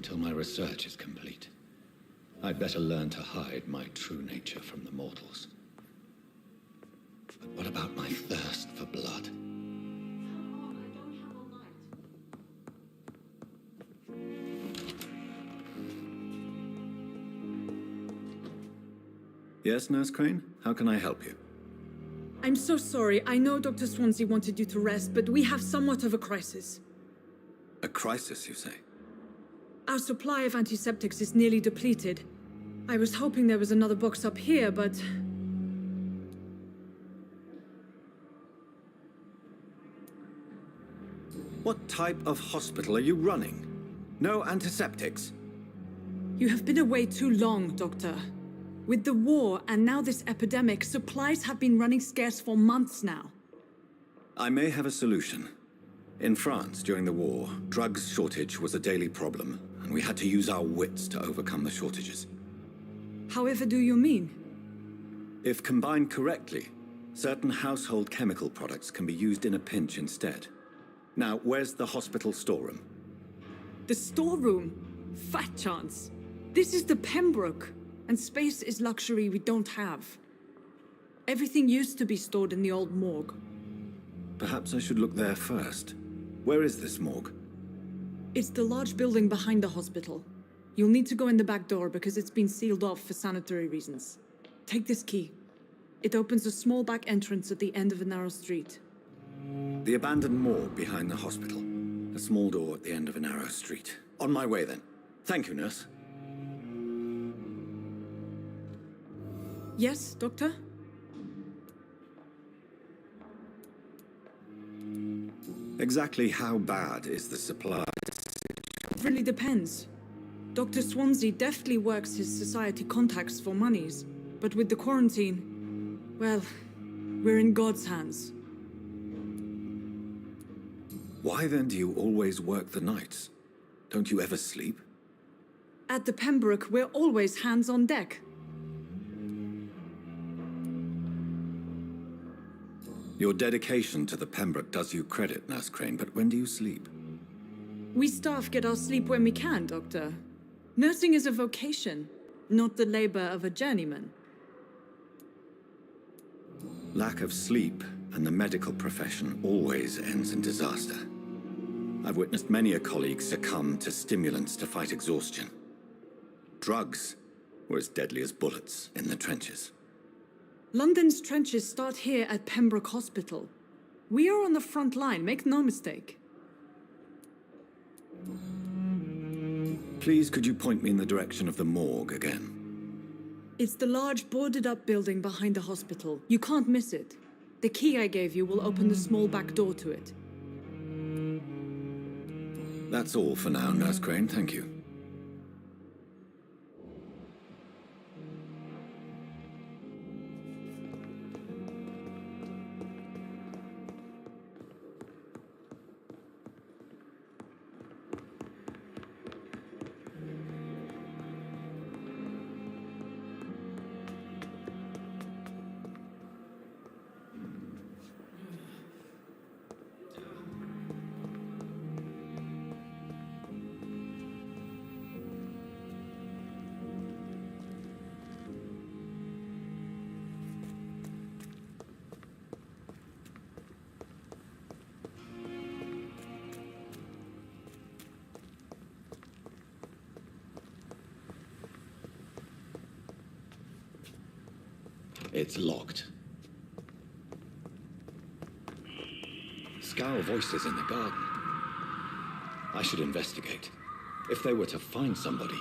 until my research is complete. I'd better learn to hide my true nature from the mortals. But what about my thirst for blood? Yes, Nurse Crane? How can I help you? I'm so sorry. I know Dr. Swansea wanted you to rest, but we have somewhat of a crisis. A crisis, you say? Our supply of antiseptics is nearly depleted. I was hoping there was another box up here, but... What type of hospital are you running? No antiseptics? You have been away too long, Doctor. With the war and now this epidemic, supplies have been running scarce for months now. I may have a solution. In France, during the war, drugs shortage was a daily problem, and we had to use our wits to overcome the shortages. However do you mean? If combined correctly, certain household chemical products can be used in a pinch instead. Now, where's the hospital storeroom? The storeroom? Fat chance. This is the Pembroke, and space is luxury we don't have. Everything used to be stored in the old morgue. Perhaps I should look there first. Where is this morgue? It's the large building behind the hospital. You'll need to go in the back door because it's been sealed off for sanitary reasons. Take this key. It opens a small back entrance at the end of a narrow street. The abandoned morgue behind the hospital. A small door at the end of a narrow street. On my way then. Thank you, nurse. Yes, Doctor? Exactly how bad is the supply? It really depends. Dr. Swansea deftly works his society contacts for monies, but with the quarantine, well, we're in God's hands. Why then do you always work the nights? Don't you ever sleep? At the Pembroke, we're always hands on deck. Your dedication to the Pembroke does you credit, Nurse Crane, but when do you sleep? We staff get our sleep when we can, Doctor. Nursing is a vocation, not the labor of a journeyman. Lack of sleep and the medical profession always ends in disaster. I've witnessed many a colleague succumb to stimulants to fight exhaustion. Drugs were as deadly as bullets in the trenches. London's trenches start here at Pembroke Hospital. We are on the front line, make no mistake. Please, could you point me in the direction of the morgue again? It's the large boarded-up building behind the hospital. You can't miss it. The key I gave you will open the small back door to it. That's all for now, Nurse Crane, thank you. It's locked. Scowl voices in the garden. I should investigate. If they were to find somebody.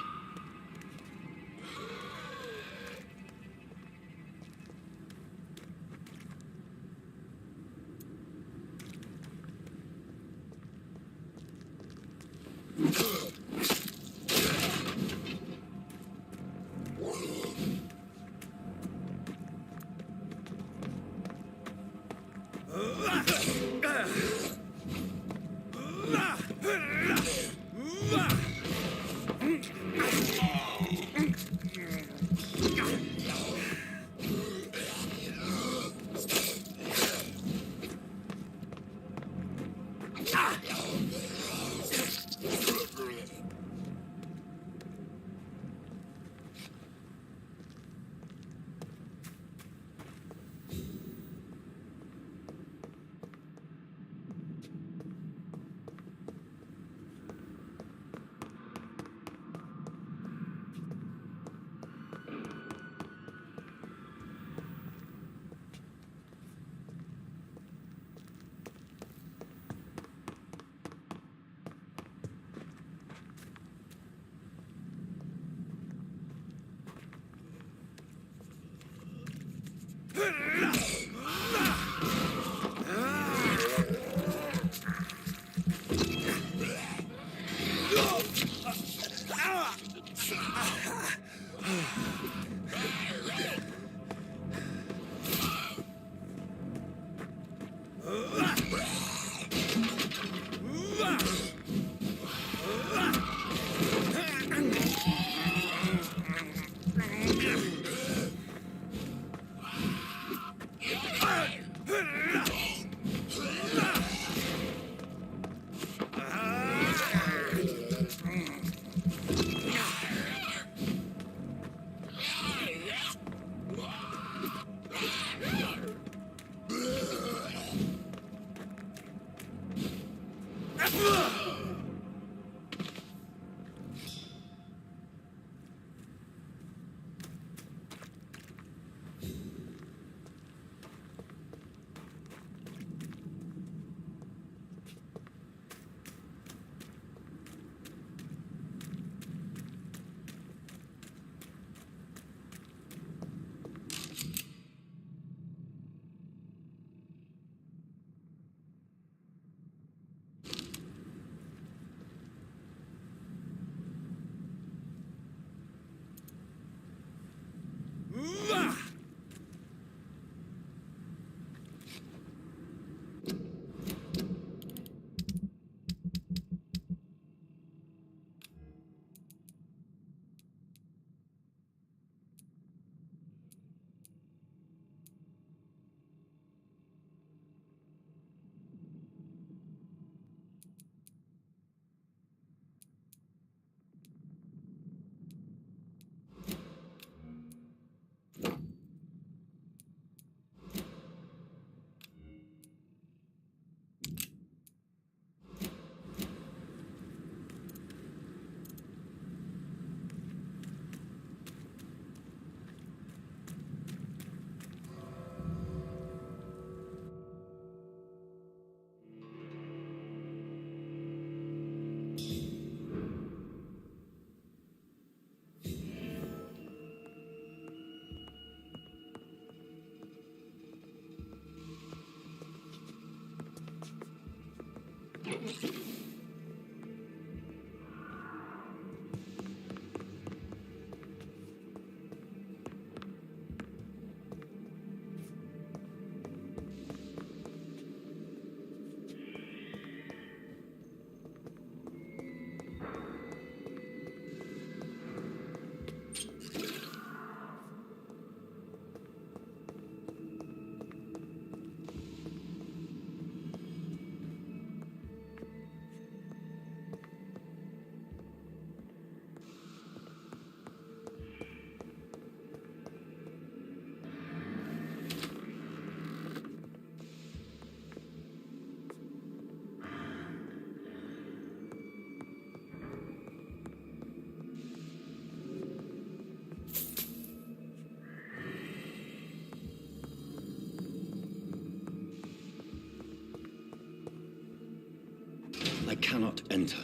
I cannot enter.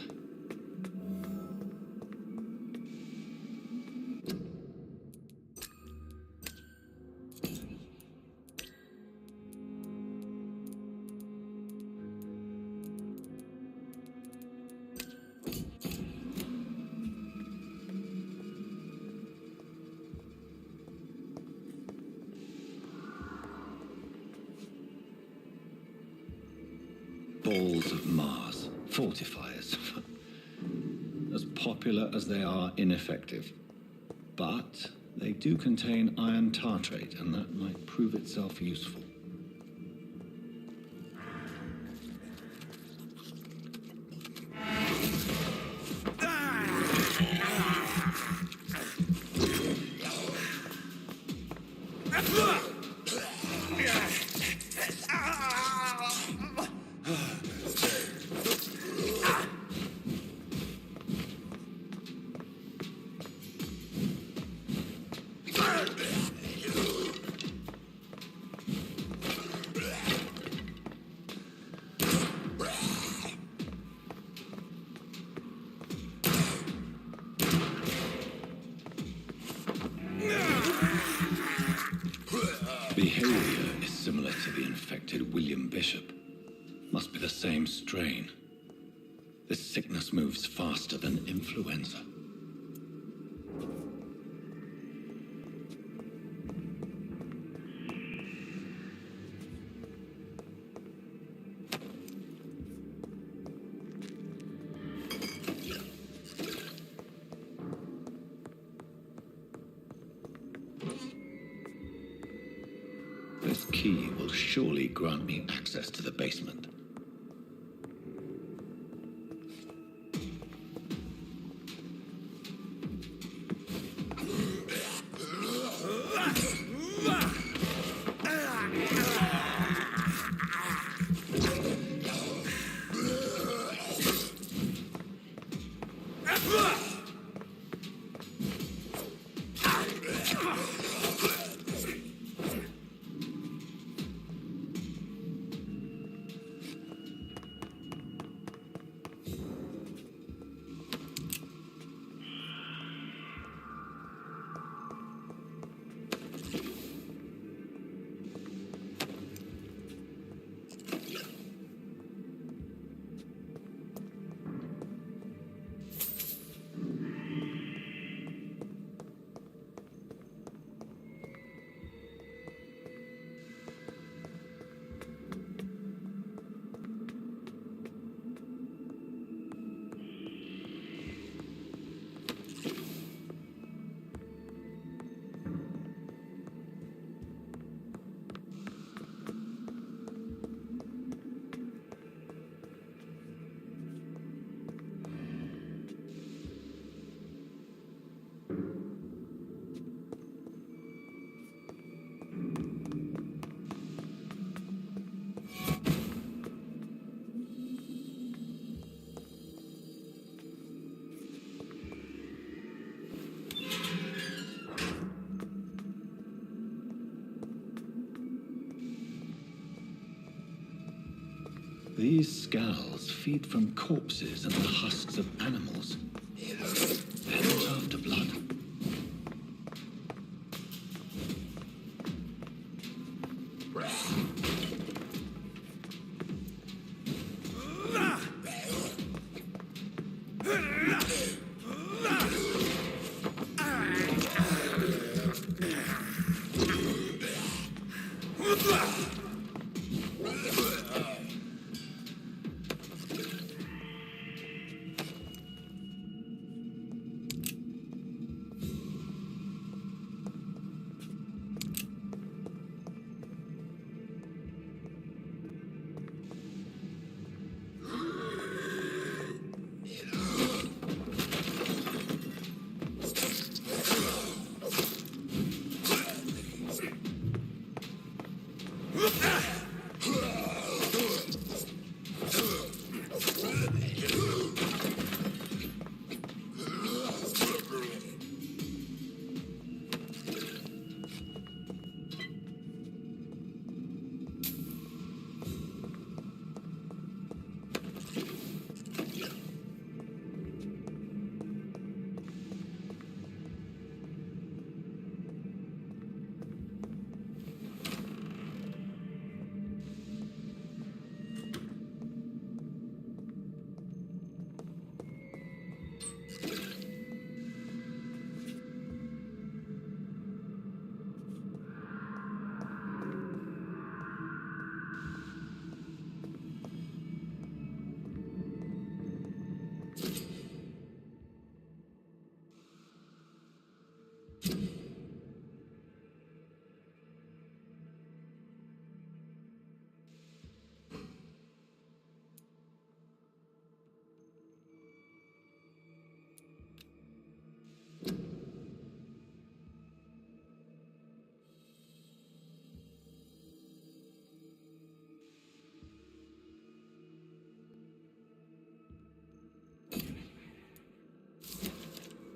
Balls of Mars, fortifiers. As popular as they are ineffective. But they do contain iron tartrate, and that might prove itself useful. suspected William Bishop. Must be the same strain. This sickness moves faster than influenza. This key will surely grant me access to the basement. These scowls feed from corpses and the husks of animals. They're not after blood.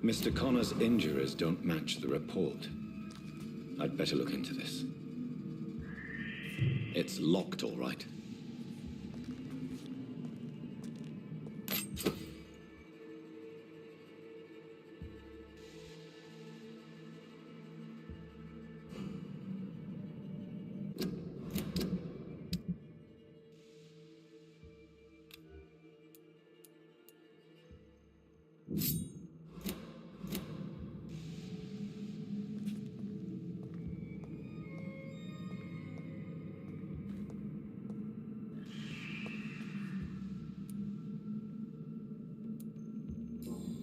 Mr. Connor's injuries don't match the report. I'd better look into this. It's locked, all right.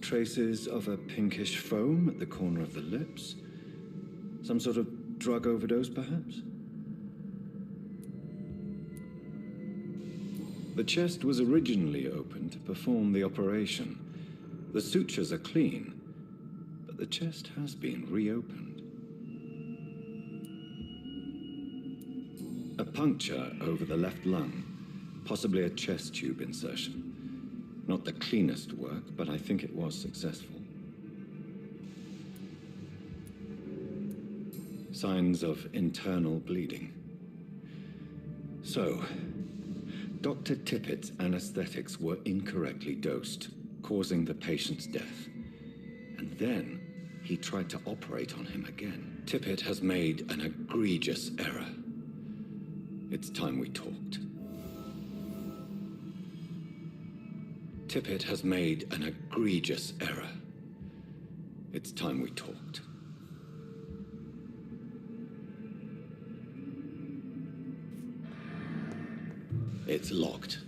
traces of a pinkish foam at the corner of the lips. Some sort of drug overdose, perhaps? The chest was originally opened to perform the operation. The sutures are clean, but the chest has been reopened. A puncture over the left lung, possibly a chest tube insertion. Not the cleanest work, but I think it was successful. Signs of internal bleeding. So, Dr. Tippett's anesthetics were incorrectly dosed, causing the patient's death. And then he tried to operate on him again. Tippett has made an egregious error. It's time we talked. Tippett has made an egregious error. It's time we talked. It's locked.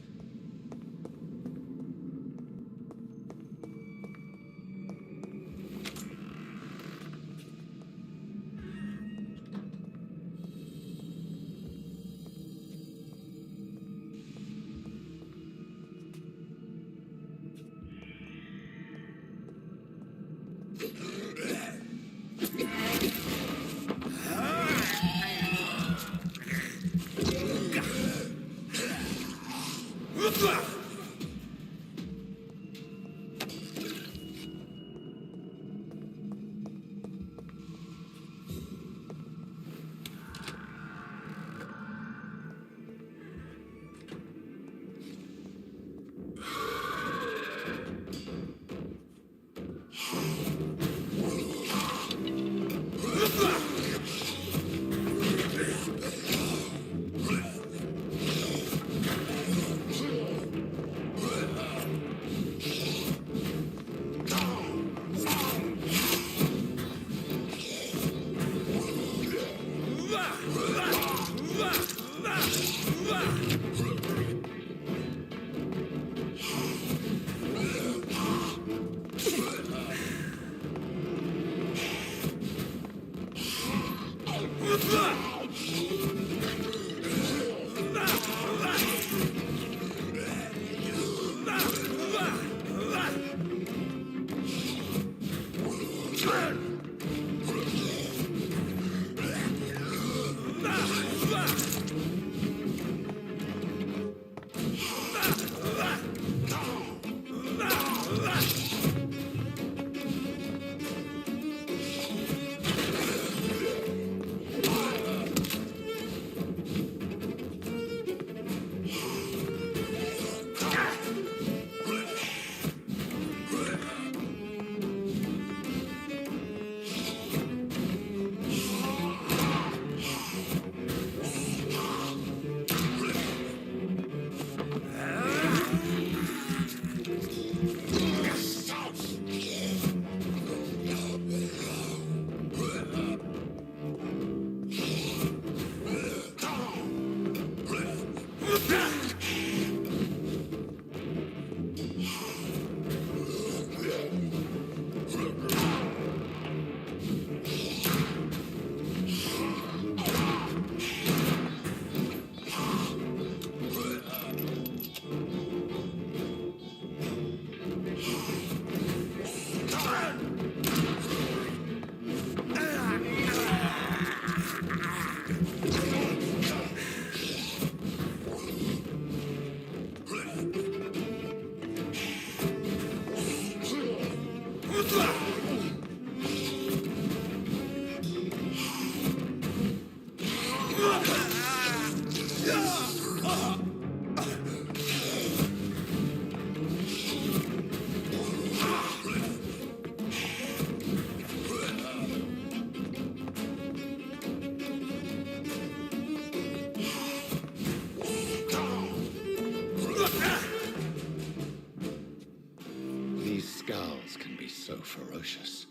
Ferocious.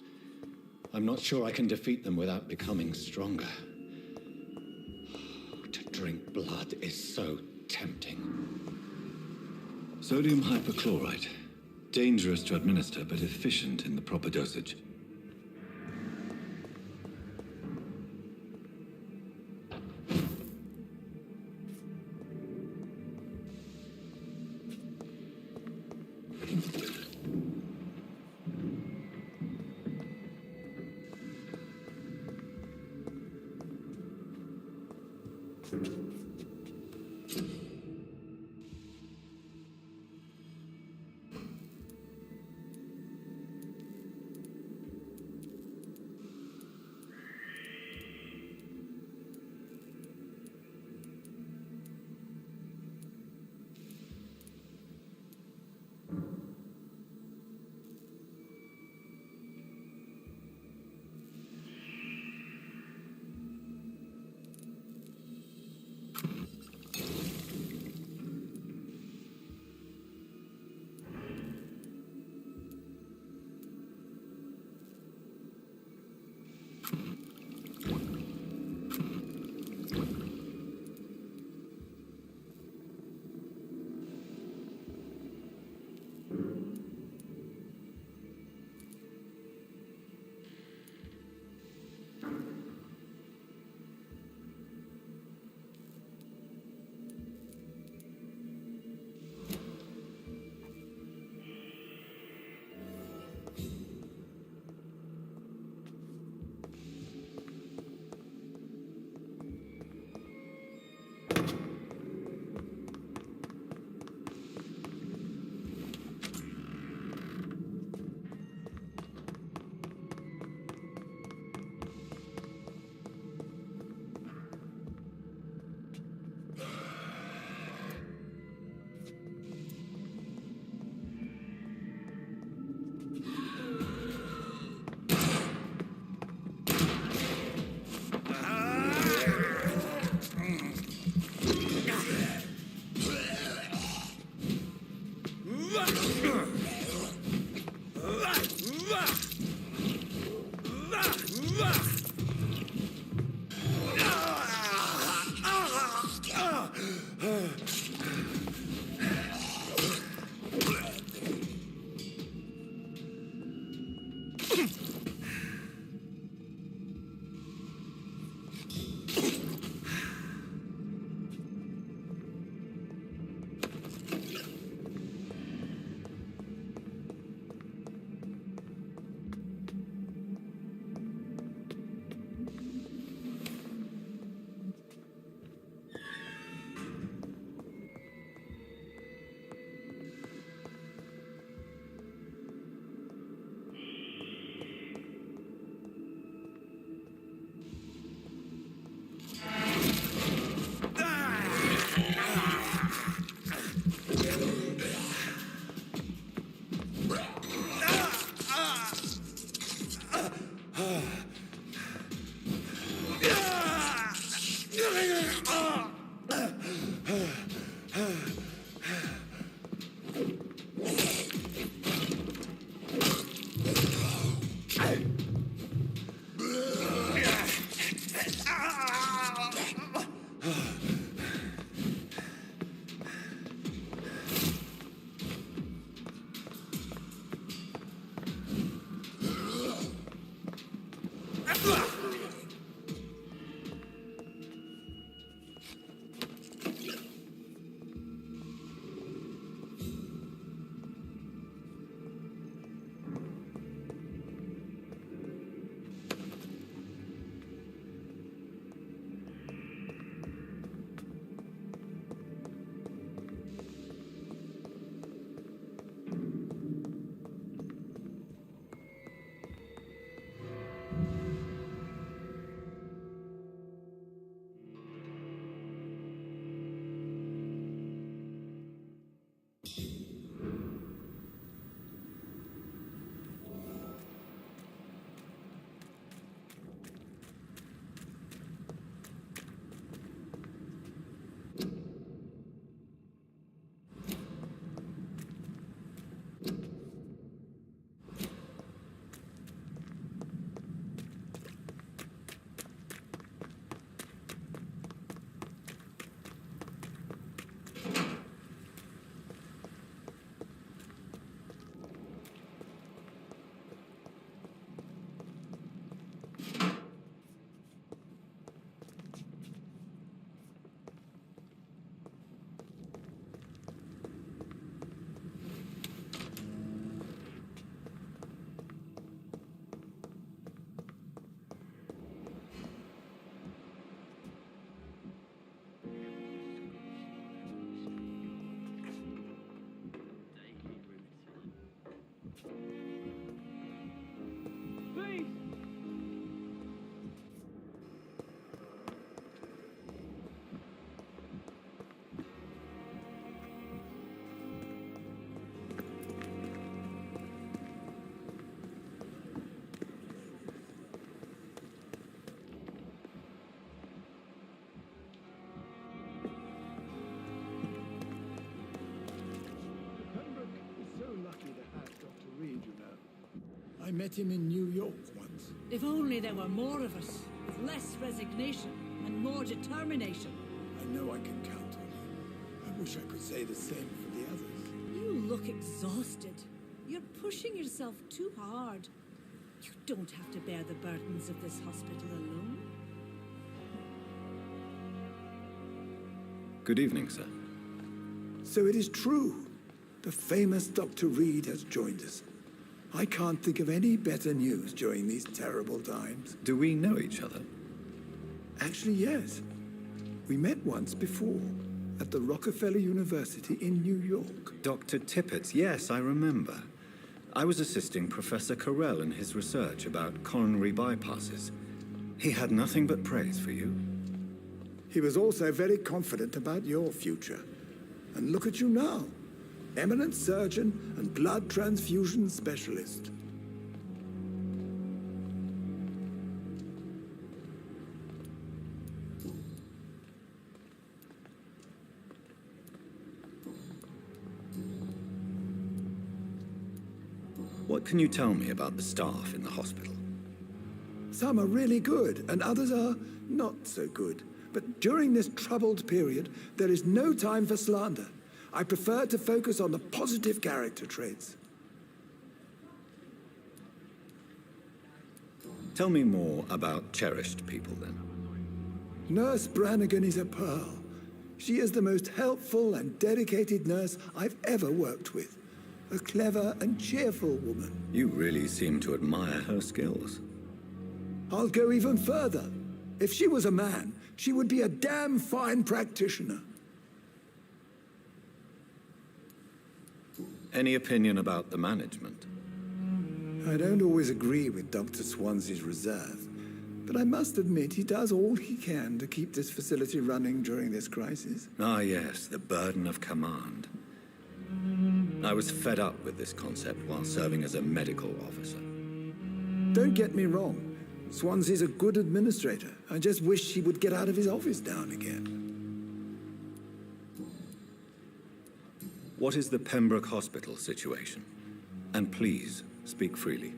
I'm not sure I can defeat them without becoming stronger. To drink blood is so tempting. Sodium hypochlorite. Dangerous to administer, but efficient in the proper dosage. met him in New York once. If only there were more of us, with less resignation and more determination. I know I can count on you. I wish I could say the same for the others. You look exhausted. You're pushing yourself too hard. You don't have to bear the burdens of this hospital alone. Good evening, sir. So it is true. The famous Dr. Reed has joined us. I can't think of any better news during these terrible times. Do we know each other? Actually, yes. We met once before, at the Rockefeller University in New York. Dr. Tippett, yes, I remember. I was assisting Professor Carell in his research about coronary bypasses. He had nothing but praise for you. He was also very confident about your future. And look at you now. Eminent surgeon and blood transfusion specialist. What can you tell me about the staff in the hospital? Some are really good, and others are not so good. But during this troubled period, there is no time for slander. I prefer to focus on the positive character traits. Tell me more about cherished people, then. Nurse Brannigan is a pearl. She is the most helpful and dedicated nurse I've ever worked with. A clever and cheerful woman. You really seem to admire her skills. I'll go even further. If she was a man, she would be a damn fine practitioner. Any opinion about the management? I don't always agree with Dr. Swansea's reserve, but I must admit he does all he can to keep this facility running during this crisis. Ah, yes, the burden of command. I was fed up with this concept while serving as a medical officer. Don't get me wrong. Swansea's a good administrator. I just wish he would get out of his office now and again. What is the Pembroke Hospital situation? And please, speak freely.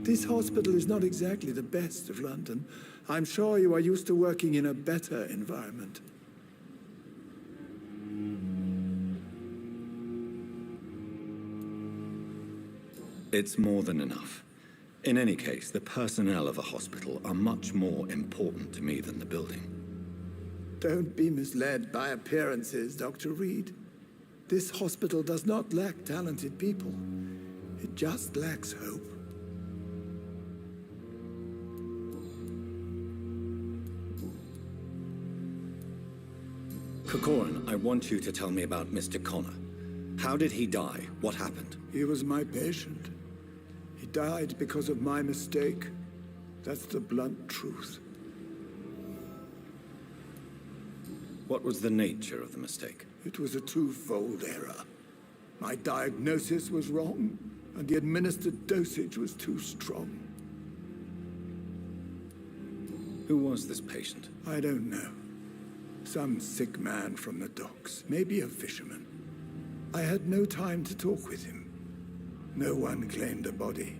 This hospital is not exactly the best of London. I'm sure you are used to working in a better environment. It's more than enough. In any case, the personnel of a hospital are much more important to me than the building. Don't be misled by appearances, Dr. Reed. This hospital does not lack talented people. It just lacks hope. Corcoran, I want you to tell me about Mr. Connor. How did he die? What happened? He was my patient. He died because of my mistake. That's the blunt truth. What was the nature of the mistake? It was a twofold error. My diagnosis was wrong, and the administered dosage was too strong. Who was this patient? I don't know. Some sick man from the docks, maybe a fisherman. I had no time to talk with him. No one claimed a body.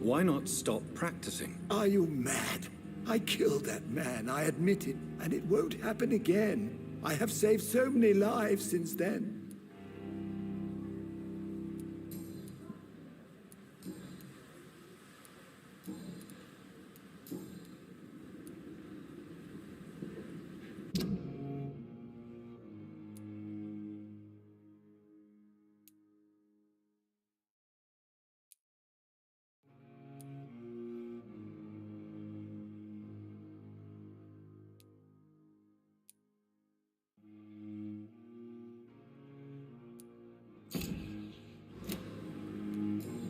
Why not stop practicing? Are you mad? I killed that man, I admit it, and it won't happen again. I have saved so many lives since then.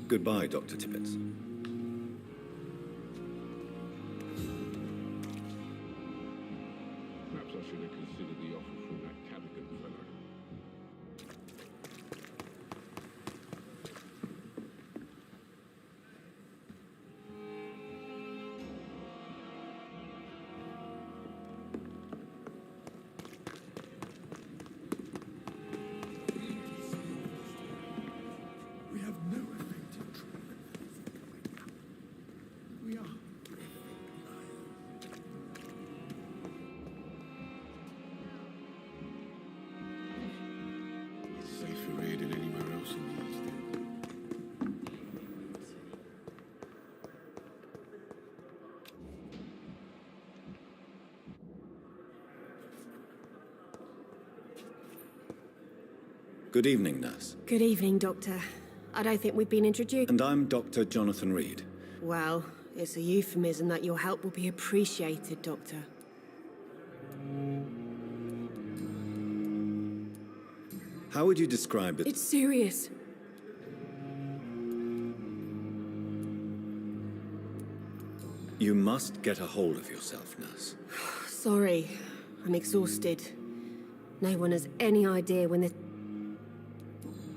Goodbye, Dr. Tippett. Perhaps I should have considered the offer from that Callaghan fellow. We have no Good evening, nurse. Good evening, Doctor. I don't think we've been introduced. And I'm Dr. Jonathan Reed. Well, it's a euphemism that your help will be appreciated, Doctor. How would you describe it? It's serious. You must get a hold of yourself, nurse. Sorry, I'm exhausted. No one has any idea when this...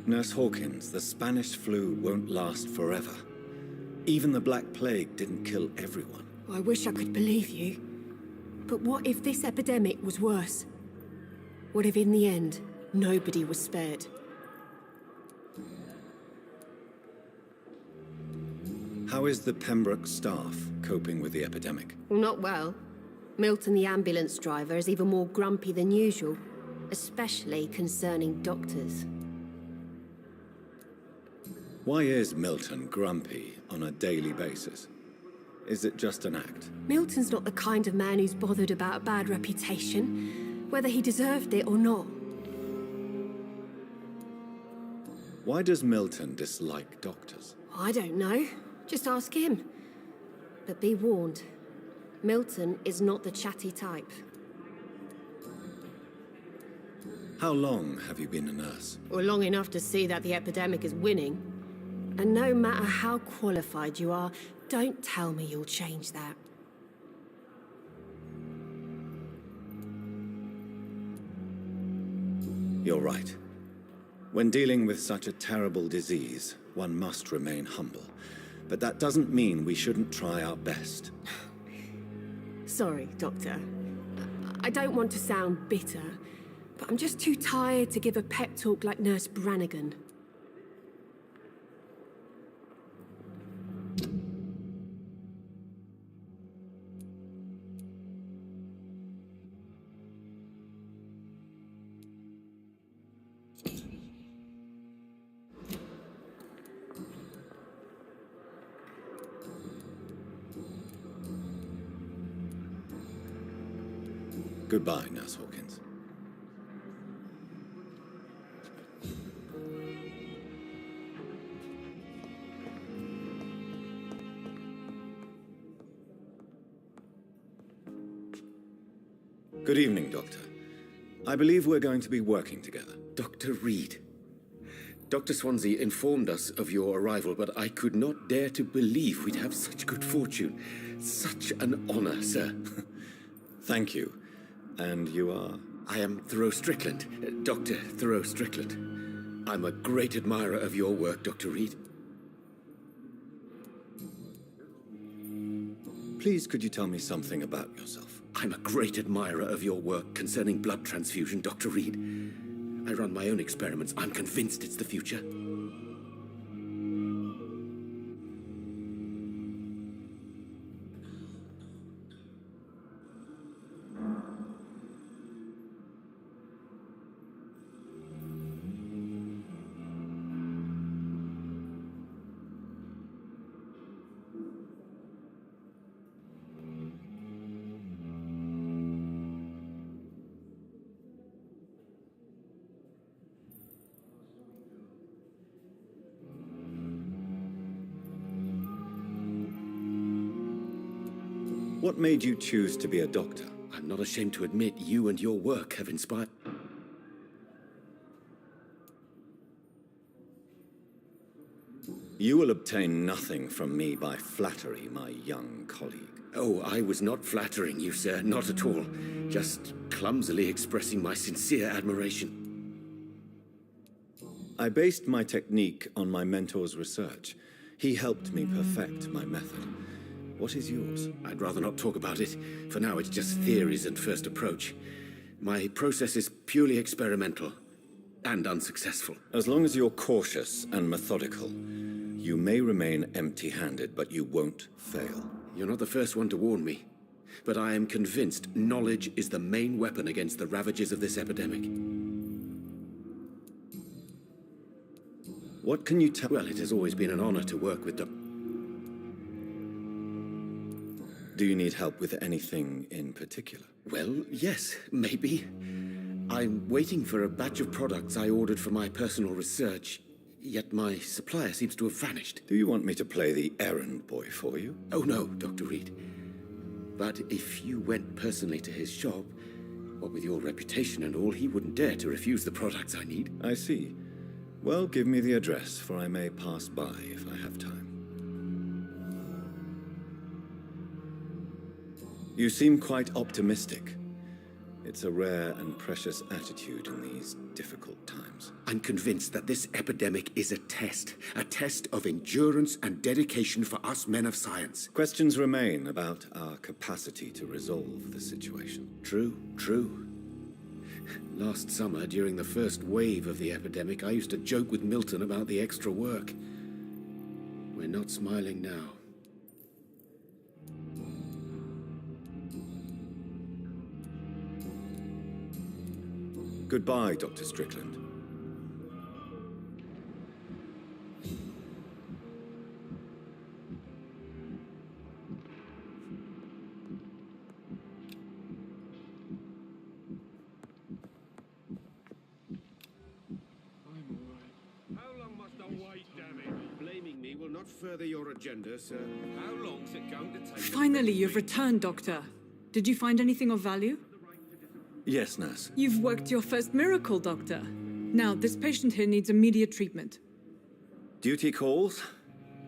Nurse Hawkins, the Spanish flu won't last forever. Even the Black Plague didn't kill everyone. I wish I could believe you. But what if this epidemic was worse? What if in the end, nobody was spared? How is the Pembroke staff coping with the epidemic? Well, not well. Milton, the ambulance driver, is even more grumpy than usual, especially concerning doctors. Why is Milton grumpy on a daily basis? Is it just an act? Milton's not the kind of man who's bothered about a bad reputation, whether he deserved it or not. Why does Milton dislike doctors? I don't know. Just ask him. But be warned, Milton is not the chatty type. How long have you been a nurse? Or long enough to see that the epidemic is winning. And no matter how qualified you are, don't tell me you'll change that. You're right. When dealing with such a terrible disease, one must remain humble. But that doesn't mean we shouldn't try our best. Sorry, Doctor. I don't want to sound bitter, but I'm just too tired to give a pep talk like Nurse Brannigan. Goodbye, Nurse Hawkins. Good evening, Doctor. I believe we're going to be working together. Dr. Reed. Dr. Swansea informed us of your arrival, but I could not dare to believe we'd have such good fortune. Such an honor, sir. Thank you. And you are? I am Thoreau Strickland, Dr. Thoreau Strickland. I'm a great admirer of your work, Dr. Reed. Please, could you tell me something about yourself? I'm a great admirer of your work concerning blood transfusion, Dr. Reed. I run my own experiments. I'm convinced it's the future. What made you choose to be a doctor? I'm not ashamed to admit you and your work have inspired... You will obtain nothing from me by flattery, my young colleague. Oh, I was not flattering you, sir. Not at all. Just clumsily expressing my sincere admiration. I based my technique on my mentor's research. He helped me perfect my method. What is yours? I'd rather not talk about it. For now, it's just theories and first approach. My process is purely experimental and unsuccessful. As long as you're cautious and methodical, you may remain empty-handed, but you won't fail. You're not the first one to warn me, but I am convinced knowledge is the main weapon against the ravages of this epidemic. What can you tell? Well, it has always been an honor to work with Dr. Do you need help with anything in particular? Well, yes, maybe. I'm waiting for a batch of products I ordered for my personal research, yet my supplier seems to have vanished. Do you want me to play the errand boy for you? Oh no, Dr. Reed. But if you went personally to his shop, what with your reputation and all, he wouldn't dare to refuse the products I need. I see. Well, give me the address, for I may pass by if I have time. You seem quite optimistic. It's a rare and precious attitude in these difficult times. I'm convinced that this epidemic is a test of endurance and dedication for us men of science. Questions remain about our capacity to resolve the situation. True. Last summer, during the first wave of the epidemic, I used to joke with Milton about the extra work. We're not smiling now. Goodbye, Dr. Strickland. How long must I wait, damn it? Blaming me will not further your agenda, sir. How long's it going to take? Finally, you've returned, Doctor. Did you find anything of value? Yes, nurse. You've worked your first miracle, Doctor. Now, this patient here needs immediate treatment. Duty calls.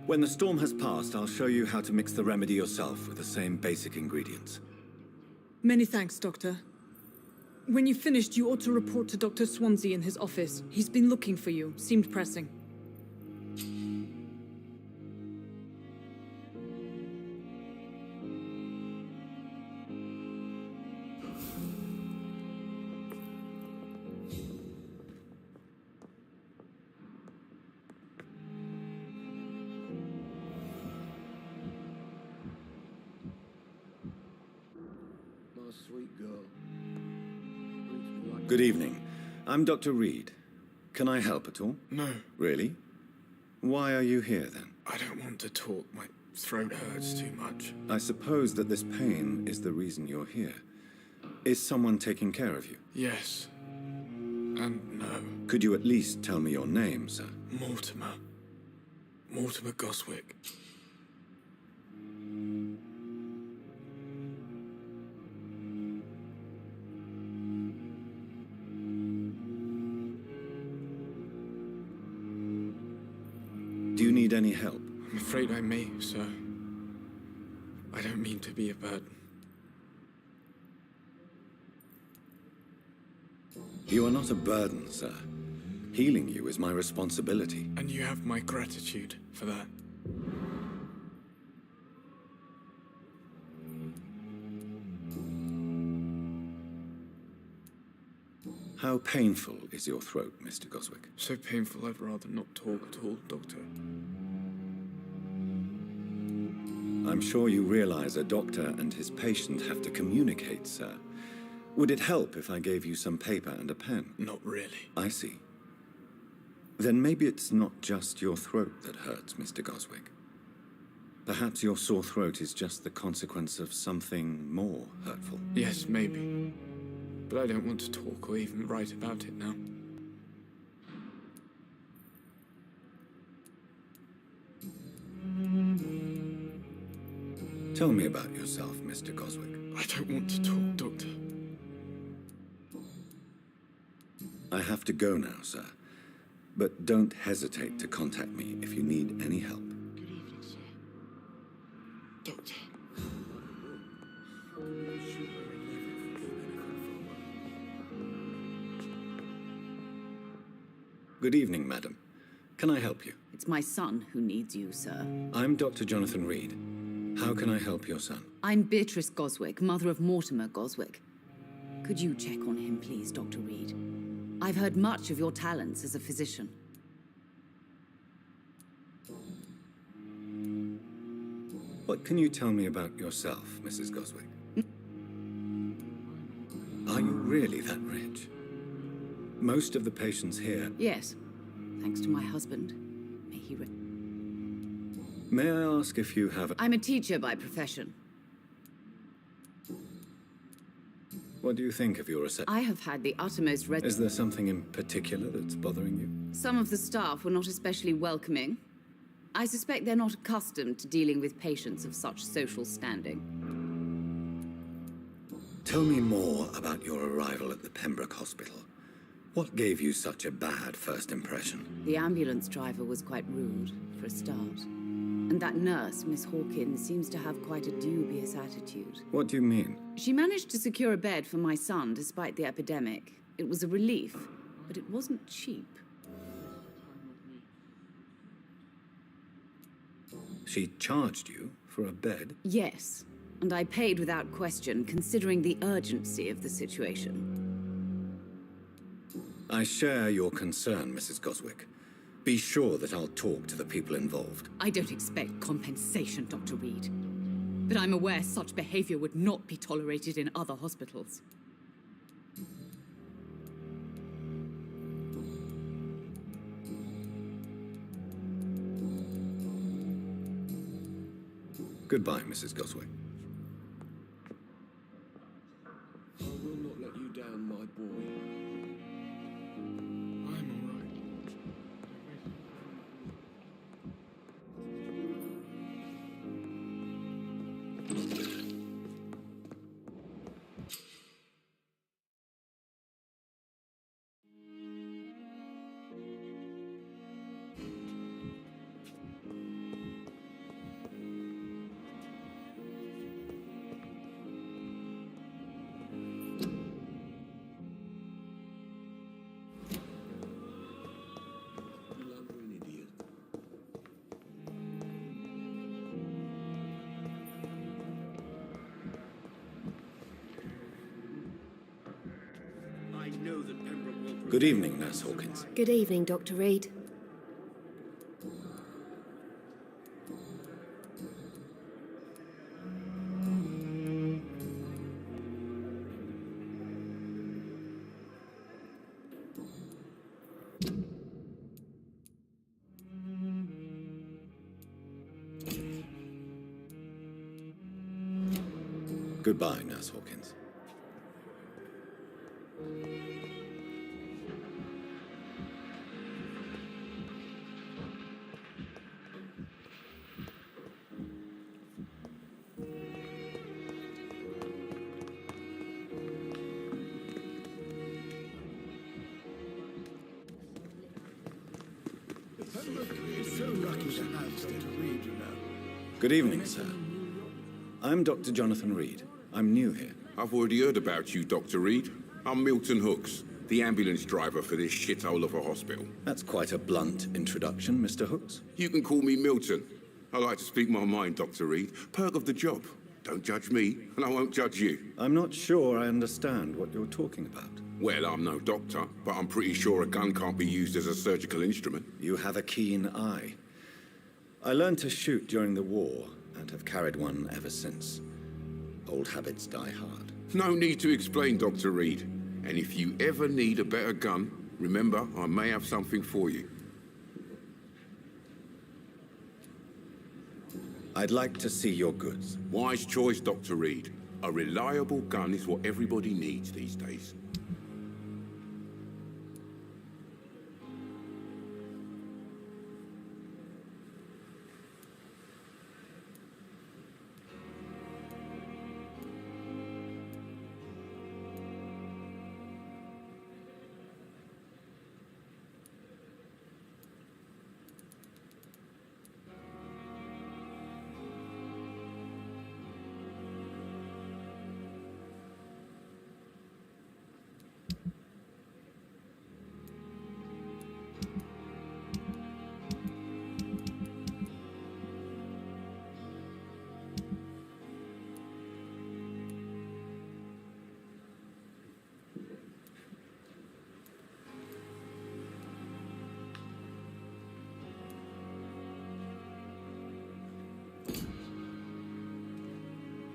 When the storm has passed, I'll show you how to mix the remedy yourself with the same basic ingredients. Many thanks, Doctor. When you've finished, you ought to report to Dr. Swansea in his office. He's been looking for you. Seemed pressing. My sweet girl. Good evening. I'm Dr. Reed. Can I help at all? No, Really? Why are you here, then? I don't want to talk. My throat hurts too much. I suppose that this pain is the reason you're here. Is someone taking care of you? Yes. And no. Could you at least tell me your name, sir? Mortimer. Mortimer Goswick. Do you need any help? I'm afraid I may, sir. I don't mean to be a burden. You are not a burden, sir. Healing you is my responsibility. And you have my gratitude for that. How painful is your throat, Mr. Goswick? So painful I'd rather not talk at all, Doctor. I'm sure you realize a doctor and his patient have to communicate, sir. Would it help if I gave you some paper and a pen? Not really. I see. Then maybe it's not just your throat that hurts, Mr. Goswick. Perhaps your sore throat is just the consequence of something more hurtful. Yes, maybe. But I don't want to talk or even write about it now. Tell me about yourself, Mr. Goswick. I don't want to talk, Doctor. I have to go now, sir. But don't hesitate to contact me if you need any help. Good evening, sir. Doctor. Good evening, madam. Can I help you? It's my son who needs you, sir. I'm Dr. Jonathan Reed. How can I help your son? I'm Beatrice Goswick, mother of Mortimer Goswick. Could you check on him, please, Dr. Reed? I've heard much of your talents as a physician. What can you tell me about yourself, Mrs. Goswick? Are you really that rich? Most of the patients here... Yes, thanks to my husband. May he May I ask if you have... I'm a teacher by profession. What do you think of your reception? I have had the uttermost Is there something in particular that's bothering you? Some of the staff were not especially welcoming. I suspect they're not accustomed to dealing with patients of such social standing. Tell me more about your arrival at the Pembroke Hospital. What gave you such a bad first impression? The ambulance driver was quite rude, for a start. And that nurse, Miss Hawkins, seems to have quite a dubious attitude. What do you mean? She managed to secure a bed for my son despite the epidemic. It was a relief, but it wasn't cheap. She charged you for a bed? Yes, and I paid without question, considering the urgency of the situation. I share your concern, Mrs. Goswick. Be sure that I'll talk to the people involved. I don't expect compensation, Dr. Reed. But I'm aware such behavior would not be tolerated in other hospitals. Goodbye, Mrs. Goswick. I will not let you down, my boy. I'm all right. Lumbering idiot. I know that Pembroke will... Good evening, Nurse Hawkins. Good evening, Dr. Reed. Goodbye, Nurse Hawkins. So lucky to have Dr. Reed, you know. Good evening, sir. I'm Dr. Jonathan Reed. I'm new here. I've already heard about you, Dr. Reed. I'm Milton Hooks, the ambulance driver for this shithole of a hospital. That's quite a blunt introduction, Mr. Hooks. You can call me Milton. I like to speak my mind, Dr. Reed. Perk of the job. Don't judge me, and I won't judge you. I'm not sure I understand what you're talking about. Well, I'm no doctor, but I'm pretty sure a gun can't be used as a surgical instrument. You have a keen eye. I learned to shoot during the war and have carried one ever since. Old habits die hard. No need to explain, Dr. Reed. And if you ever need a better gun, remember, I may have something for you. I'd like to see your goods. Wise choice, Dr. Reed. A reliable gun is what everybody needs these days.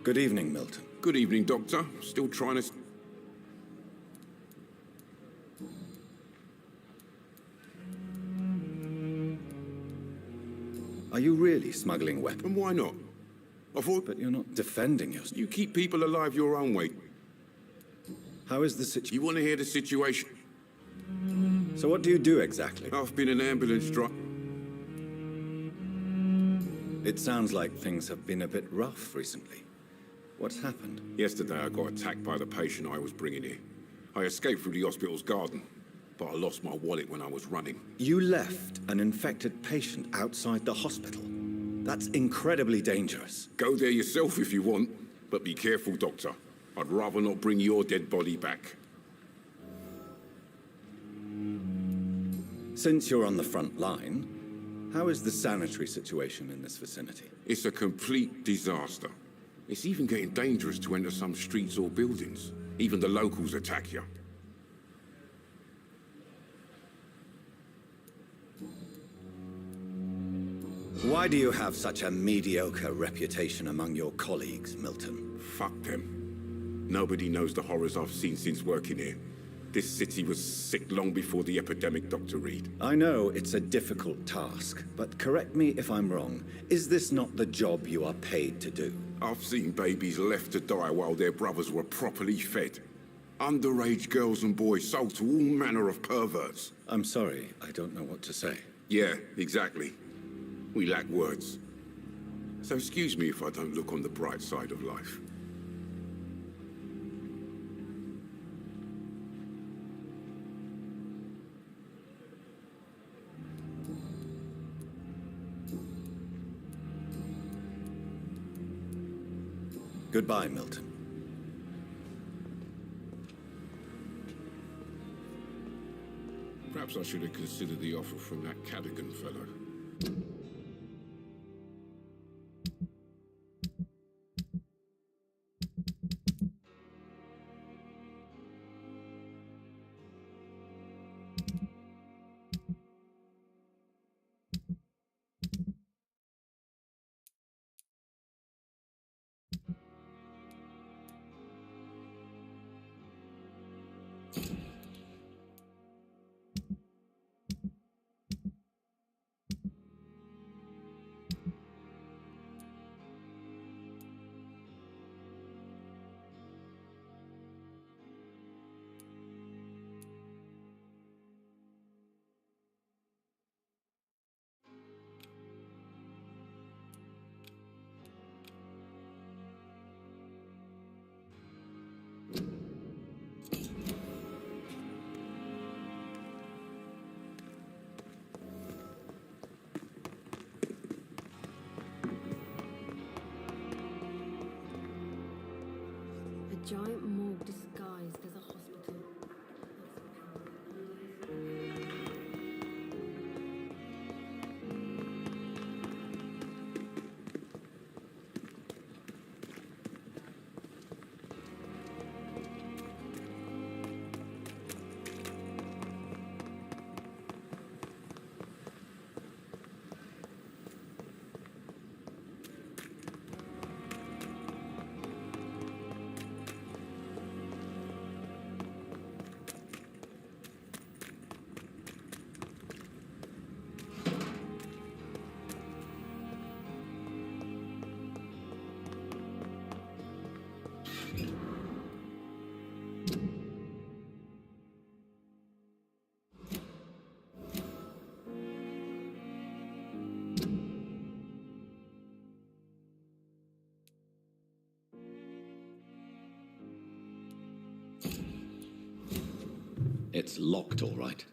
Good evening, Milton. Good evening, Doctor. Still trying to... Are you really smuggling weapons? And why not? I thought... But you're not defending yourself. You keep people alive your own way. How is the situation? You want to hear the situation? So what do you do exactly? I've been an ambulance driver. It sounds like things have been a bit rough recently. What's happened? Yesterday I got attacked by the patient I was bringing here. I escaped through the hospital's garden, but I lost my wallet when I was running. You left an infected patient outside the hospital. That's incredibly dangerous. Go there yourself if you want, but be careful, Doctor. I'd rather not bring your dead body back. Since you're on the front line, how is the sanitary situation in this vicinity? It's a complete disaster. It's even getting dangerous to enter some streets or buildings. Even the locals attack you. Why do you have such a mediocre reputation among your colleagues, Milton? Fuck them. Nobody knows the horrors I've seen since working here. This city was sick long before the epidemic, Dr. Reed. I know it's a difficult task, but correct me if I'm wrong. Is this not the job you are paid to do? I've seen babies left to die while their brothers were properly fed. Underage girls and boys sold to all manner of perverts. I'm sorry, I don't know what to say. Yeah, exactly. We lack words. So excuse me if I don't look on the bright side of life. Goodbye, Milton. Perhaps I should have considered the offer from that Cadogan fellow. A giant morgue disguised as a hospital. It's locked, all right.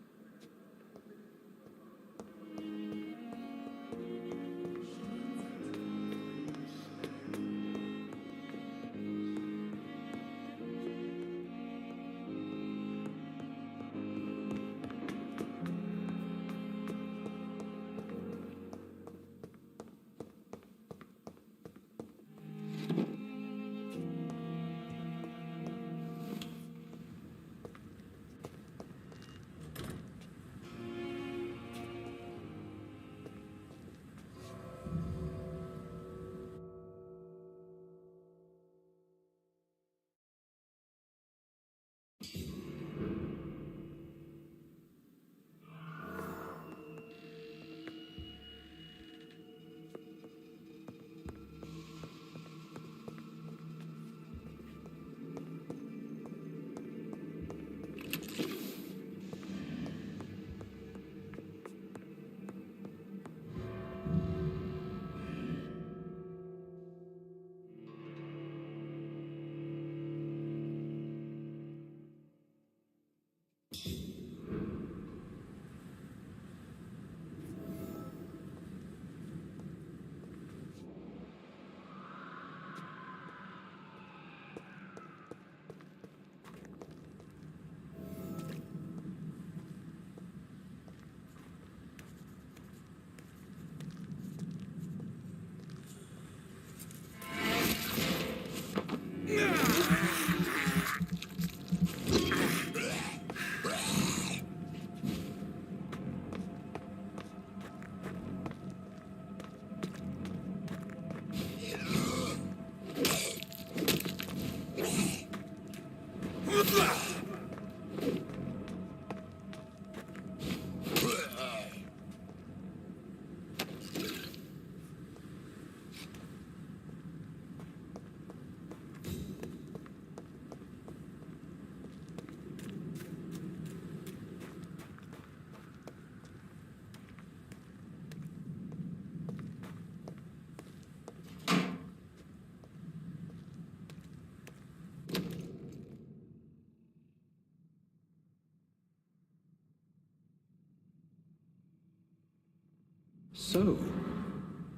So,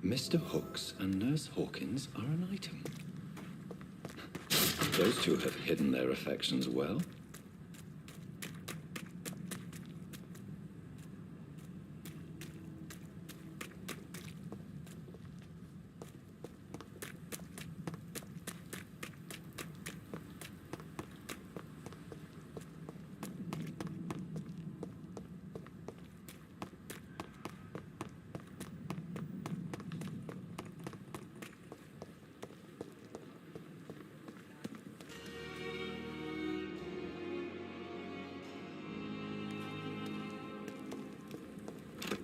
Mr. Hooks and Nurse Hawkins are an item. Those two have hidden their affections well.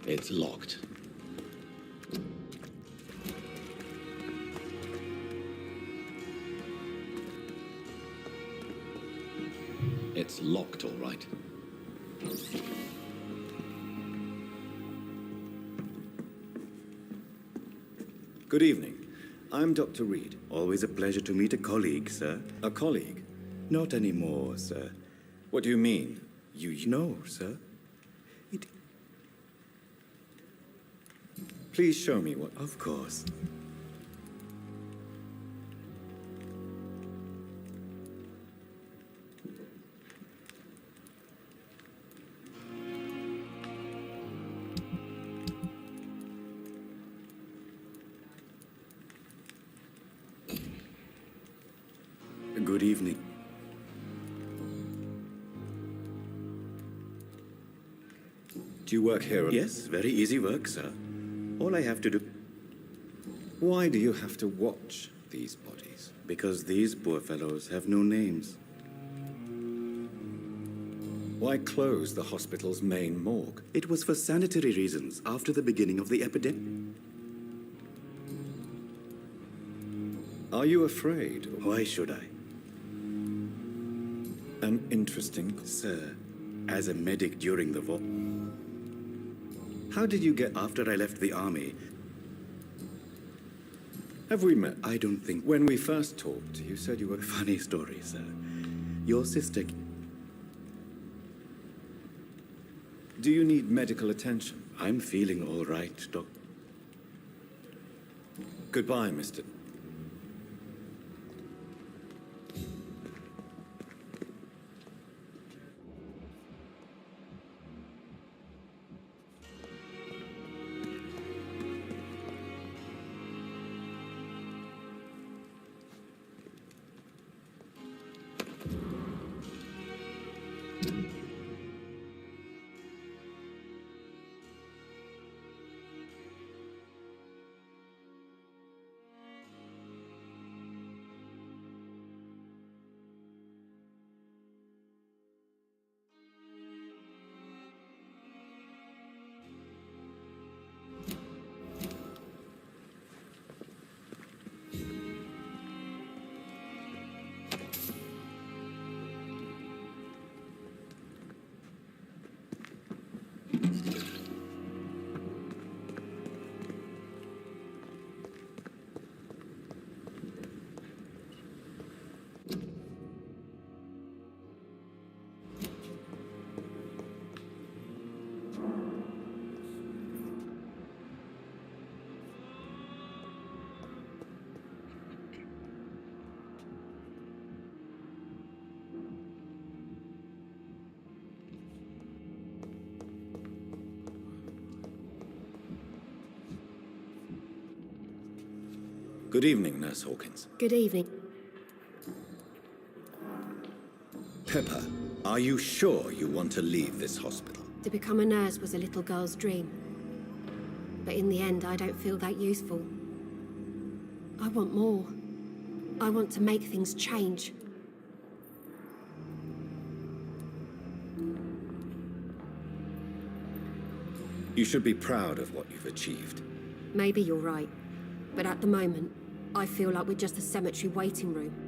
It's locked. It's locked, all right. Good evening. I'm Dr. Reed. Always a pleasure to meet a colleague, sir. A colleague? Not anymore, sir. What do you mean? You know, sir. Please show me what... Of course. Good evening. Do you work here? Yes, very easy work, sir. All I have to do... Why do you have to watch these bodies? Because these poor fellows have no names. Why close the hospital's main morgue? It was for sanitary reasons after the beginning of the epidemic. Are you afraid? Why should I? An interesting... Sir, as a medic during the war... How did you get... After I left the army... Have we met? I don't think... When we first talked, you said you were... Funny story, sir. Your sister... Do you need medical attention? I'm feeling all right, Doc. Goodbye, Mr. Good evening, Nurse Hawkins. Good evening. Pepper, are you sure you want to leave this hospital? To become a nurse was a little girl's dream. But in the end, I don't feel that useful. I want more. I want to make things change. You should be proud of what you've achieved. Maybe you're right. But at the moment, I feel like we're just a cemetery waiting room.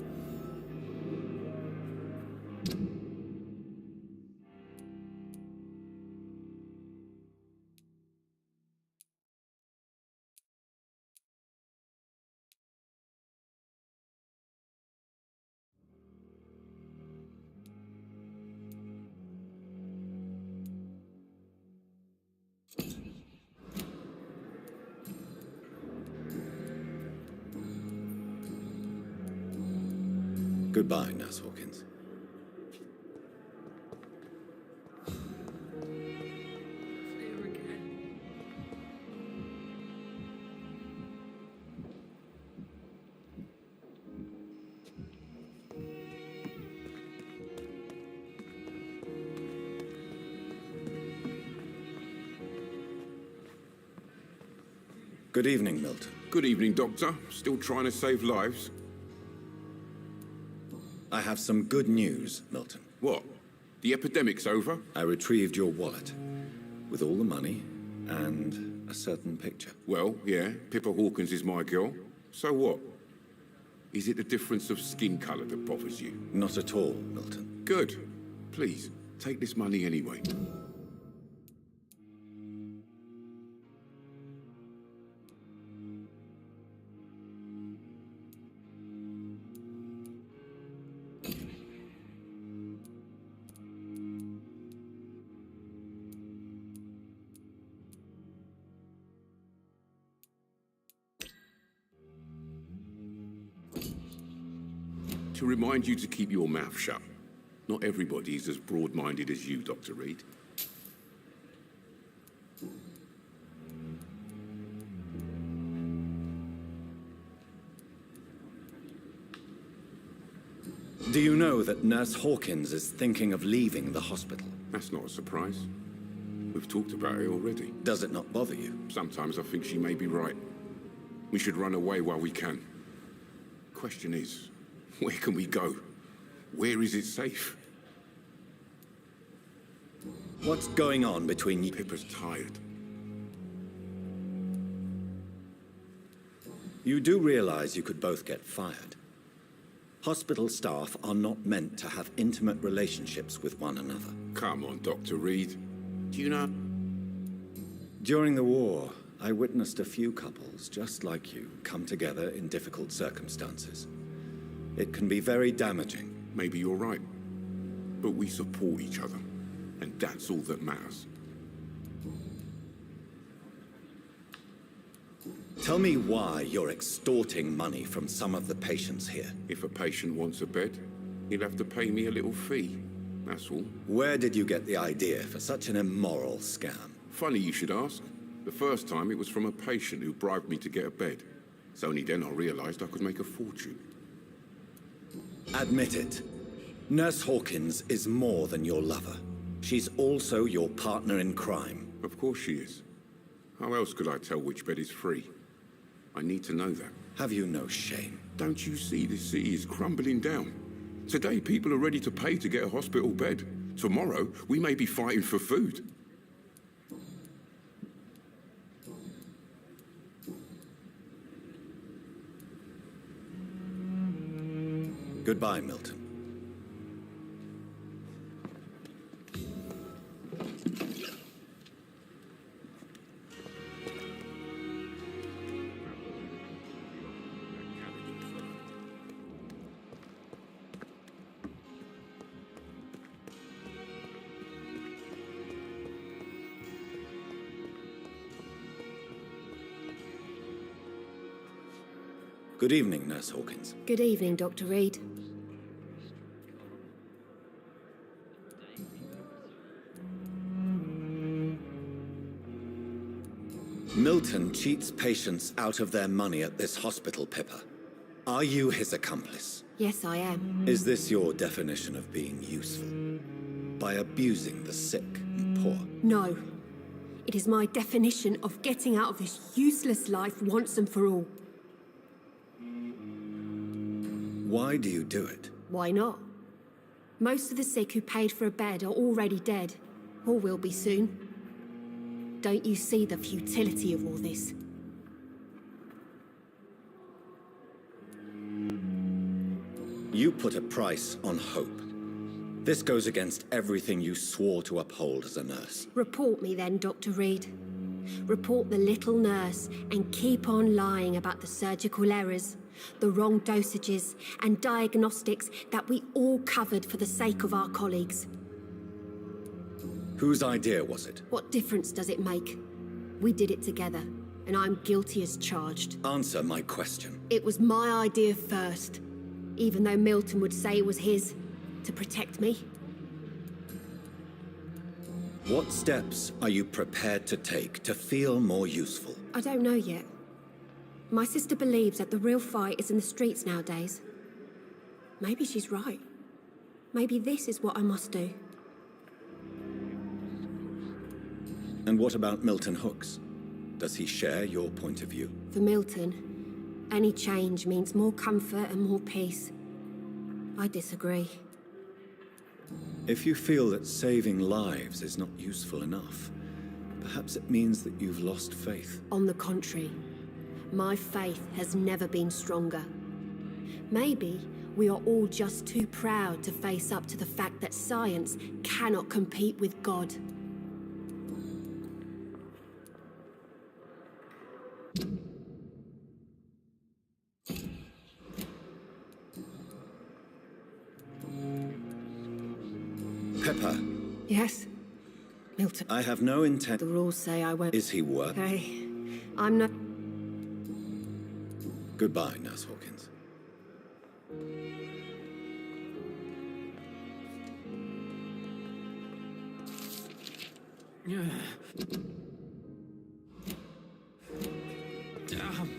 Goodbye, Nurse Hawkins. Good evening, Milton. Good evening, Doctor. Still trying to save lives? I have some good news, Milton. What? The epidemic's over? I retrieved your wallet, with all the money and a certain picture. Well, yeah, Pippa Hawkins is my girl. So what? Is it the difference of skin colour that bothers you? Not at all, Milton. Good. Please, take this money anyway. To remind you to keep your mouth shut. Not everybody is as broad-minded as you, Dr. Reed. Do you know that Nurse Hawkins is thinking of leaving the hospital? That's not a surprise. We've talked about it already. Does it not bother you? Sometimes I think she may be right. We should run away while we can. Question is, where can we go? Where is it safe? What's going on between you? Pippa's tired. You do realize you could both get fired. Hospital staff are not meant to have intimate relationships with one another. Come on, Dr. Reed. Do you know? During the war, I witnessed a few couples, just like you, come together in difficult circumstances. It can be very damaging. Maybe you're right. But we support each other. And that's all that matters. Tell me why you're extorting money from some of the patients here. If a patient wants a bed, he'll have to pay me a little fee. That's all. Where did you get the idea for such an immoral scam? Funny you should ask. The first time it was from a patient who bribed me to get a bed. It's only then I realized I could make a fortune. Admit it. Nurse Hawkins is more than your lover. She's also your partner in crime. Of course she is. How else could I tell which bed is free? I need to know that. Have you no shame? Don't you see this city is crumbling down? Today, people are ready to pay to get a hospital bed. Tomorrow, we may be fighting for food. Goodbye, Milton. Good evening, Nurse Hawkins. Good evening, Dr. Reed. Milton cheats patients out of their money at this hospital, Pippa. Are you his accomplice? Yes, I am. Is this your definition of being useful? By abusing the sick and poor? No. It is my definition of getting out of this useless life once and for all. Why do you do it? Why not? Most of the sick who paid for a bed are already dead, or will be soon. Don't you see the futility of all this? You put a price on hope. This goes against everything you swore to uphold as a nurse. Report me then, Dr. Reed. Report the little nurse and keep on lying about the surgical errors, the wrong dosages and diagnostics that we all covered for the sake of our colleagues. Whose idea was it? What difference does it make? We did it together, and I'm guilty as charged. Answer my question. It was my idea first. even though Milton would say it was his, to protect me. What steps are you prepared to take to feel more useful? I don't know yet. My sister believes that the real fight is in the streets nowadays. Maybe she's right. Maybe this is what I must do. And what about Milton Hooks? Does he share your point of view? For Milton, any change means more comfort and more peace. I disagree. If you feel that saving lives is not useful enough, perhaps it means that you've lost faith. On the contrary, my faith has never been stronger. Maybe we are all just too proud to face up to the fact that science cannot compete with God. Pepper, Yes? Milton. I have no intent... The rules say I won't... Is he worth... Hey, I'm not... Goodbye, Nurse Hawkins. Damn.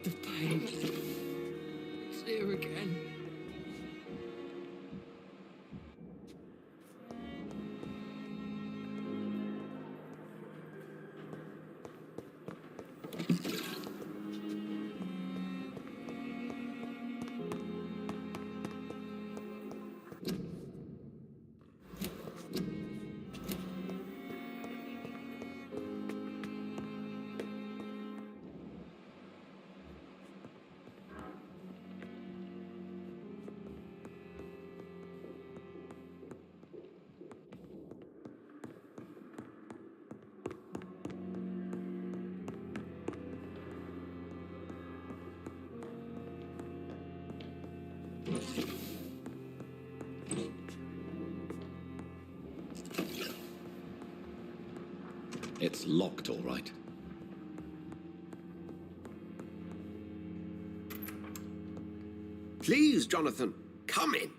The pain. It's here again. It's locked, all right. Please, Jonathan, come in.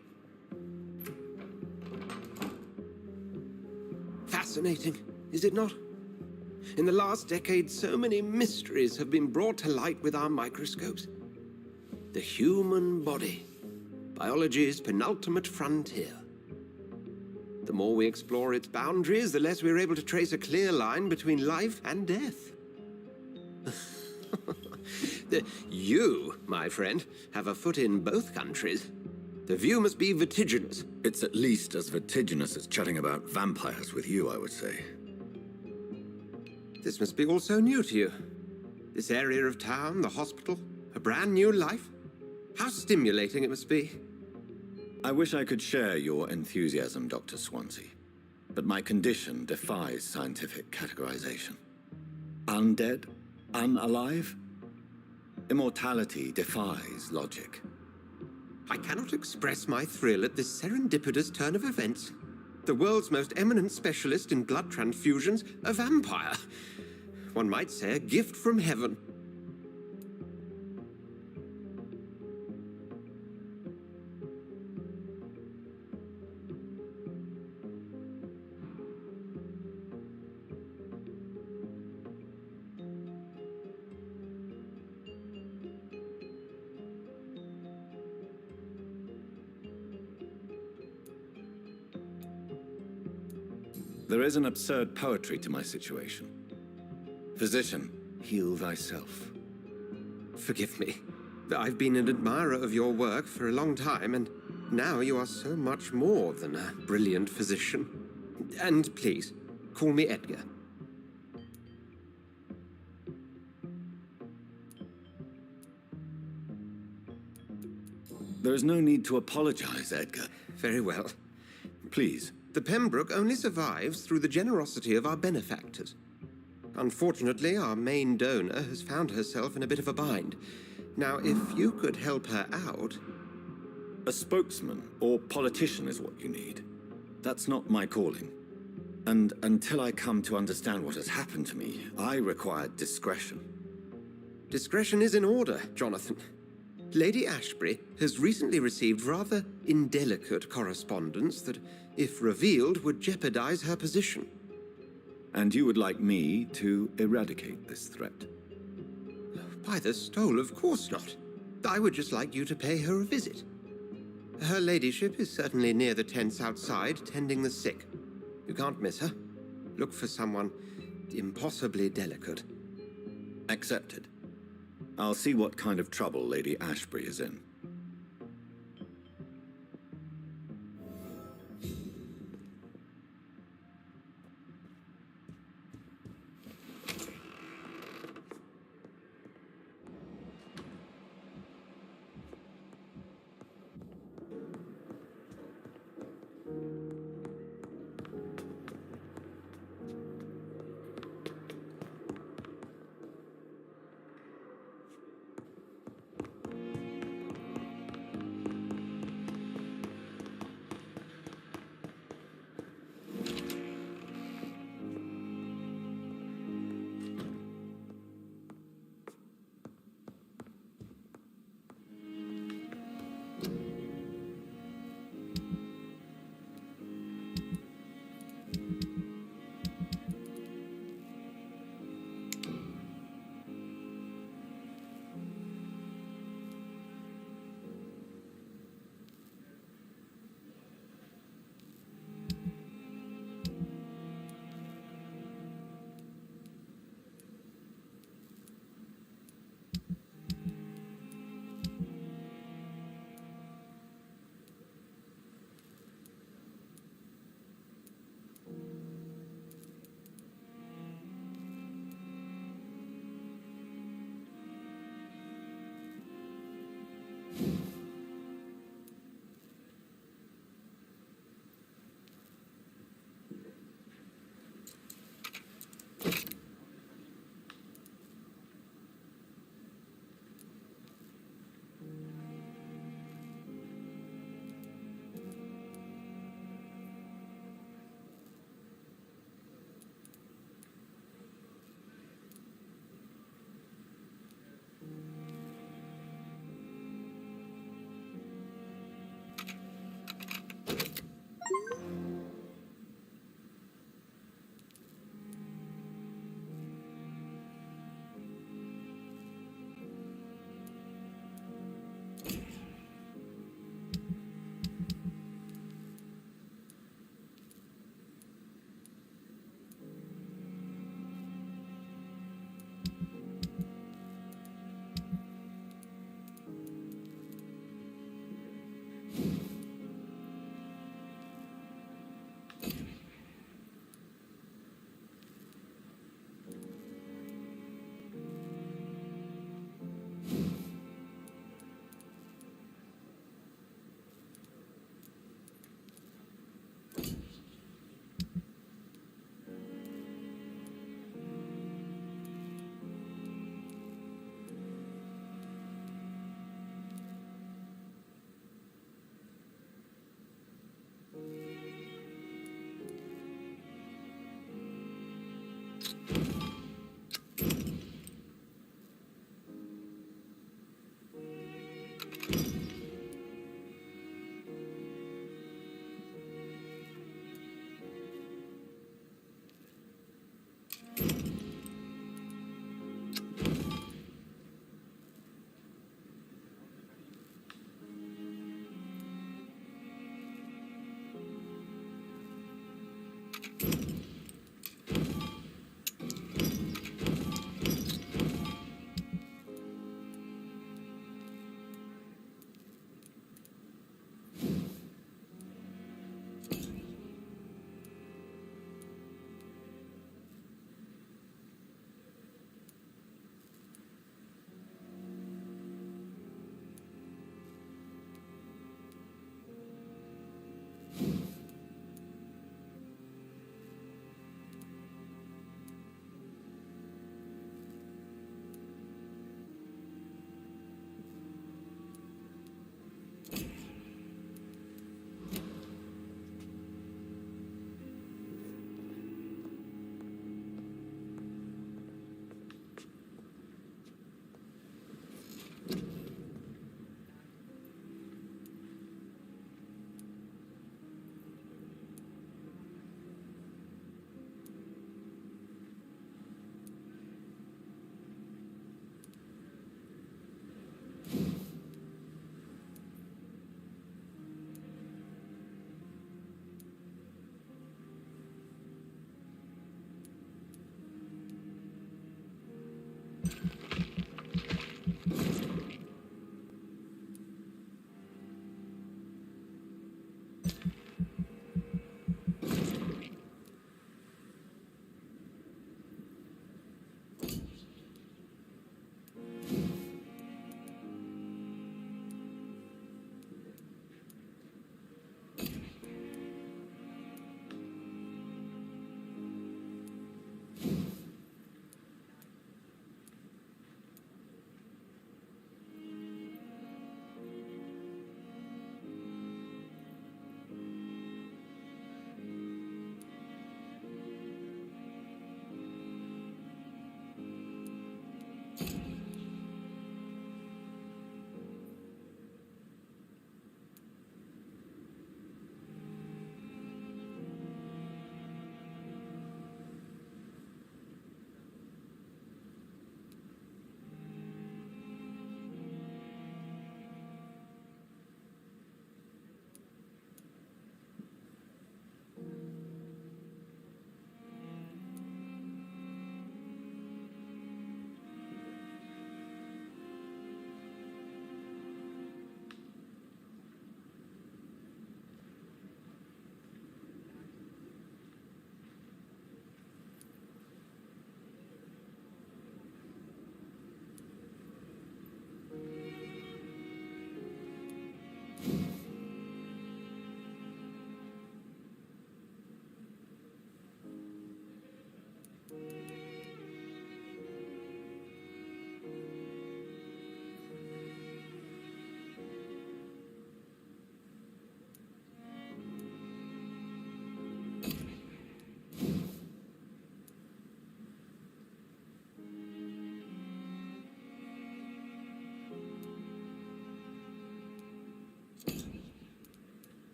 Fascinating, is it not? In the last decade, so many mysteries have been brought to light with our microscopes. The human body, biology's penultimate frontier. The more we explore its boundaries, the less we're able to trace a clear line between life and death. You, my friend, have a foot in both countries. The view must be vertiginous. It's at least as vertiginous as chatting about vampires with you, I would say. This must be all so new to you. This area of town, the hospital, a brand new life. How stimulating it must be. I wish I could share your enthusiasm, Dr. Swansea, but my condition defies scientific categorization. Undead? Unalive? Immortality defies logic. I cannot express my thrill at this serendipitous turn of events. The world's most eminent specialist in blood transfusions, a vampire. One might say a gift from heaven. There is an absurd poetry to my situation. Physician, heal thyself. Forgive me. I've been an admirer of your work for a long time, and now you are so much more than a brilliant physician. And please, call me Edgar. There is no need to apologize, Edgar. Very well. Please. The Pembroke only survives through the generosity of our benefactors. Unfortunately, our main donor has found herself in a bit of a bind. Now, if you could help her out... A spokesman or politician is what you need. That's not my calling. And until I come to understand what has happened to me, I require discretion. Discretion is in order, Jonathan. Lady Ashbury has recently received rather indelicate correspondence that, if revealed, would jeopardize her position. And you would like me to eradicate this threat? By the stole, of course not. I would just like you to pay her a visit. Her ladyship is certainly near the tents outside, tending the sick. You can't miss her. Look for someone impossibly delicate. Accepted. I'll see what kind of trouble Lady Ashbury is in.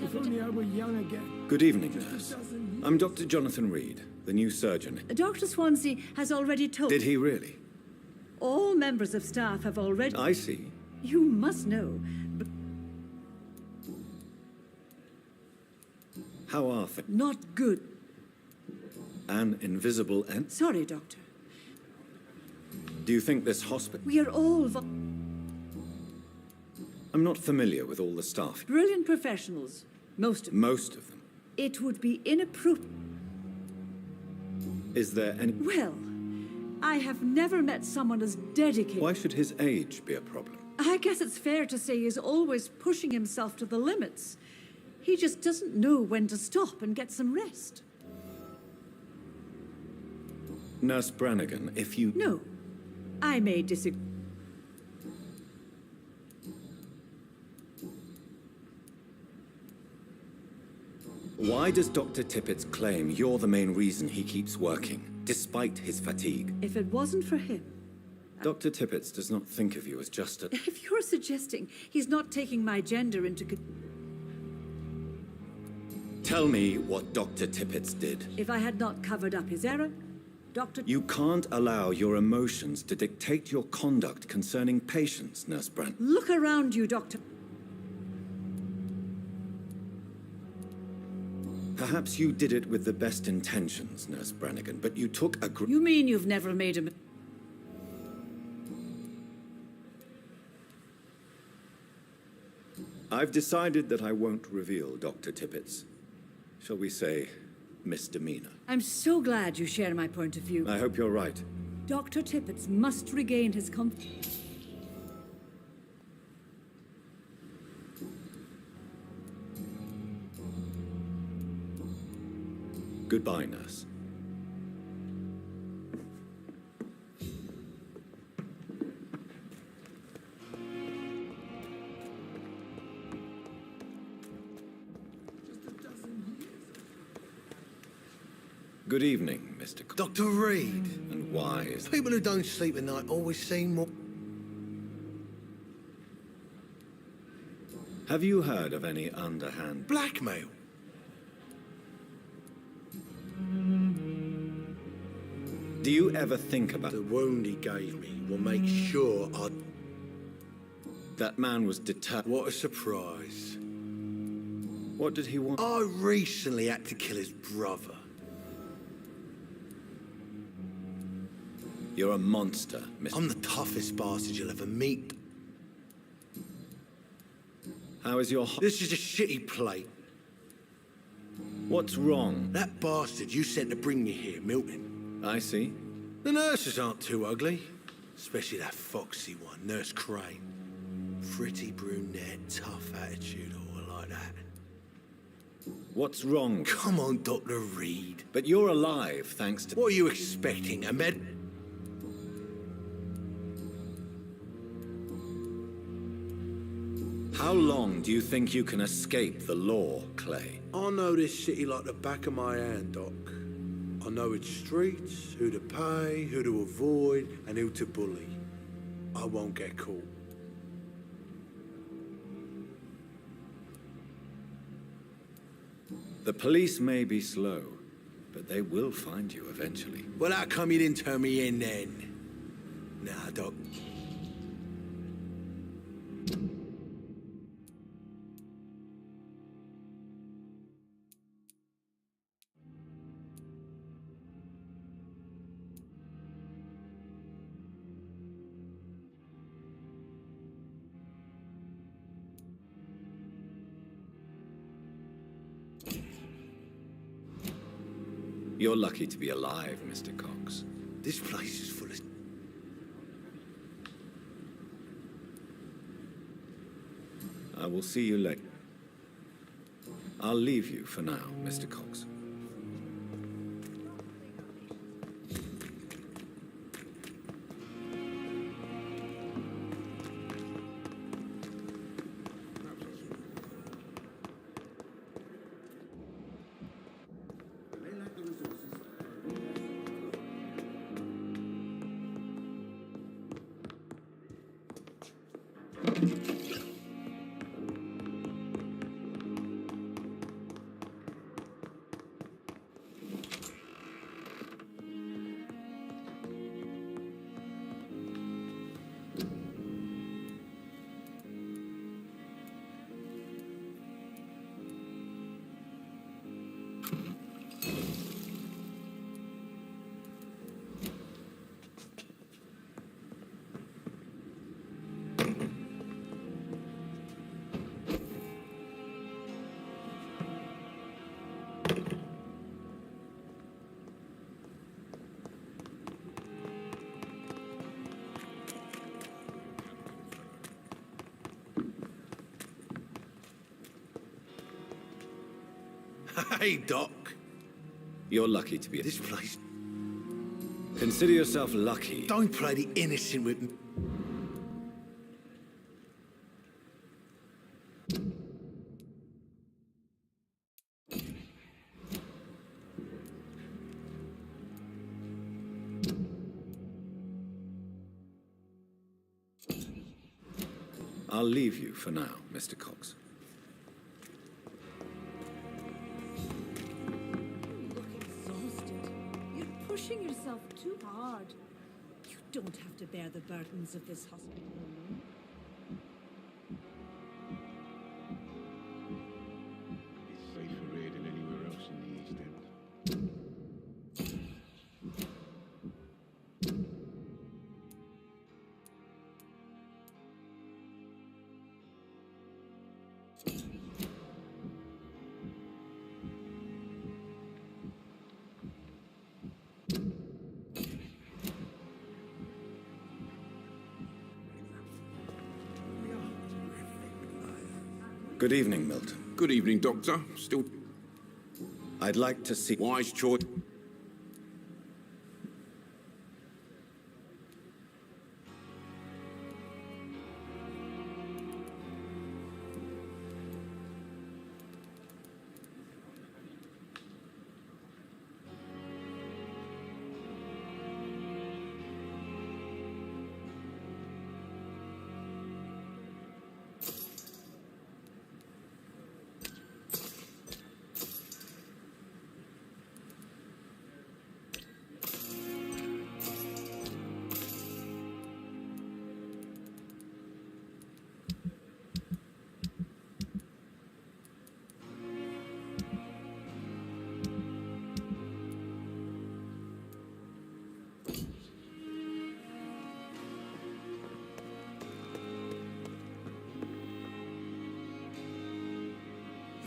If only I were young again. Good evening, nurse. I'm Dr. Jonathan Reed, the new surgeon. Dr. Swansea has already told... Did he really? All members of staff have already... I see. You must know. But How are things? not good. An invisible end? Sorry, Doctor. Do you think this hospital... We are all I'm not familiar with all the staff. brilliant professionals. Most of them. Most of them. It would be inappropriate. Is there any... Well, I have never met someone as dedicated. Why should his age be a problem? I guess it's fair to say he's always pushing himself to the limits. He just doesn't know when to stop and get some rest. Nurse Brannigan, if you... No, I may disagree. Why does Dr. Tippett claim you're the main reason he keeps working, despite his fatigue? If it wasn't for him... Dr. Tippett does not think of you as just a... If you're suggesting he's not taking my gender into... Tell me what Dr. Tippett did. If I had not covered up his error, Dr. You can't allow your emotions to dictate your conduct concerning patients, Nurse Brand. Look around you, Doctor. Perhaps you did it with the best intentions, Nurse Brannigan, but you took a... You mean you've never made a... I've decided that I won't reveal Dr. Tippett's, shall we say, misdemeanor. I'm so glad you share my point of view. I hope you're right. Dr. Tippett must regain his Goodbye, nurse. Good evening, Mr. Dr. Reed. And why is... People who don't sleep at night always seem more... Have you heard of any underhand... Blackmail? Do you ever think about... The wound he gave me will make sure I... That man was determined. What a surprise. What did he want? I recently had to kill his brother. You're a monster, Mr. I'm the toughest bastard you'll ever meet. How is your... This is a shitty plate. What's wrong? That bastard you sent to bring me here, Milton. I see. The nurses aren't too ugly. Especially that foxy one, Nurse Crane. Pretty brunette, tough attitude, all like that. What's wrong? Come on, Dr. Reed. But you're alive, thanks to... What are you expecting, a med... How long do you think you can escape the law, Clay? I know this city like the back of my hand, Doc. I know its streets, who to pay, who to avoid, and who to bully. I won't get caught. The police may be slow, but they will find you eventually. Well, how come you didn't turn me in then? Nah, Doc. You're lucky to be alive, Mr. Cox. This place is full of... I will see you later. I'll leave you for now, Mr. Cox. Hey, Doc. You're lucky to be at This place... Consider yourself lucky. Don't play the innocent with me. I'll leave you for now, Mr. Cox. You look exhausted. You're pushing yourself too hard. You don't have to bear the burdens of this hospital alone. It's safer here than anywhere else in the East End. Good evening, Milton. Good evening, Doctor. Still I'd like to see... wise choice.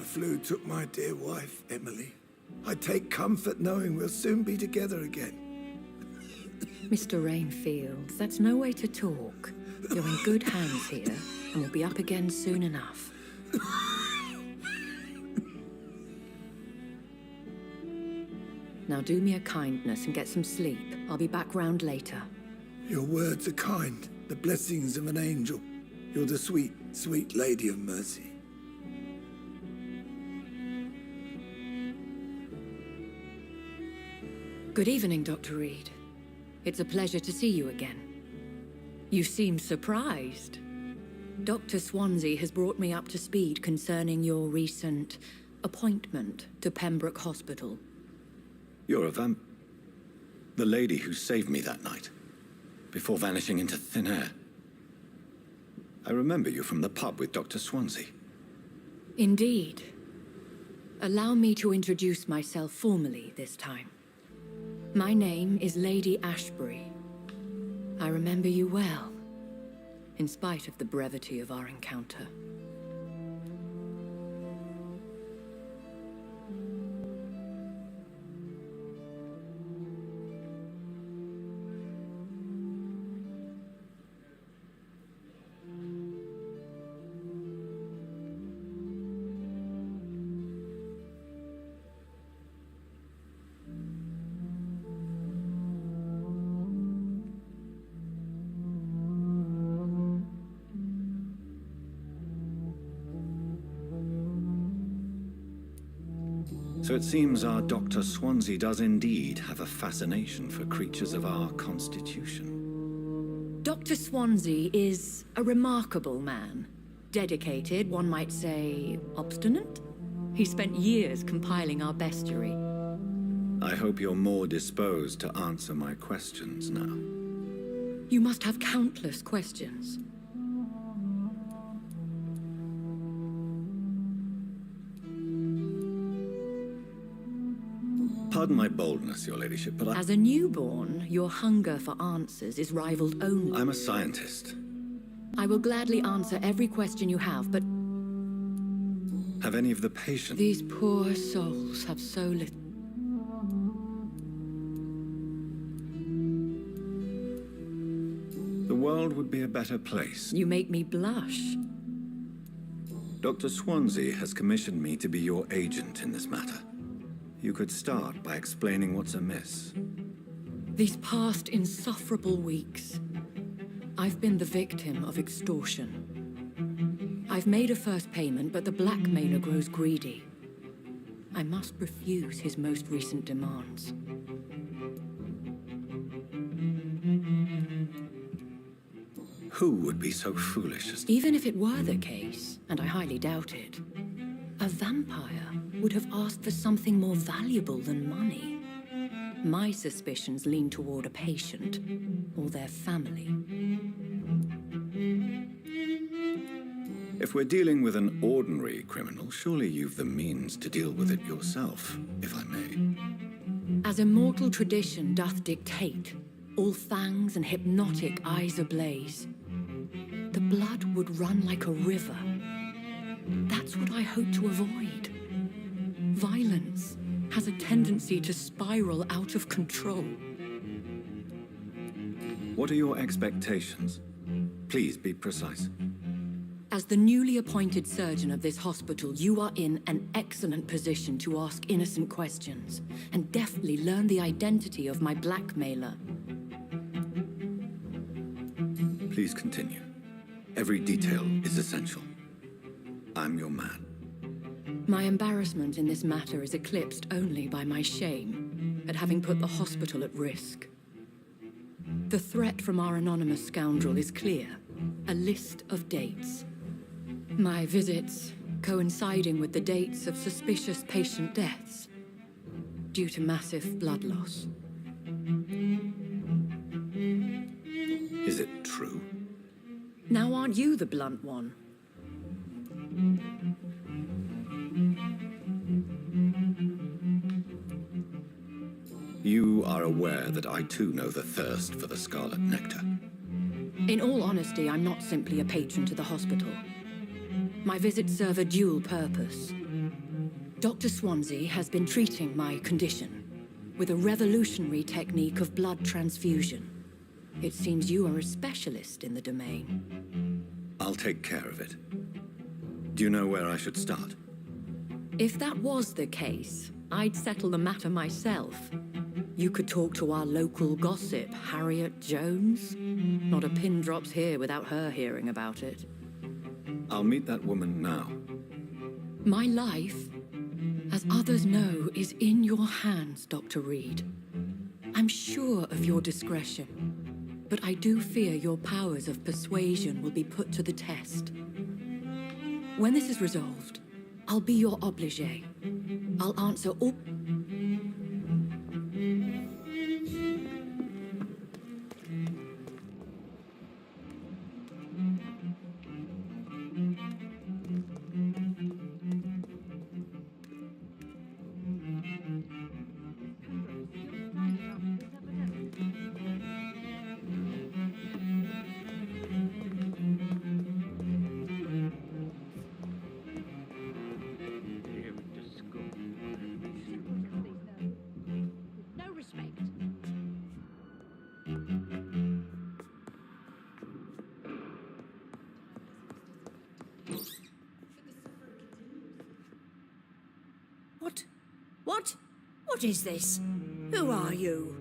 The flu took my dear wife, Emily. I take comfort knowing we'll soon be together again. Mr. Rainfield, that's no way to talk. You're in good hands here, and we'll be up again soon enough. Now do me a kindness and get some sleep. I'll be back round later. Your words are kind, the blessings of an angel. You're the sweet, sweet Lady of Mercy. Good evening, Dr. Reed. It's a pleasure to see you again. You seem surprised. Dr. Swansea has brought me up to speed concerning your recent appointment to Pembroke Hospital. You're a the lady who saved me that night, before vanishing into thin air. I remember you from the pub with Dr. Swansea. Indeed. Allow me to introduce myself formally this time. My name is Lady Ashbury. I remember you well, in spite of the brevity of our encounter. So it seems our Dr. Swansea does indeed have a fascination for creatures of our constitution. Dr. Swansea is a remarkable man. Dedicated, one might say, obstinate. He spent years compiling our bestiary. I hope you're more disposed to answer my questions now. You must have countless questions. Pardon my boldness, Your Ladyship, but As a newborn, your hunger for answers is rivaled only... I'm a scientist. I will gladly answer every question you have, but... Have any of the patients... These poor souls have so little... The world would be a better place. You make me blush. Dr. Swansea has commissioned me to be your agent in this matter. You could start by explaining what's amiss. These past insufferable weeks, I've been the victim of extortion. I've made a first payment, but the blackmailer grows greedy. I must refuse his most recent demands. Who would be so foolish as... Even if it were the case, and I highly doubt it, a vampire would have asked for something more valuable than money. My suspicions lean toward a patient or their family. If we're dealing with an ordinary criminal, surely you've the means to deal with it yourself, if I may. As immortal tradition doth dictate, all fangs and hypnotic eyes ablaze, the blood would run like a river. That's what I hope to avoid. Violence has a tendency to spiral out of control. What are your expectations? Please be precise. As the newly appointed surgeon of this hospital, you are in an excellent position to ask innocent questions and deftly learn the identity of my blackmailer. Please continue. Every detail is essential. I'm your man. My embarrassment in this matter is eclipsed only by my shame at having put the hospital at risk. The threat from our anonymous scoundrel is clear. A list of dates. My visits coinciding with the dates of suspicious patient deaths due to massive blood loss. Is it true? Now aren't you the blunt one? You are aware that I too know the thirst for the scarlet nectar. In all honesty, I'm not simply a patron to the hospital. My visits serve a dual purpose. Dr. Swansea has been treating my condition with a revolutionary technique of blood transfusion. It seems you are a specialist in the domain. I'll take care of it. Do you know where I should start? If that was the case, I'd settle the matter myself. You could talk to our local gossip, Harriet Jones. Not a pin drops here without her hearing about it. I'll meet that woman now. My life, as others know, is in your hands, Dr. Reed. I'm sure of your discretion, but I do fear your powers of persuasion will be put to the test. When this is resolved, I'll be your obligé. I'll answer all... No respect. What is this? Who are you?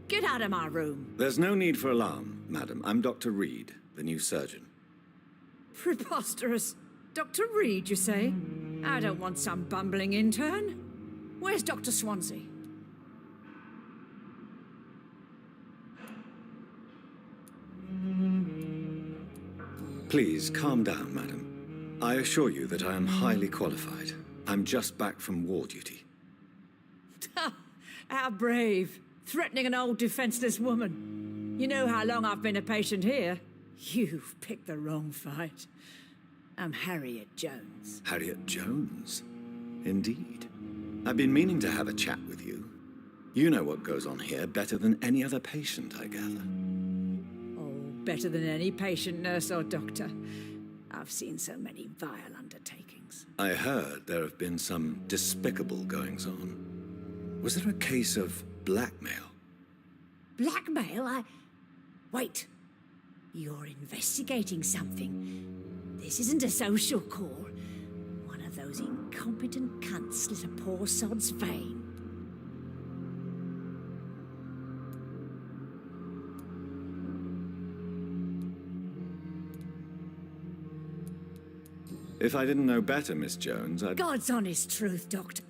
Get out of my room. There's no need for alarm, madam. I'm Dr. Reed, the new surgeon. Preposterous. Dr. Reed, you say? I don't want some bumbling intern. Where's Dr. Swansea? Please, calm down, madam. I assure you that I am highly qualified. I'm just back from war duty. How brave. Threatening an old defenseless woman. You know how long I've been a patient here? You've picked the wrong fight. I'm Harriet Jones. Harriet Jones? Indeed. I've been meaning to have a chat with you. You know what goes on here better than any other patient, I gather. Oh, better than any patient, nurse or doctor. I've seen so many vile undertakings. drugs. I heard there have been some despicable goings-on. Was there a case of blackmail? Blackmail? Wait. You're investigating something. This isn't a social call. One of those incompetent cunts slit a poor sod's vein. If I didn't know better, Miss Jones, I'd... God's honest truth, Doctor.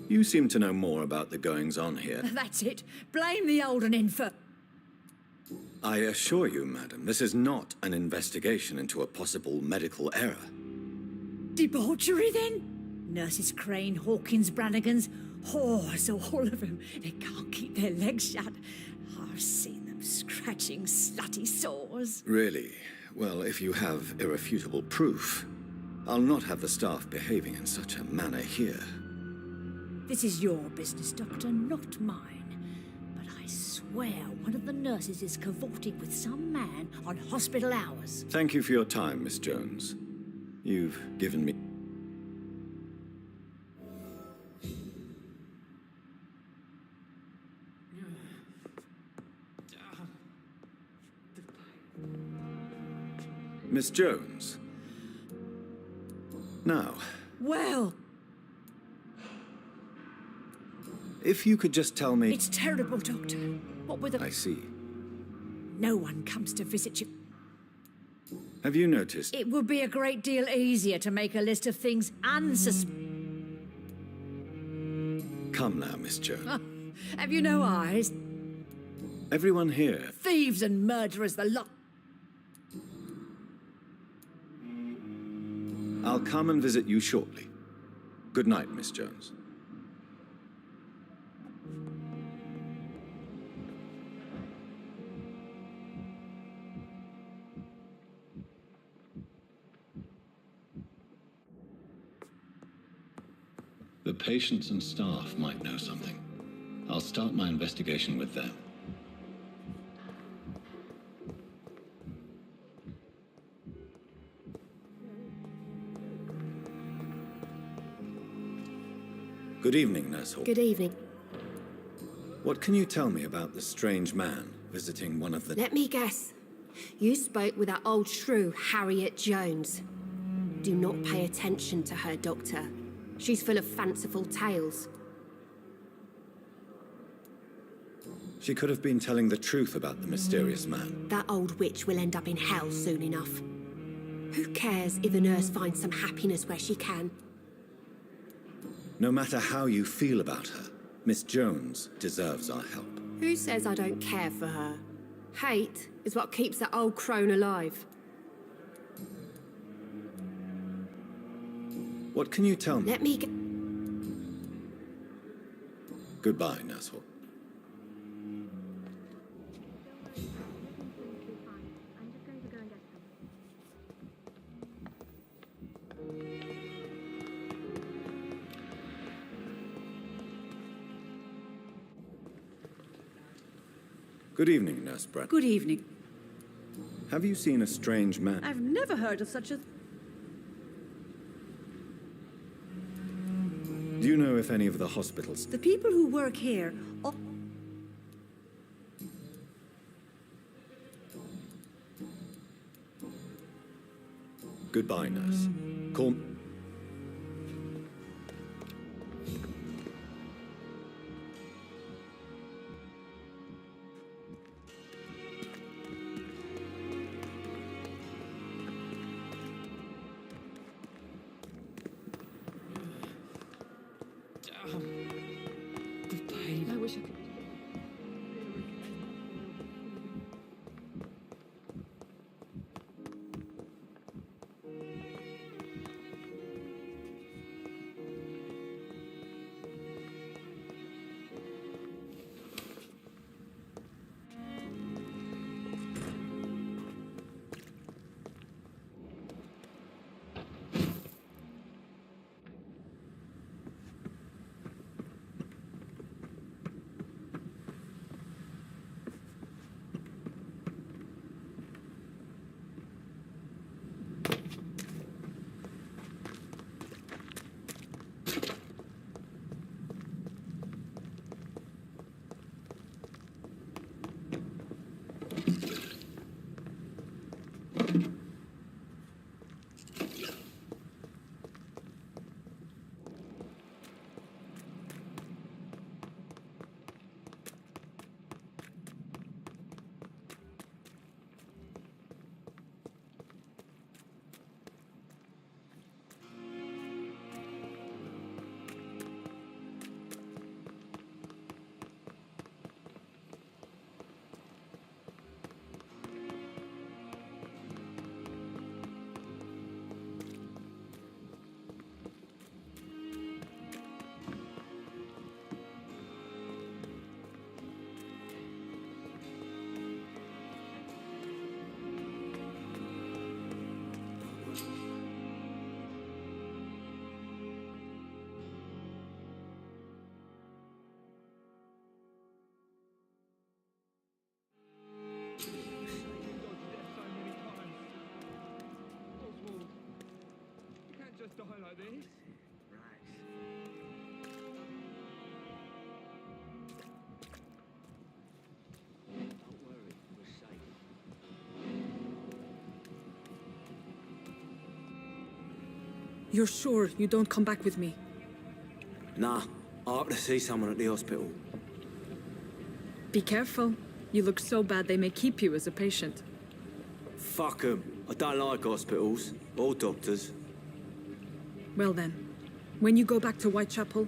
You seem to know more about the goings-on here. That's it. Blame the old and infant. I assure you, madam, this is not an investigation into a possible medical error. Debauchery, then? Nurses Crane, Hawkins, Brannigans, whores, all of them. They can't keep their legs shut. I've seen them scratching slutty sores. Really? Well, if you have irrefutable proof, I'll not have the staff behaving in such a manner here. This is your business, Doctor, not mine. But I swear one of the nurses is cavorting with some man on hospital hours. Thank you for your time, Miss Jones. You've given me... Miss Jones. Now... Well... If you could just tell me... It's terrible, Doctor. What with I see. No one comes to visit you. Have you noticed... It would be a great deal easier to make a list of things Come now, Miss Jones. Have you no eyes? Everyone here... Thieves and murderers, the lot. I'll come and visit you shortly. Good night, Miss Jones. The patients and staff might know something. I'll start my investigation with them. Good evening, Nurse Hall. Good evening. What can you tell me about the strange man visiting one of the... Let me guess. You spoke with that old shrew, Harriet Jones. Do not pay attention to her, Doctor. She's full of fanciful tales. She could have been telling the truth about the mysterious man. That old witch will end up in hell soon enough. Who cares if a nurse finds some happiness where she can? No matter how you feel about her, Miss Jones deserves our help. Who says I don't care for her? Hate is what keeps that old crone alive. What can you tell me? Let me Goodbye, Nurse Hall. Good evening, Nurse Brett. Good evening. Have you seen a strange man? I've never heard of such a... Do you know if any of the hospitals... The people who work here... Goodbye, nurse. Call... The pain. I wish I could... die like this. Don't worry, we're safe. You're sure you don't come back with me? Nah, I have to see someone at the hospital. Be careful. You look so bad they may keep you as a patient. Fuck 'em. I don't like hospitals or doctors. Well then, when you go back to Whitechapel,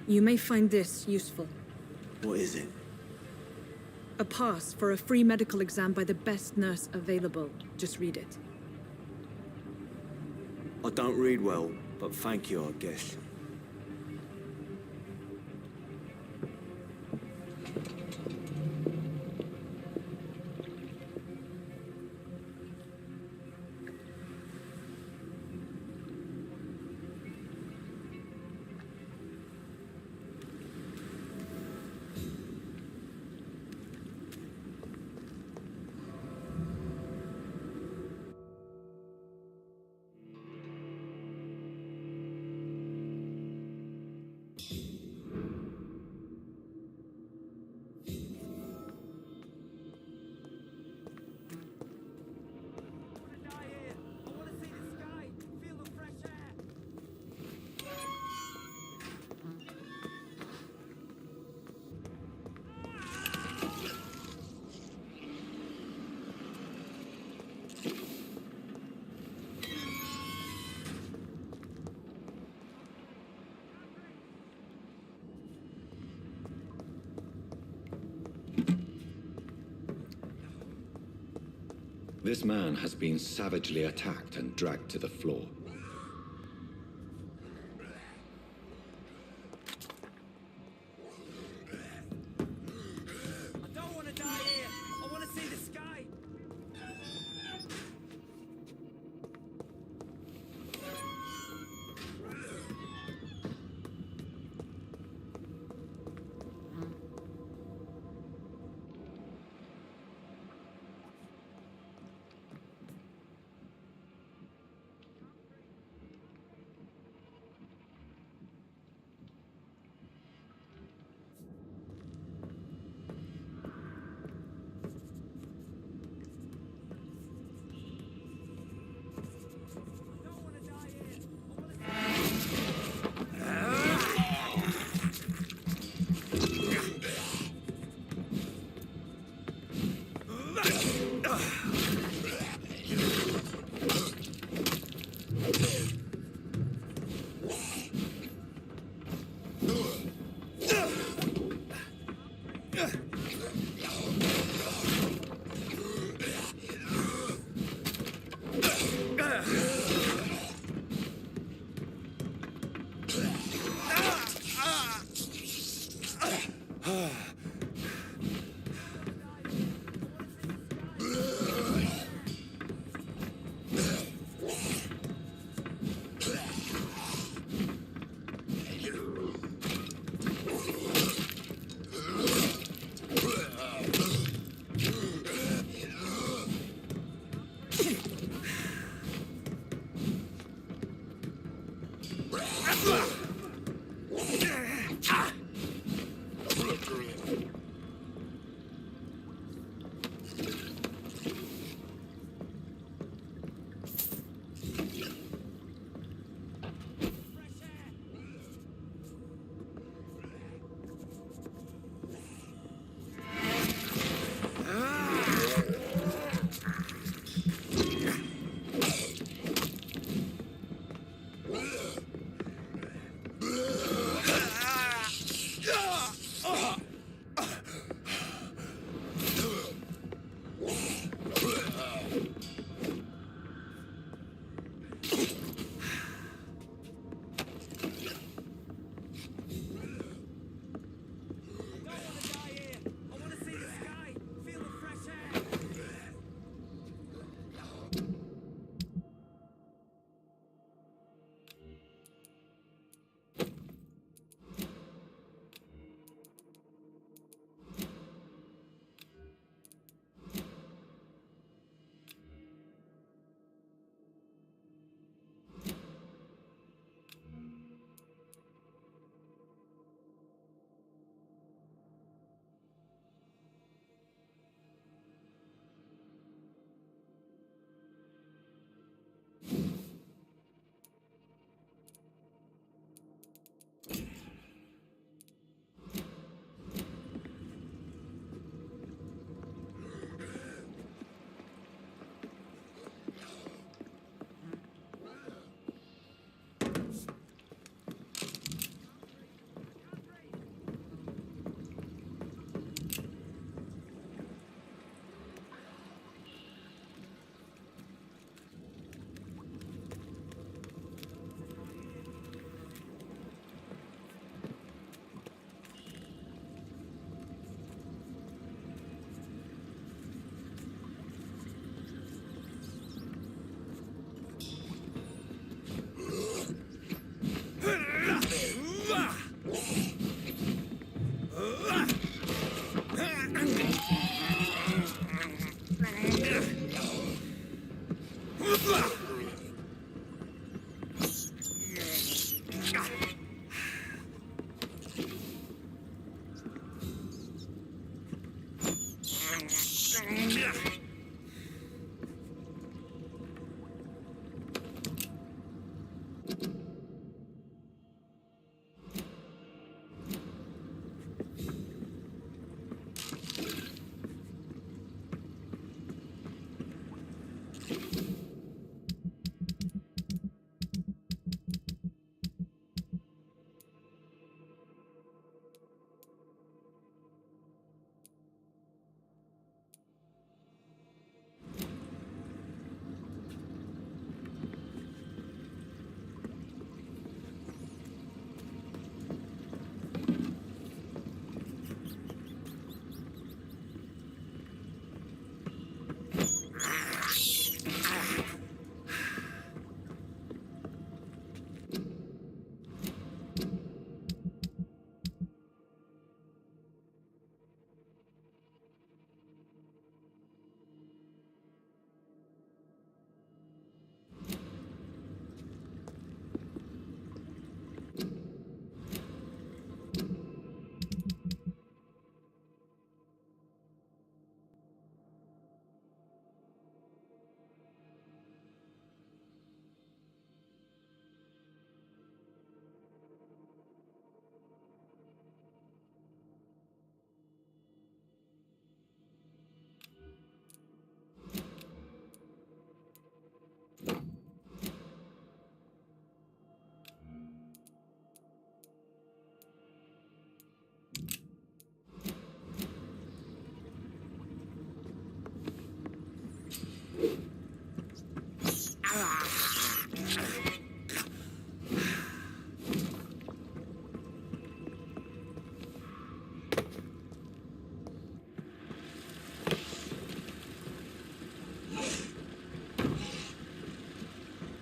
you may find this useful. What is it? A pass for a free medical exam by the best nurse available. Just read it. I don't read well, but thank you, I guess. This man has been savagely attacked and dragged to the floor. I don't want to die here. I want to see the sky.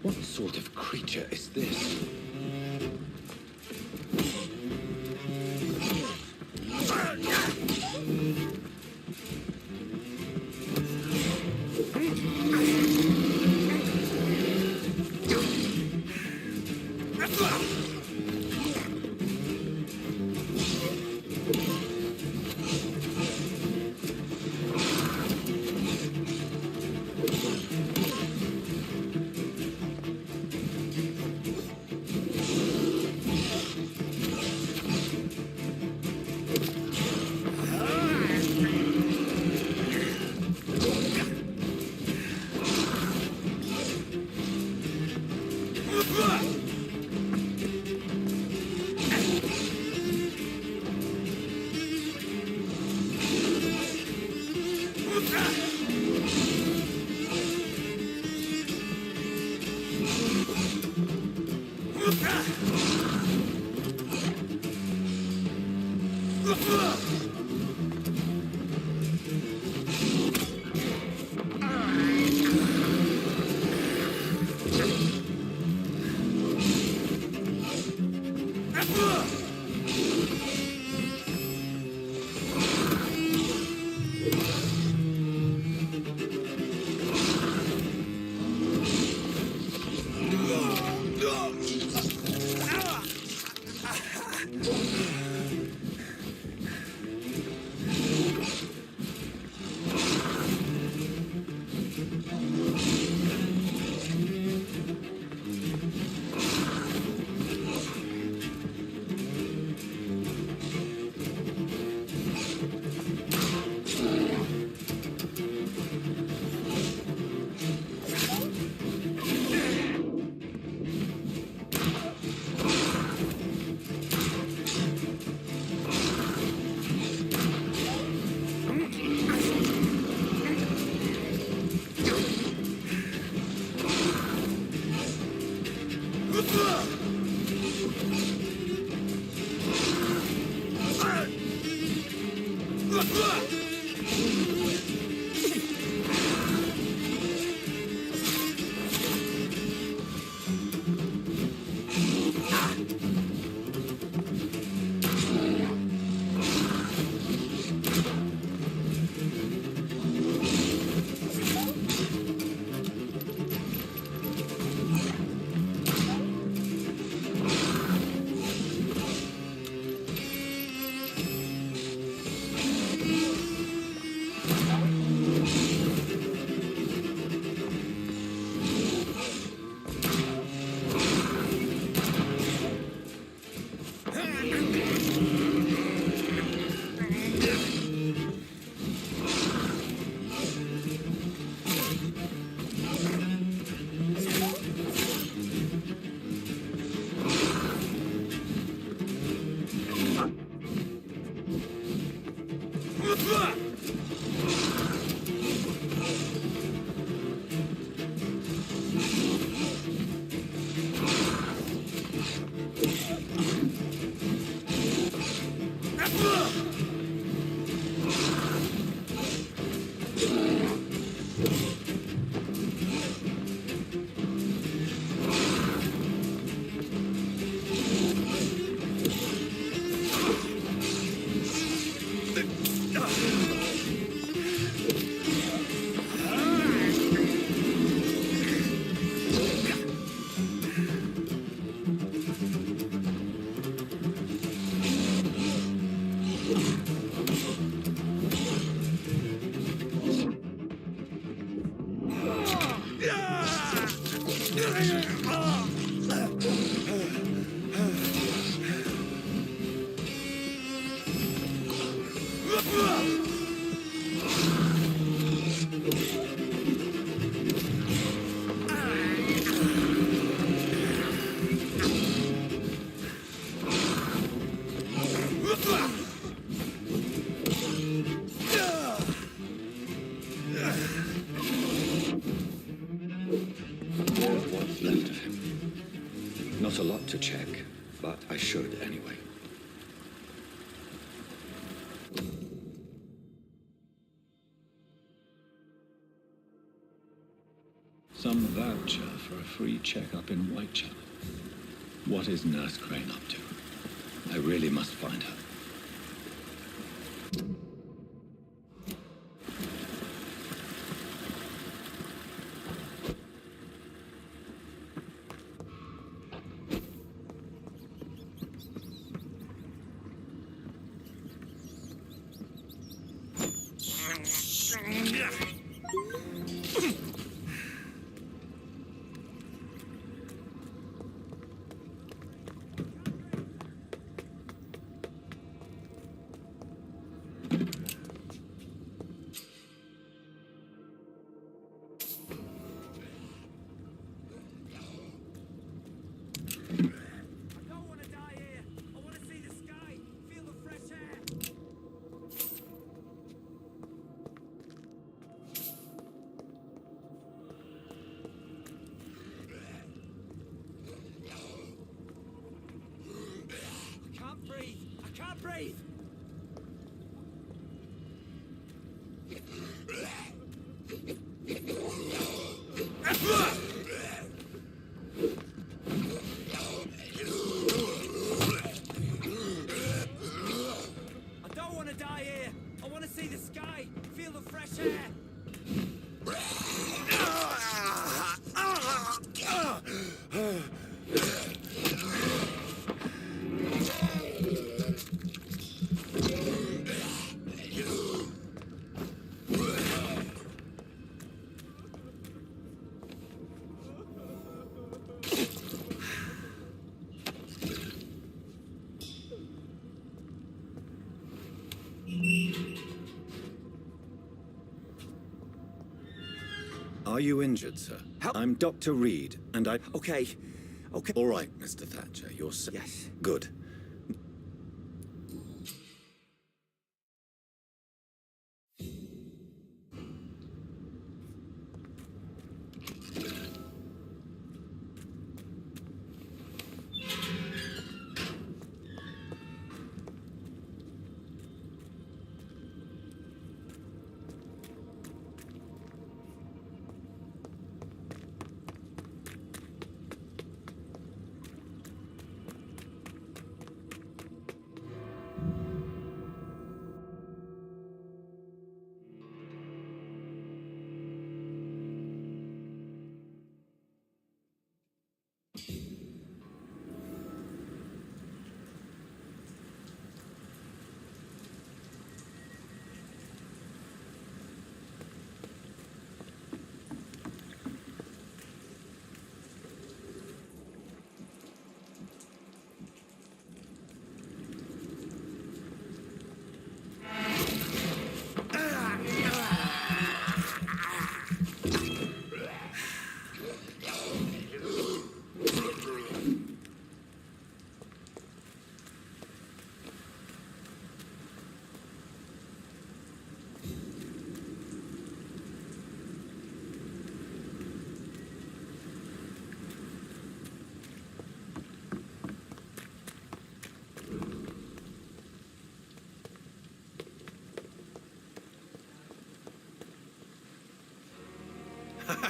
What sort of creature is this? What's left of him? Not a lot to check, but I should anyway. Some voucher for a free checkup in Whitechapel. What is Nurse Crane up to? I really must find her. Breathe! I don't want to die here. I want to see the sky, feel the fresh air. Are you injured, sir? I'm Dr. Reed, and I... Okay. All right, Mr. Thatcher, you're... Yes. Good.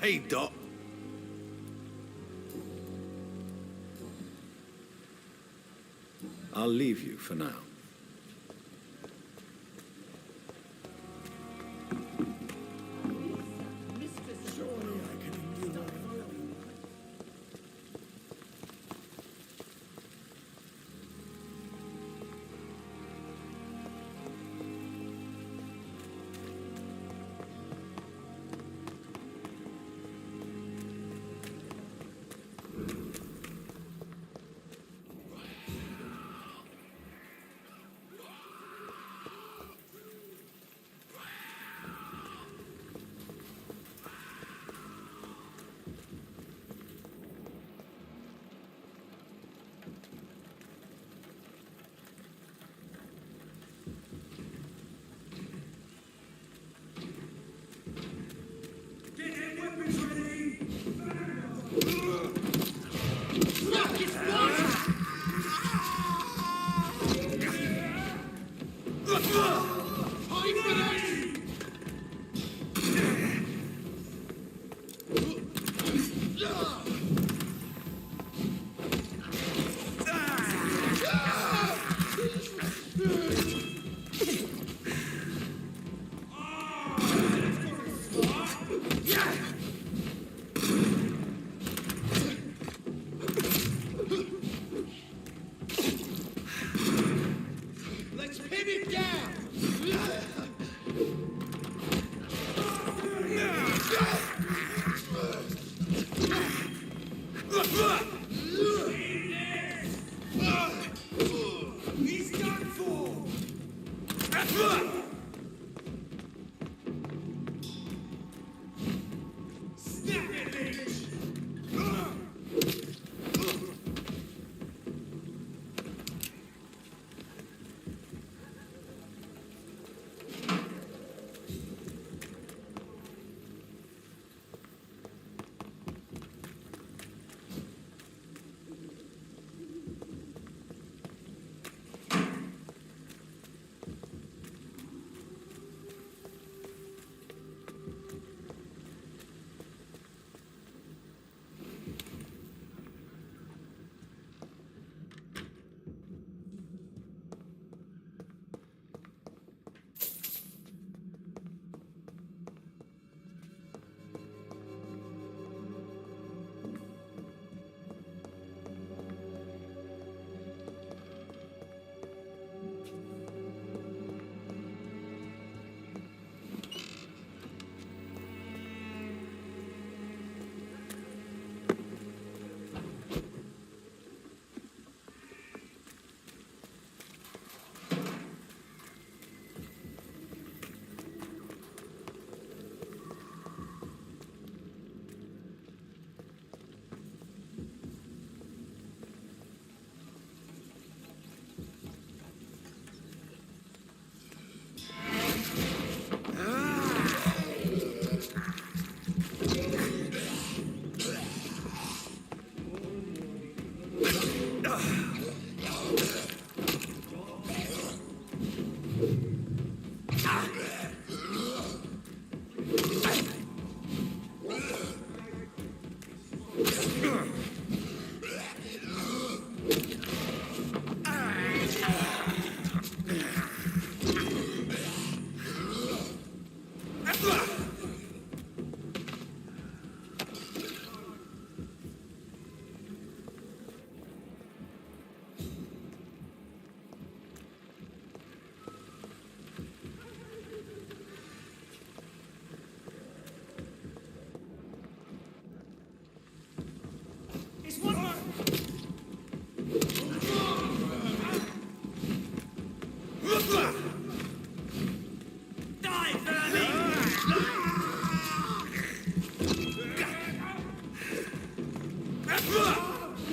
say, Doc. I'll leave you for now.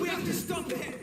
We have to stop it!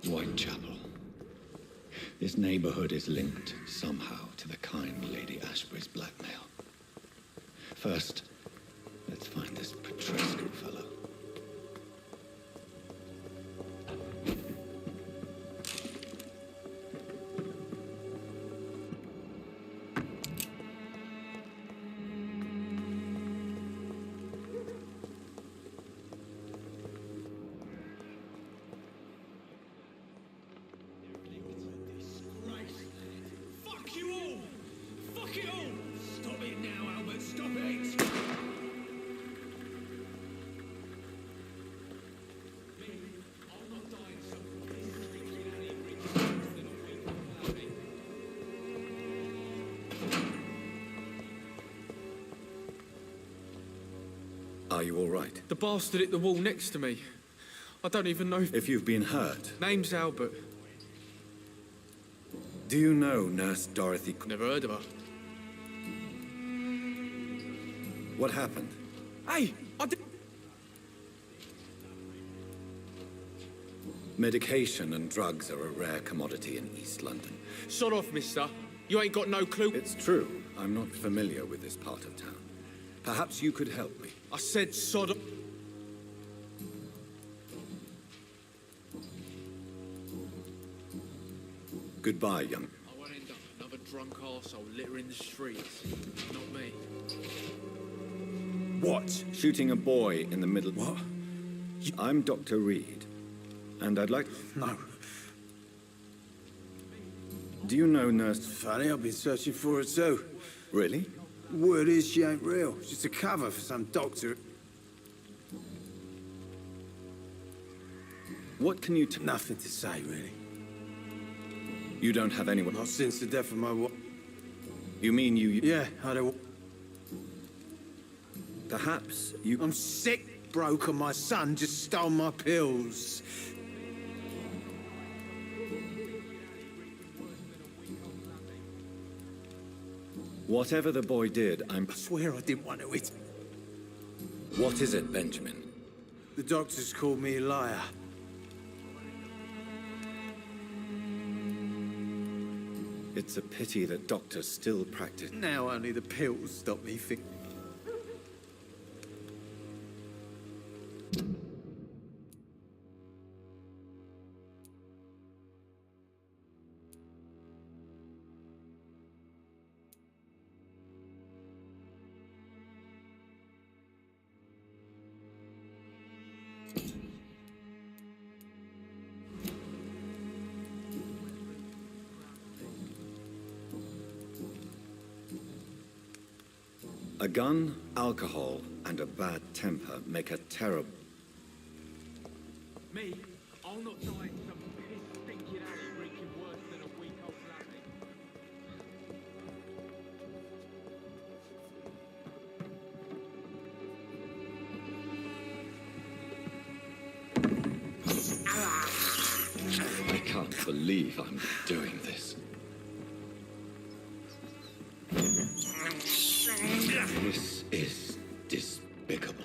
Whitechapel. This neighborhood is linked somehow to the kind Lady Ashbury's blackmail. First, let's find this Petrescu fellow. Are you all right? The bastard hit the wall next to me. I don't even know if you've been hurt. Name's Albert. Do you know Nurse Dorothy? Never heard of her. What happened? Hey, I did... Medication and drugs are a rare commodity in East London. Sod off, mister. You ain't got no clue. It's true. I'm not familiar with this part of town. Perhaps you could help me. I said sod off. Goodbye, young. I won't end up another drunk arsehole littering the streets. Not me. What? Shooting a boy in the middle... What? I'm Dr. Reed, and I'd like... No. Do you know Nurse... Funny, I've been searching for her too. Really? Word is she ain't real. It's just a cover for some doctor. What can you Nothing to say, really. You don't have anyone... Not since the death of my wife. You mean you... Yeah, I don't... Perhaps you... I'm sick, broke, and my son just stole my pills. Whatever the boy did, I swear I didn't want to eat. What is it, Benjamin? The doctors called me a liar. It's a pity that doctors still practice. Now only the pills stop me thinking. A gun, alcohol, and a bad temper make a terrible... Me? I'll not die in some piss stinking alley reeking worse than a week-old lappy. I can't believe I'm doing this. This is despicable.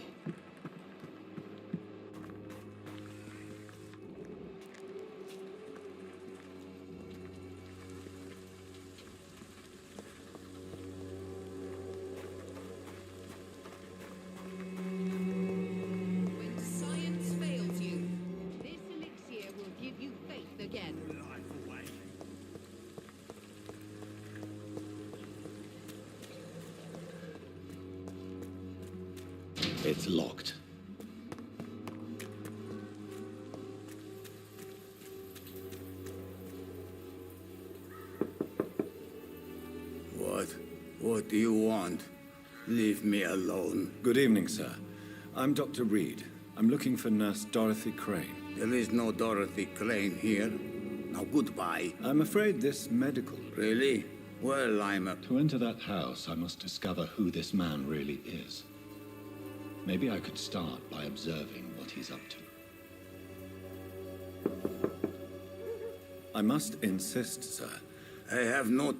It's locked. What do you want? Leave me alone. Good evening, sir. I'm Dr. Reed. I'm looking for Nurse Dorothy Crane. There is no Dorothy Crane here. Now, goodbye. I'm afraid this medical... Really? Well, I'm a... To enter that house, I must discover who this man really is. Maybe I could start by observing what he's up to. I must insist, sir. I have no...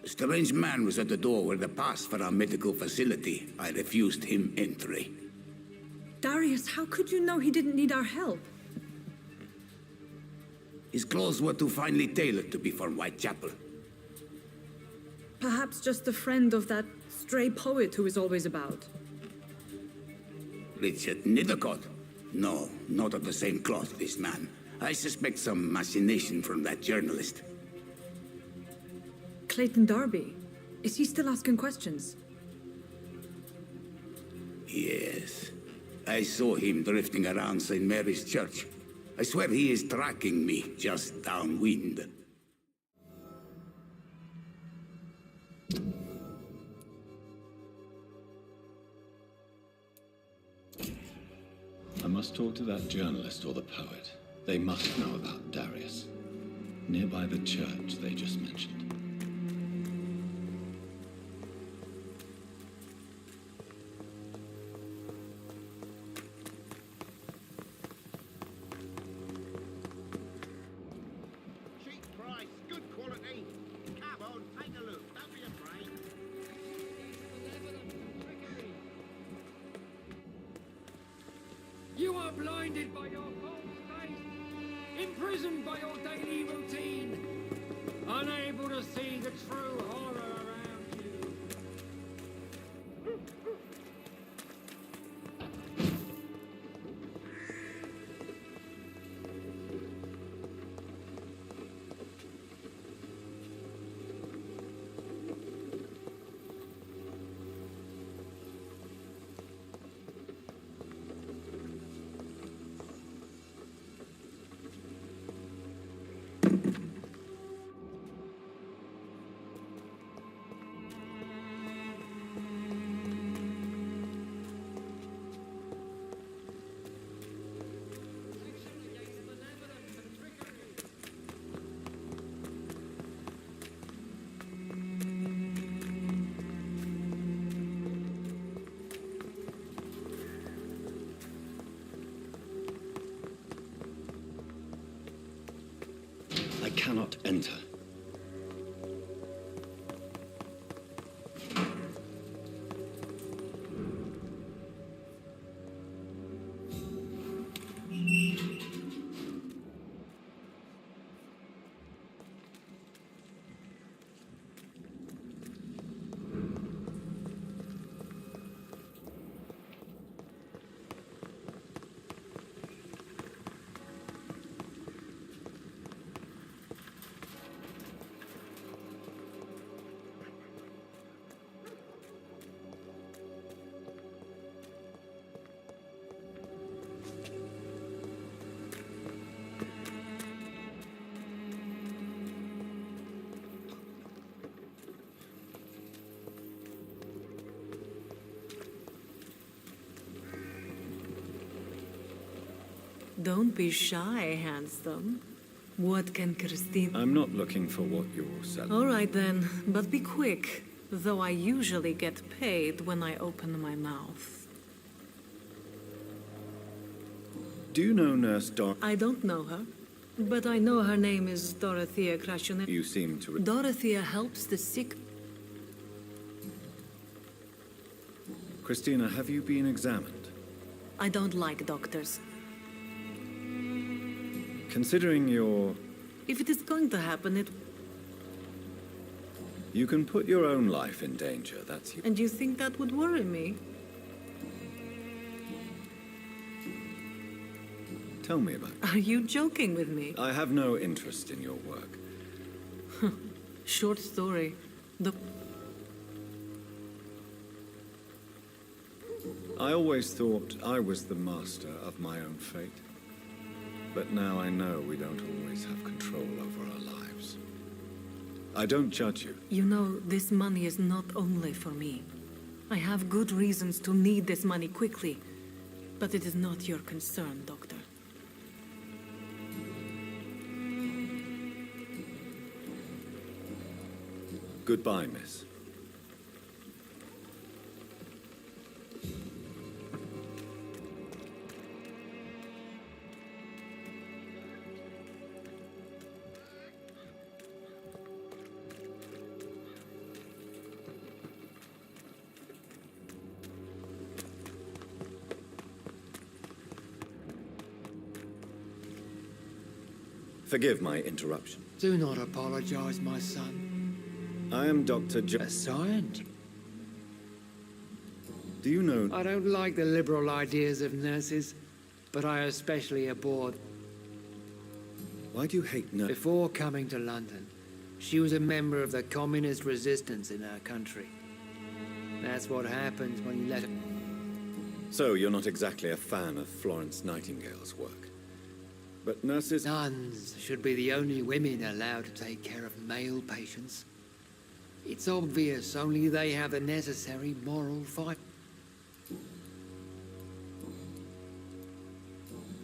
A strange man was at the door with a pass for our medical facility. I refused him entry. Darius, how could you know he didn't need our help? His clothes were too finely tailored to be from Whitechapel. Perhaps just a friend of that stray poet who is always about. Richard Nethercott? No, not of the same cloth, this man. I suspect some machination from that journalist. Clayton Darby. Is he still asking questions? Yes. I saw him drifting around St. Mary's Church. I swear he is tracking me just downwind. I must talk to that journalist or the poet. They must know about Darius. Nearby the church they just mentioned. You are blinded by your false faith, imprisoned by your daily routine, unable to see the true horror around you. I cannot enter. Don't be shy, handsome. What can Christine... I'm not looking for what you're selling. All right then, but be quick. Though I usually get paid when I open my mouth. Do you know Nurse I don't know her, but I know her name is Dorothea Krashonet. You seem to... Dorothea helps the sick. Christina, have you been examined? I don't like doctors. Considering your... If it is going to happen, You can put your own life in danger, that's... And you think that would worry me? Tell me about it. Are you joking with me? I have no interest in your work. Short story. I always thought I was the master of my own fate. But now I know we don't always have control over our lives. I don't judge you. You know, this money is not only for me. I have good reasons to need this money quickly. But it is not your concern, Doctor. Goodbye, miss. Forgive my interruption. Do not apologize, my son. I am Dr. A scientist. Do you know... I don't like the liberal ideas of nurses, but I especially abhor... Why do you hate nurses? Before coming to London, she was a member of the communist resistance in our country. That's what happens when you let her... So, you're not exactly a fan of Florence Nightingale's work. But nurses... Nuns should be the only women allowed to take care of male patients. It's obvious only they have the necessary moral fight.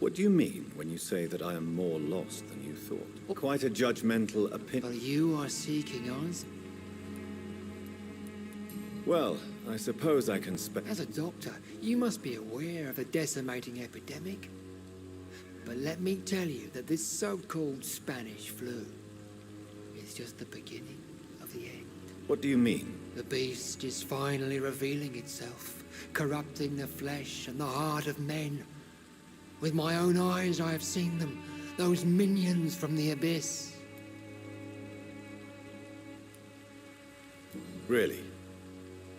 What do you mean when you say that I am more lost than you thought? Quite a judgmental opinion. But you are seeking answers. Well, I suppose I can As a doctor, you must be aware of the decimating epidemic. But let me tell you that this so-called Spanish flu is just the beginning of the end. What do you mean? The beast is finally revealing itself, corrupting the flesh and the heart of men. With my own eyes I have seen them, those minions from the abyss. Really?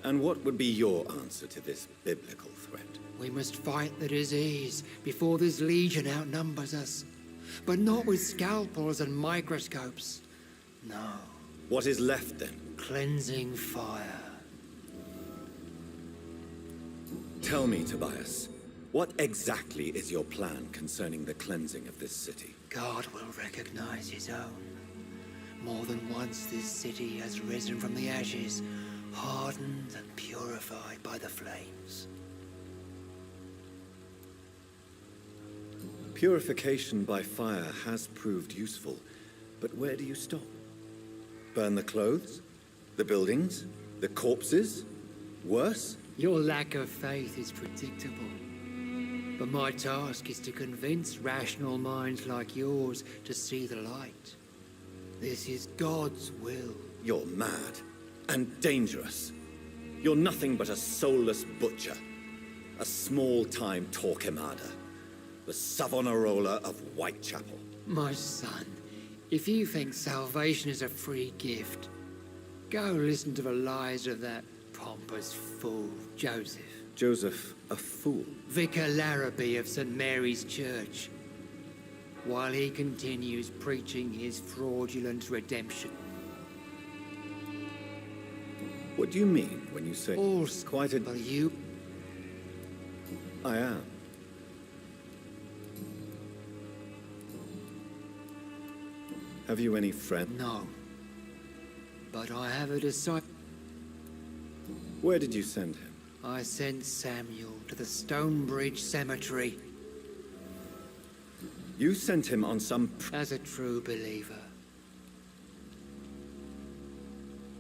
And what would be your answer to this biblical threat? We must fight the disease before this legion outnumbers us. But not with scalpels and microscopes. No. What is left then? Cleansing fire. Tell me, Tobias, what exactly is your plan concerning the cleansing of this city? God will recognize his own. More than once this city has risen from the ashes, hardened and purified by the flames. Purification by fire has proved useful, but where do you stop? Burn the clothes? The buildings? The corpses? Worse? Your lack of faith is predictable. But my task is to convince rational minds like yours to see the light. This is God's will. You're mad and dangerous. You're nothing but a soulless butcher. A small-time Torquemada. The Savonarola of Whitechapel. My son, if you think salvation is a free gift, go listen to the lies of that pompous fool, Joseph. Joseph, a fool? Vicar Larrabee of St. Mary's Church, while he continues preaching his fraudulent redemption. What do you mean when you say... All's quite a... Well, you... I am. Have you any friend? No. But I have a disciple. Where did you send him? I sent Samuel to the Stonebridge Cemetery. You sent him on some... As a true believer.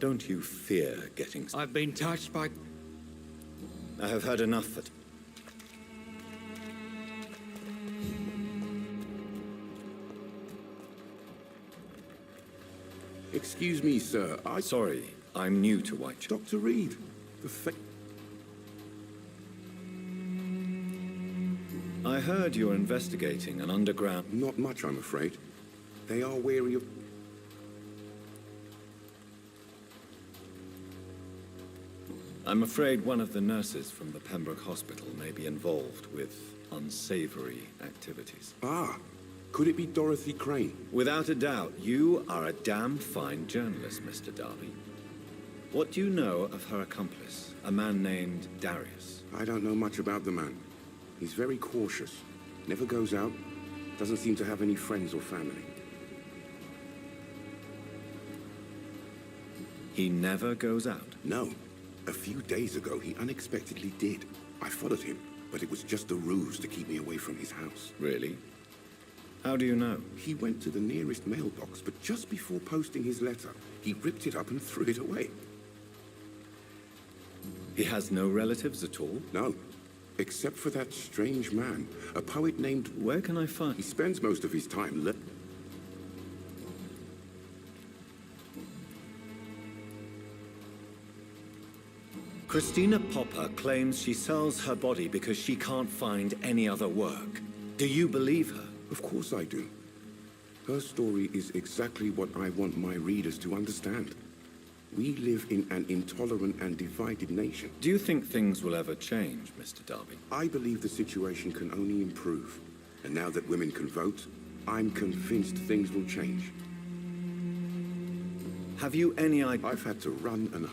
Don't you fear getting... I've been touched by... I have heard enough for... Excuse me, sir. Sorry, I'm new to Whitechapel. Dr. Reed, I heard you're investigating an underground... Not much, I'm afraid. They are wary of... I'm afraid one of the nurses from the Pembroke Hospital may be involved with unsavory activities. Ah, could it be Dorothy Crane? Without a doubt, you are a damn fine journalist, Mr. Darby. What do you know of her accomplice, a man named Darius? I don't know much about the man. He's very cautious, never goes out, doesn't seem to have any friends or family. He never goes out? No. A few days ago, he unexpectedly did. I followed him, but it was just a ruse to keep me away from his house. Really? How do you know? He went to the nearest mailbox, but just before posting his letter, he ripped it up and threw it away. He has no relatives at all? No. Except for that strange man, a poet named... Where can I find... He spends most of his time... Christina Popper claims she sells her body because she can't find any other work. Do you believe her? Of course I do. Her story is exactly what I want my readers to understand. We live in an intolerant and divided nation. Do you think things will ever change, Mr. Darby? I believe the situation can only improve. And now that women can vote, I'm convinced things will change. Have you any idea? I've had to run and...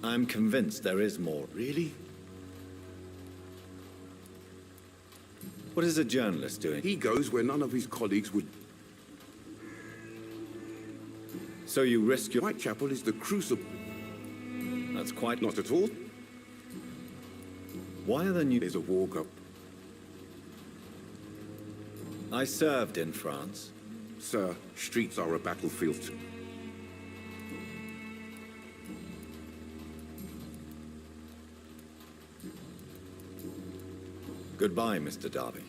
I'm convinced there is more. Really? What is a journalist doing? He goes where none of his colleagues would... So you risk your... Whitechapel is the crucible... That's quite... Not at all. Why are there new... There's a walk-up. I served in France. Sir, streets are a battlefield. Goodbye, Mr. Darby.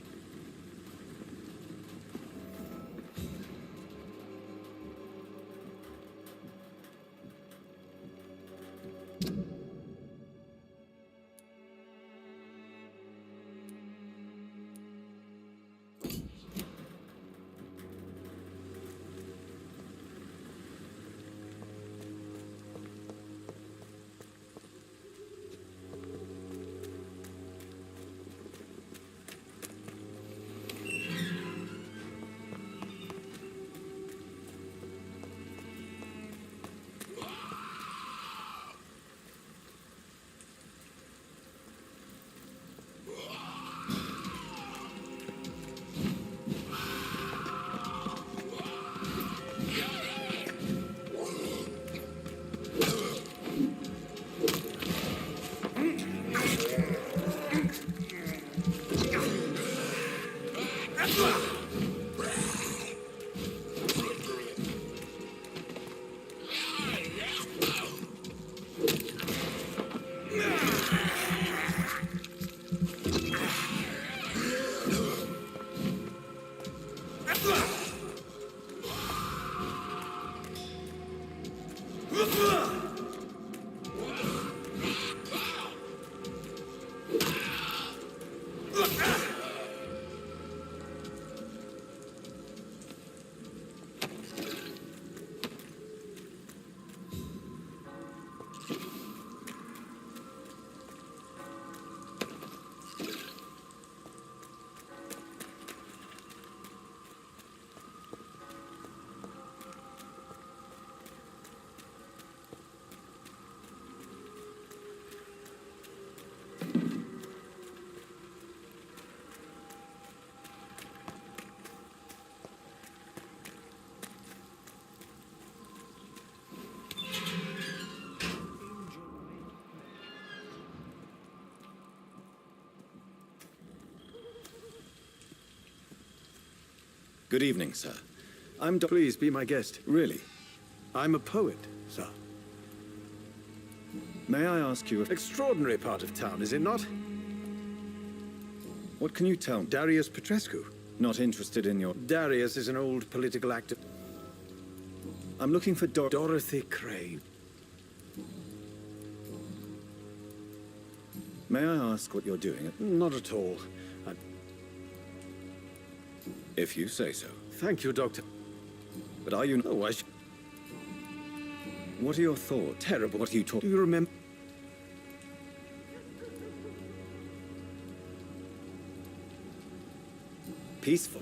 Good evening, sir. Please be my guest. Really? I'm a poet, sir. May I ask you Extraordinary part of town, is it not? What can you tell me? Darius Petrescu. Not interested in your... Darius is an old political actor. I'm looking for Dorothy Crane. May I ask what you're doing? Not at all. If you say so. Thank you, Doctor. But are you... Oh, What are your thoughts? Terrible. What are you talking... Do you remember... Peaceful.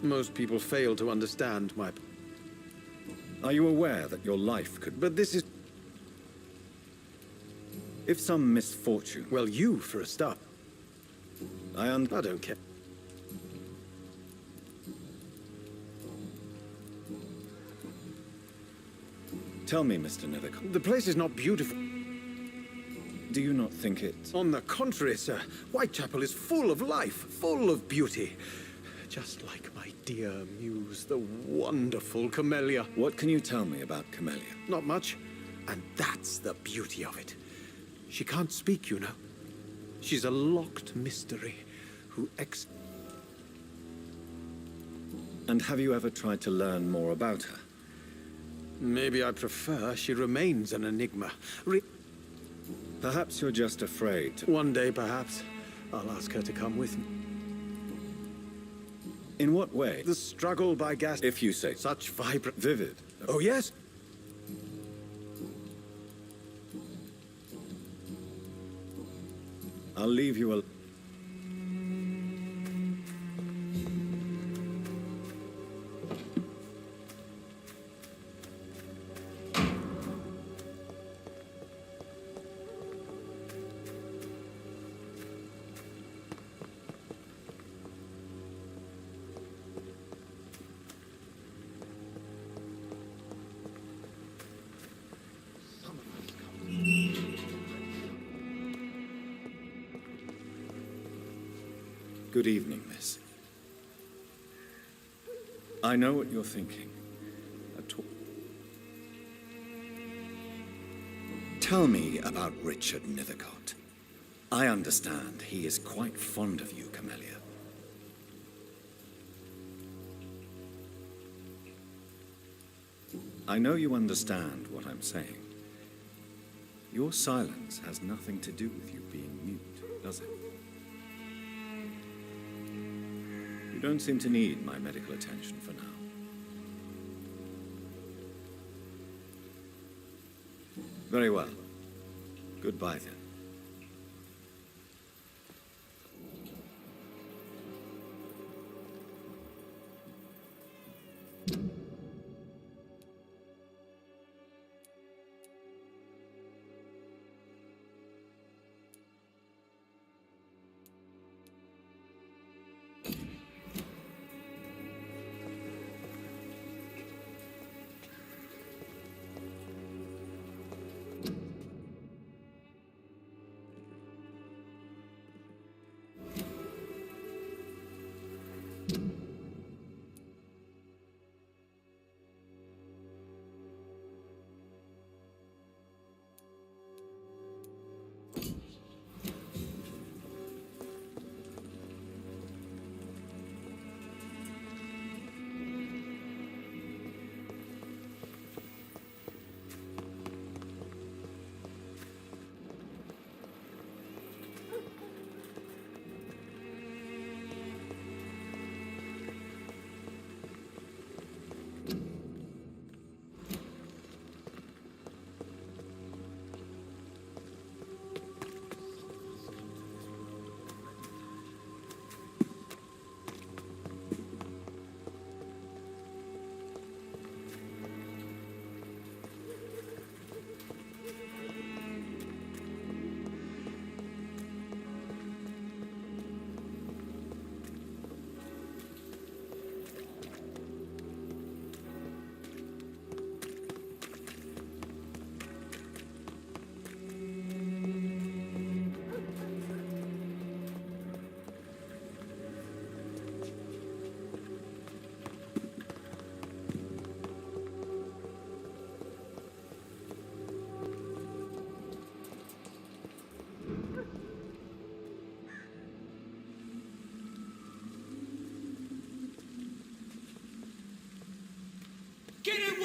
Most people fail to understand my... Are you aware that your life could... But this is... If some misfortune... Well, you, for a start. I don't care. Tell me, Mr. Nethercott. The place is not beautiful. Do you not think it... On the contrary, sir. Whitechapel is full of life, full of beauty. Just like my dear muse, the wonderful Camellia. What can you tell me about Camellia? Not much. And that's the beauty of it. She can't speak, you know. She's a locked mystery who And have you ever tried to learn more about her? Maybe I prefer she remains an enigma. Perhaps you're just afraid to... One day, perhaps, I'll ask her to come with me. In what way? The struggle by gas... If you say... Such vibrant... Vivid. Oh, yes? I'll leave you alone. Good evening, miss. I know what you're thinking. Tell me about Richard Nethercott. I understand he is quite fond of you, Camellia. I know you understand what I'm saying. Your silence has nothing to do with you being mute, does it? You don't seem to need my medical attention for now. Very well. Goodbye, then.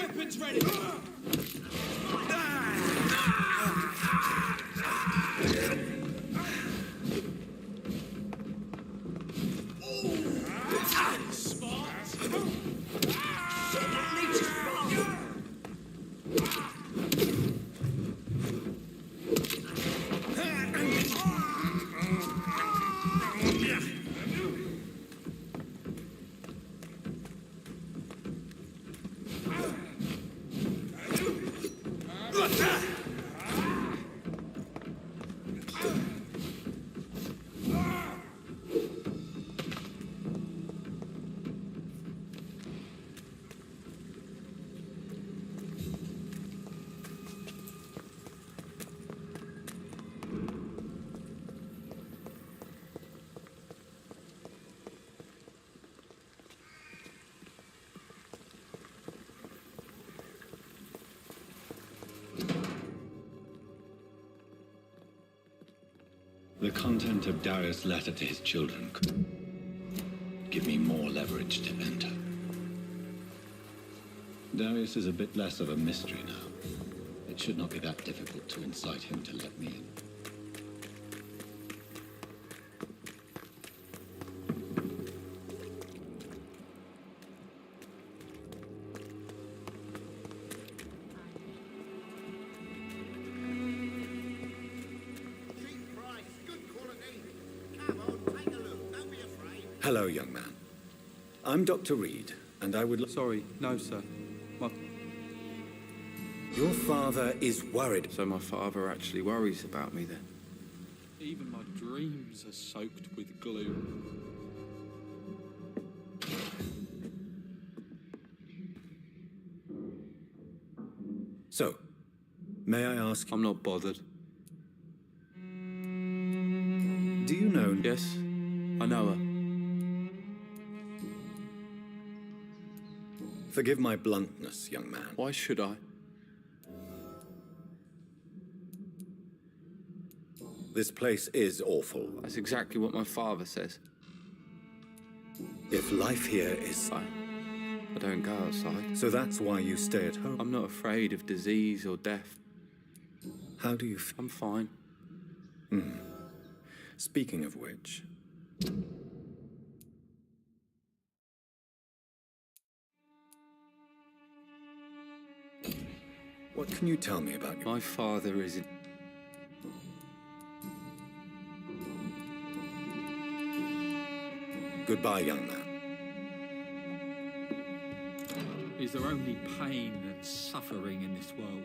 Weapons ready! The content of Darius' letter to his children could give me more leverage to enter. Darius is a bit less of a mystery now. It should not be that difficult to incite him to let me in. Hello, young man. I'm Dr. Reed, and I would... Sorry, no, sir. Your father is worried. So my father actually worries about me then? Even my dreams are soaked with gloom. So, may I ask... I'm not bothered. Do you know... Yes, I know her. Forgive my bluntness, young man. Why should I? This place is awful. That's exactly what my father says. If life here is... I don't go outside. So that's why you stay at home? I'm not afraid of disease or death. How do you feel? I'm fine. Speaking of which... What can you tell me about your... My father isn't... Goodbye, young man. Is there only pain and suffering in this world?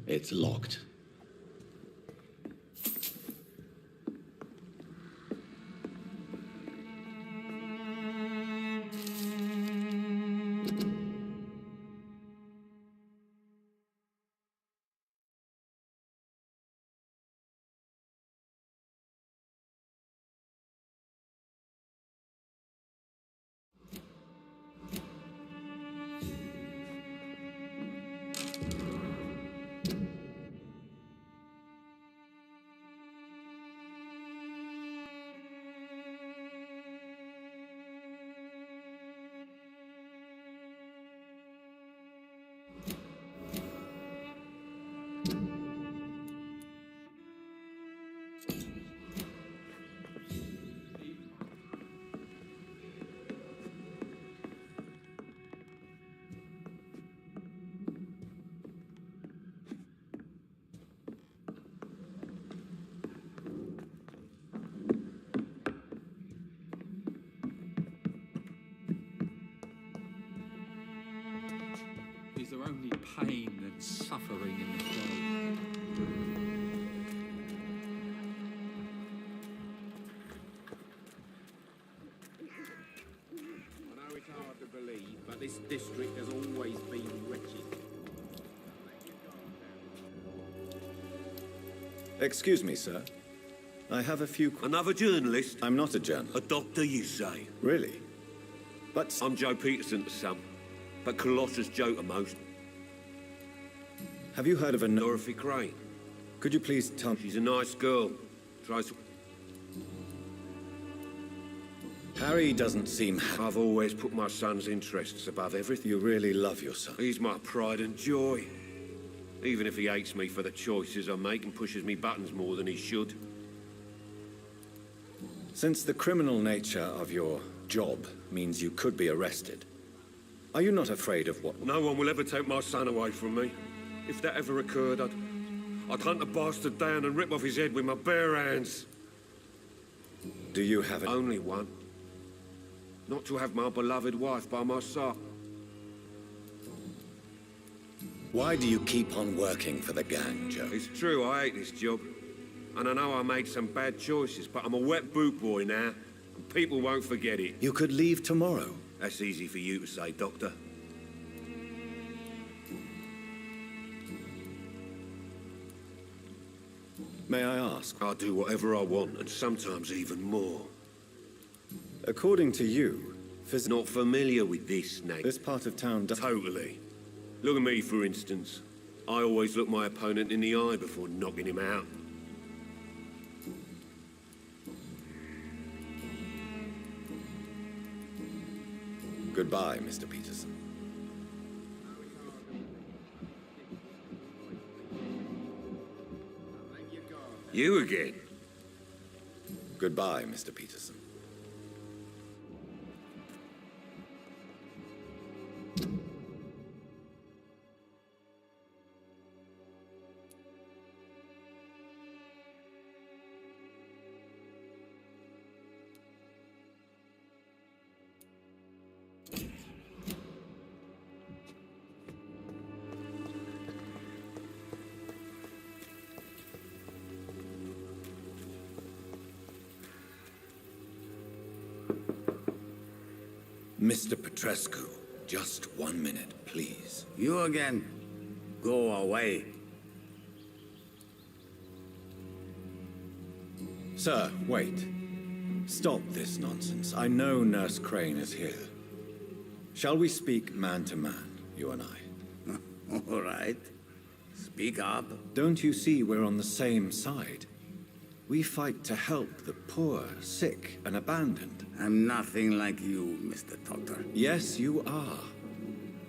It's locked. Is there only pain and suffering in this world? I know it's hard to believe, but this district has always been wretched. Excuse me, sir. I have a few... Another journalist? I'm not a journalist. A doctor, you say? Really? But I'm Joe Peterson to some, but Colossus Joe to most. Have you heard of a Dorothy Crane? Could you please tell... She's a nice girl. Tries to... Harry doesn't seem... I've always put my son's interests above everything. You really love your son. He's my pride and joy. Even if he hates me for the choices I make and pushes me buttons more than he should. Since the criminal nature of your job means you could be arrested, are you not afraid of what... No one will ever take my son away from me. If that ever occurred, I'd hunt the bastard down and rip off his head with my bare hands. Do you have it? Only one. Not to have my beloved wife by my side. Why do you keep on working for the gang, Joe? It's true, I hate this job. And I know I made some bad choices, but I'm a wet boot boy now, and people won't forget it. You could leave tomorrow. That's easy for you to say, Doctor. May I ask? I'll do whatever I want, and sometimes even more. According to you, Not familiar with this, Nate. This part of town does... Totally. Look at me, for instance. I always look my opponent in the eye before knocking him out. Goodbye, Mr. Peterson. You again? Goodbye, Mr. Peterson. Mr. Petrescu, just 1 minute, please. You again. Go away. Sir, wait. Stop this nonsense. I know Nurse Crane is here. Shall we speak man to man, you and I? All right. Speak up. Don't you see we're on the same side? We fight to help the poor, sick, and abandoned. I'm nothing like you, Mr. Doctor. Yes, you are.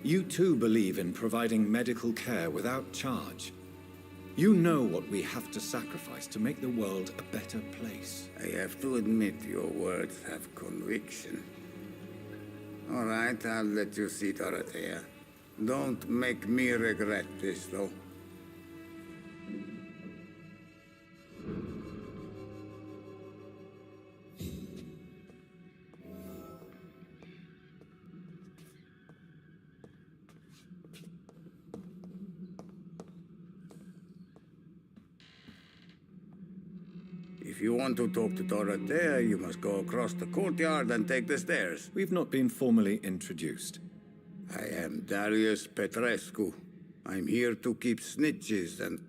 You too believe in providing medical care without charge. You know what we have to sacrifice to make the world a better place. I have to admit your words have conviction. All right, I'll let you see Dorothea. Don't make me regret this, though. If you want to talk to Dorothea, you must go across the courtyard and take the stairs. We've not been formally introduced. I am Darius Petrescu. I'm here to keep snitches and...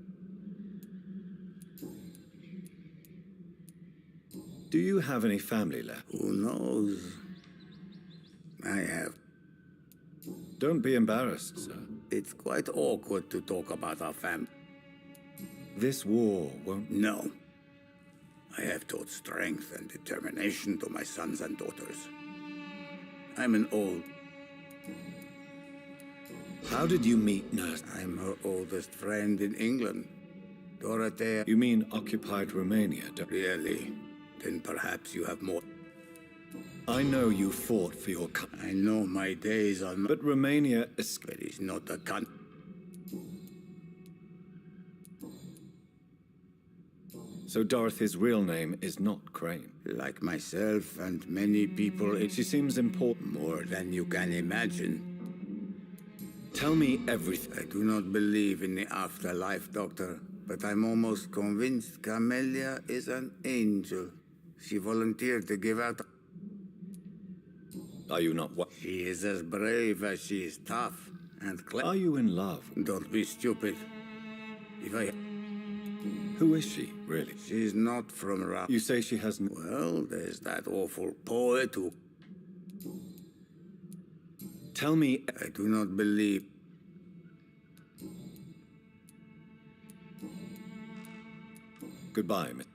Do you have any family left? Who knows? I have. Don't be embarrassed, sir. It's quite awkward to talk about our family. This war won't... No. I have taught strength and determination to my sons and daughters. I'm an old... How did you meet Nurse? I'm her oldest friend in England. Dorothea... You mean occupied Romania, don't... Really? Then perhaps you have more... I know you fought for your country. I know my days are not... But Romania is... But it's not a country. So Dorothy's real name is not Crane. Like myself and many people, She seems important. more than you can imagine. Tell me everything. I do not believe in the afterlife, Doctor, but I'm almost convinced Camellia is an angel. She volunteered to give out... Are you not what? She is as brave as she is tough and Are you in love? Don't be stupid. If I... Who is she, really? She's not from around... You say she has... Well, there's that awful poet who... Tell me... I do not believe... Goodbye, Miss...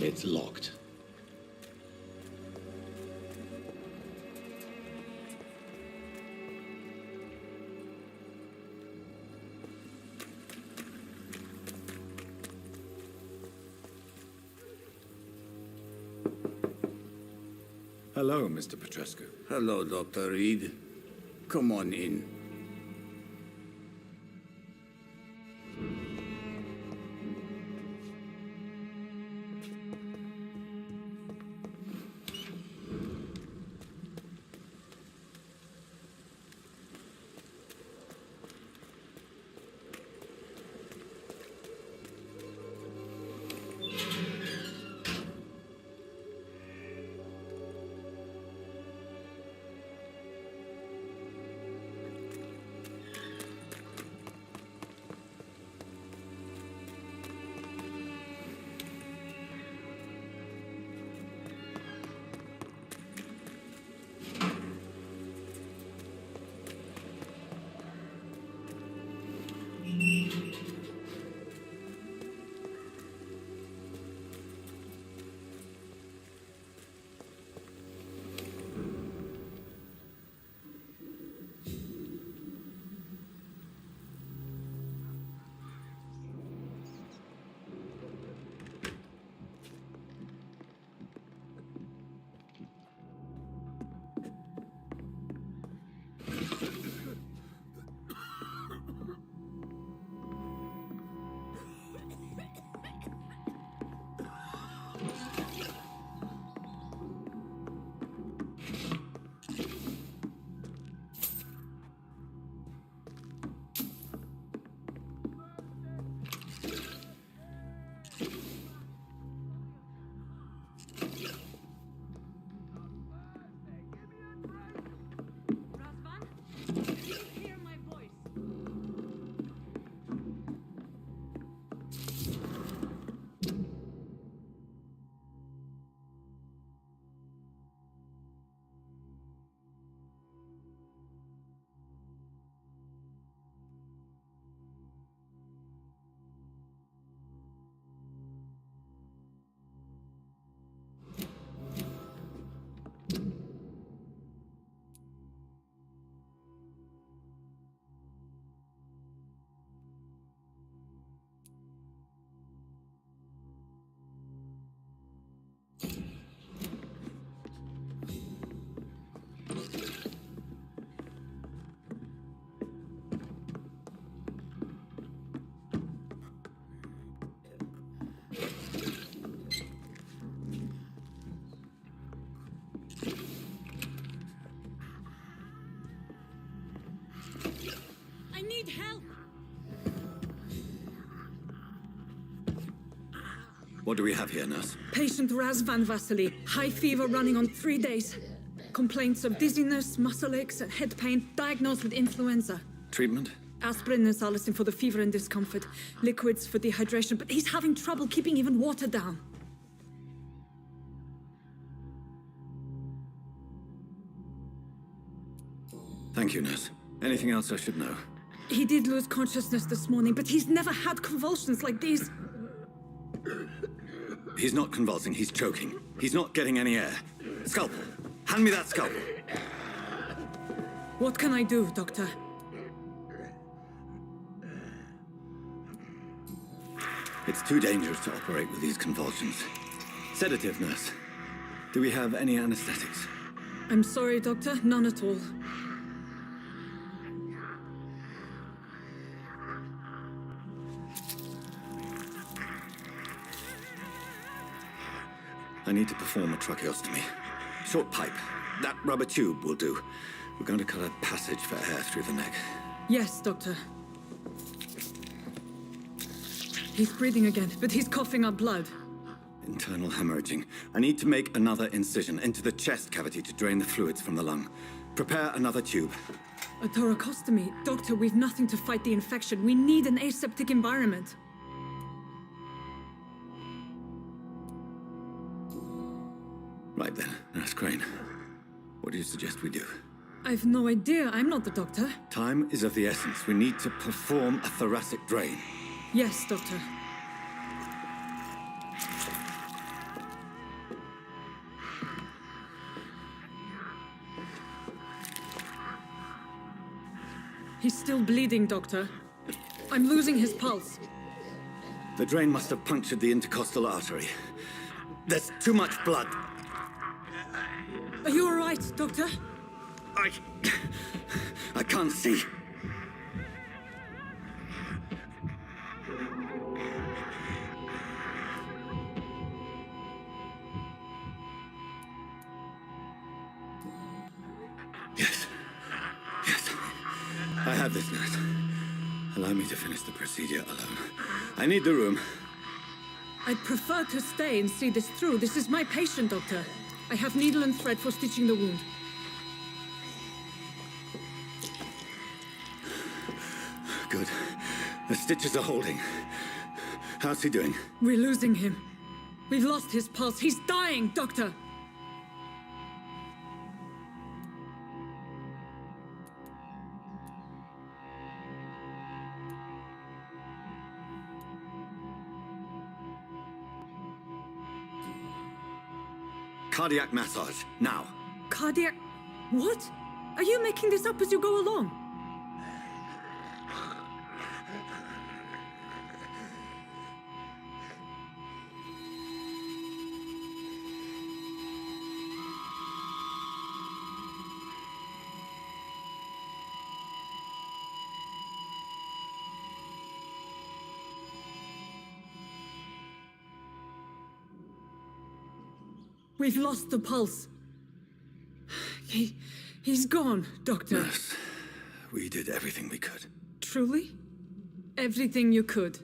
It's locked. Hello, Mr. Petrescu. Hello, Dr. Reed. Come on in. I need help! What do we have here, nurse? Patient Raz Van Vasily. High fever running on 3 days. Complaints of dizziness, muscle aches, and head pain. Diagnosed with influenza. Treatment? Aspirin and salicin for the fever and discomfort. Liquids for dehydration, but he's having trouble keeping even water down. Thank you, nurse. Anything else I should know? He did lose consciousness this morning, but he's never had convulsions like these. He's not convulsing, he's choking. He's not getting any air. Scalpel! Hand me that scalpel! What can I do, Doctor? It's too dangerous to operate with these convulsions. Sedative, nurse. Do we have any anesthetics? I'm sorry, Doctor. None at all. I need to perform a tracheostomy. Short pipe. That rubber tube will do. We're going to cut a passage for air through the neck. Yes, Doctor. He's breathing again, but he's coughing up blood. Internal hemorrhaging. I need to make another incision into the chest cavity to drain the fluids from the lung. Prepare another tube. A thoracostomy. Doctor, we've nothing to fight the infection. We need an aseptic environment. Right then, Nurse Crane. What do you suggest we do? I've no idea. I'm not the doctor. Time is of the essence. We need to perform a thoracic drain. Yes, Doctor. He's still bleeding, Doctor. I'm losing his pulse. The drain must have punctured the intercostal artery. There's too much blood. Are you all right, Doctor? I can't see. Yes. I have this, nurse. Allow me to finish the procedure alone. I need the room. I'd prefer to stay and see this through. This is my patient, Doctor. I have needle and thread for stitching the wound. Good. The stitches are holding. How's he doing? We're losing him. We've lost his pulse. He's dying, Doctor! Cardiac massage, now. Cardiac... What? Are you making this up as you go along? We've lost the pulse. He's gone, Doctor. Nurse, we did everything we could. Truly? Everything you could.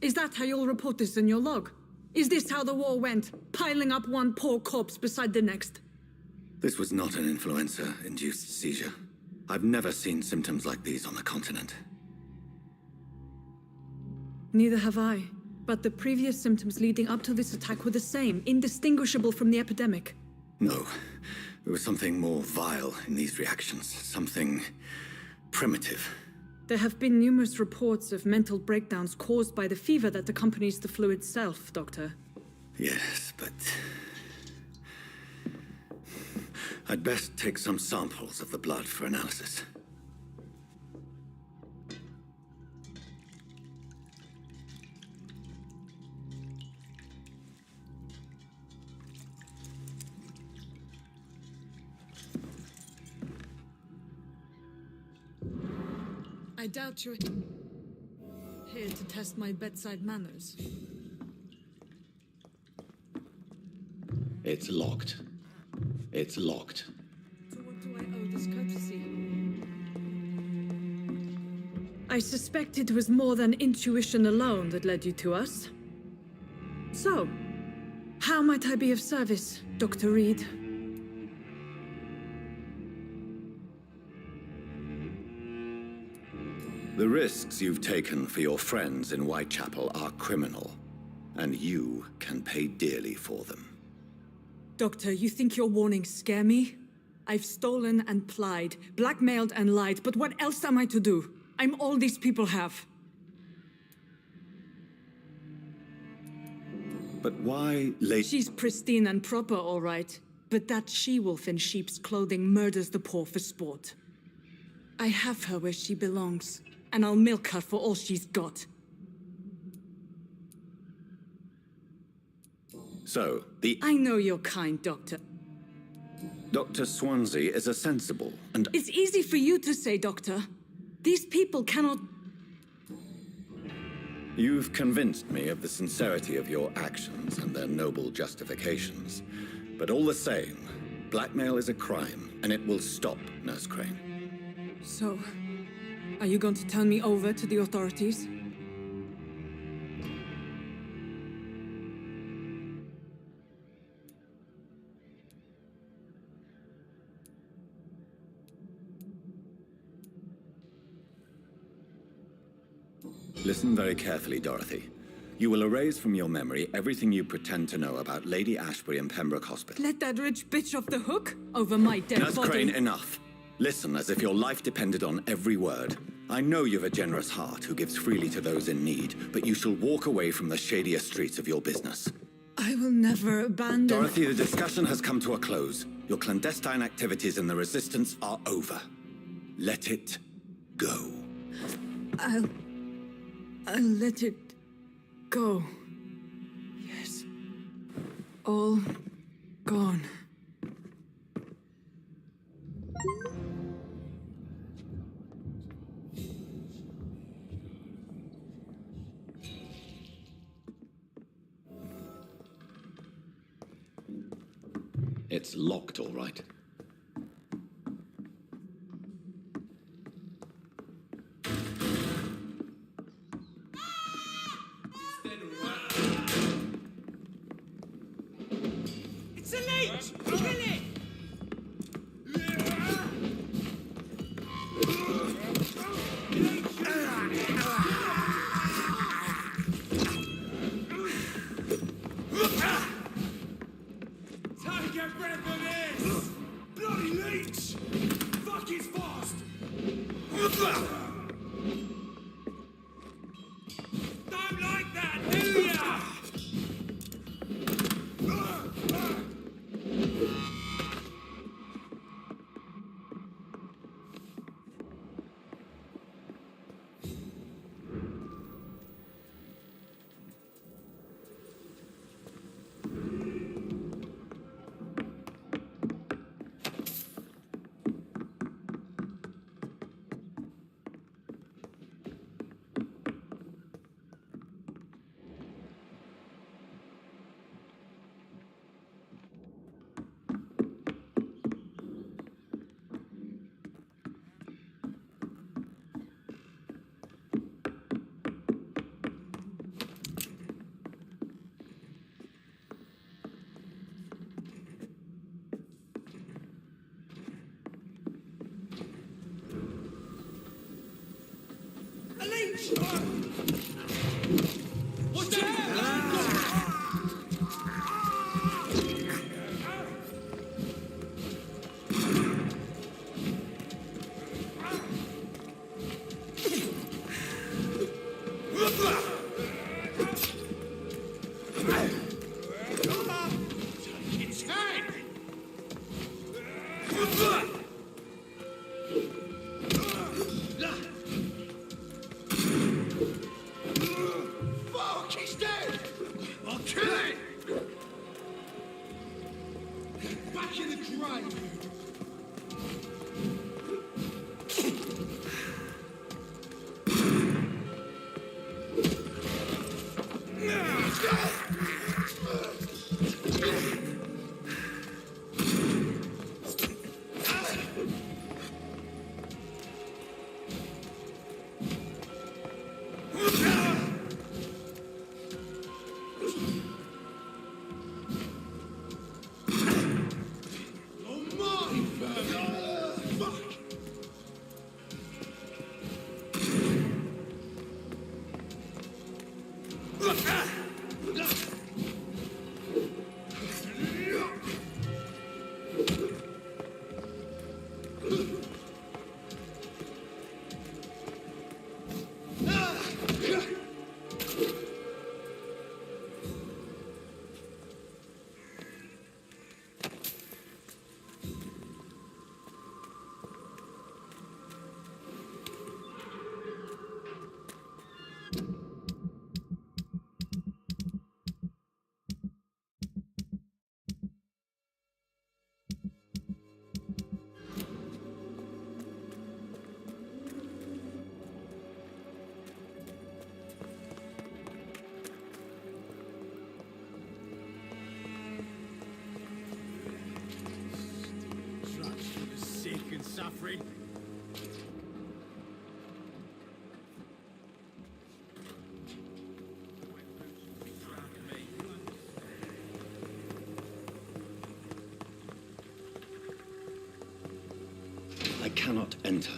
Is that how you'll report this in your log? Is this how the war went? Piling up one poor corpse beside the next? This was not an influenza-induced seizure. I've never seen symptoms like these on the continent. Neither have I. But the previous symptoms leading up to this attack were the same, indistinguishable from the epidemic. No. There was something more vile in these reactions. Something primitive. There have been numerous reports of mental breakdowns caused by the fever that accompanies the flu itself, Doctor. Yes, but... I'd best take some samples of the blood for analysis. I doubt you're here to test my bedside manners. It's locked. It's locked. To what do I owe this courtesy? I suspect it was more than intuition alone that led you to us. So, how might I be of service, Dr. Reed? The risks you've taken for your friends in Whitechapel are criminal, and you can pay dearly for them. Doctor, you think your warnings scare me? I've stolen and plied, blackmailed and lied, but what else am I to do? I'm all these people have. But why late? She's pristine and proper, all right. But that she-wolf in sheep's clothing murders the poor for sport. I have her where she belongs, and I'll milk her for all she's got. So, I know you're kind, Doctor. Dr. Swansea is a sensible and... It's easy for you to say, Doctor. These people cannot... You've convinced me of the sincerity of your actions and their noble justifications. But all the same, blackmail is a crime, and it will stop, Nurse Crane. So, are you going to turn me over to the authorities? Listen very carefully, Dorothy. You will erase from your memory everything you pretend to know about Lady Ashbury and Pembroke Hospital. Let that rich bitch off the hook over my dead Nurse body. Crane, enough. Listen as if your life depended on every word. I know you've a generous heart who gives freely to those in need, but you shall walk away from the shadier streets of your business. I will never abandon... Dorothy, the discussion has come to a close. Your clandestine activities in the Resistance are over. Let it go. I'll let it go. Yes. All gone. It's locked, all right. It's a leech! Kill it! Time to get breath of this! Bloody leech! Fuck is fast! Don't like that, do ya? A leech! What's that? Take its head! Fuck, he's dead! I'll kill it! Back in the grave! Sick and suffering. I cannot enter.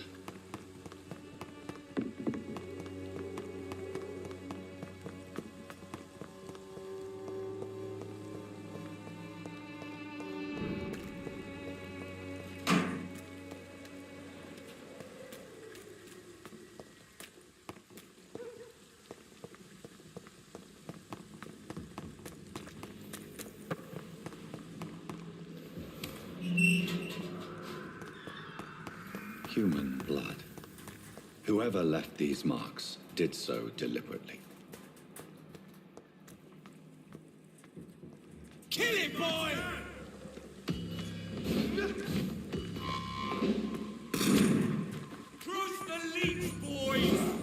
Human blood. Who Whoever left these marks did so deliberately. Kill it, boy! Crush the leech, boys!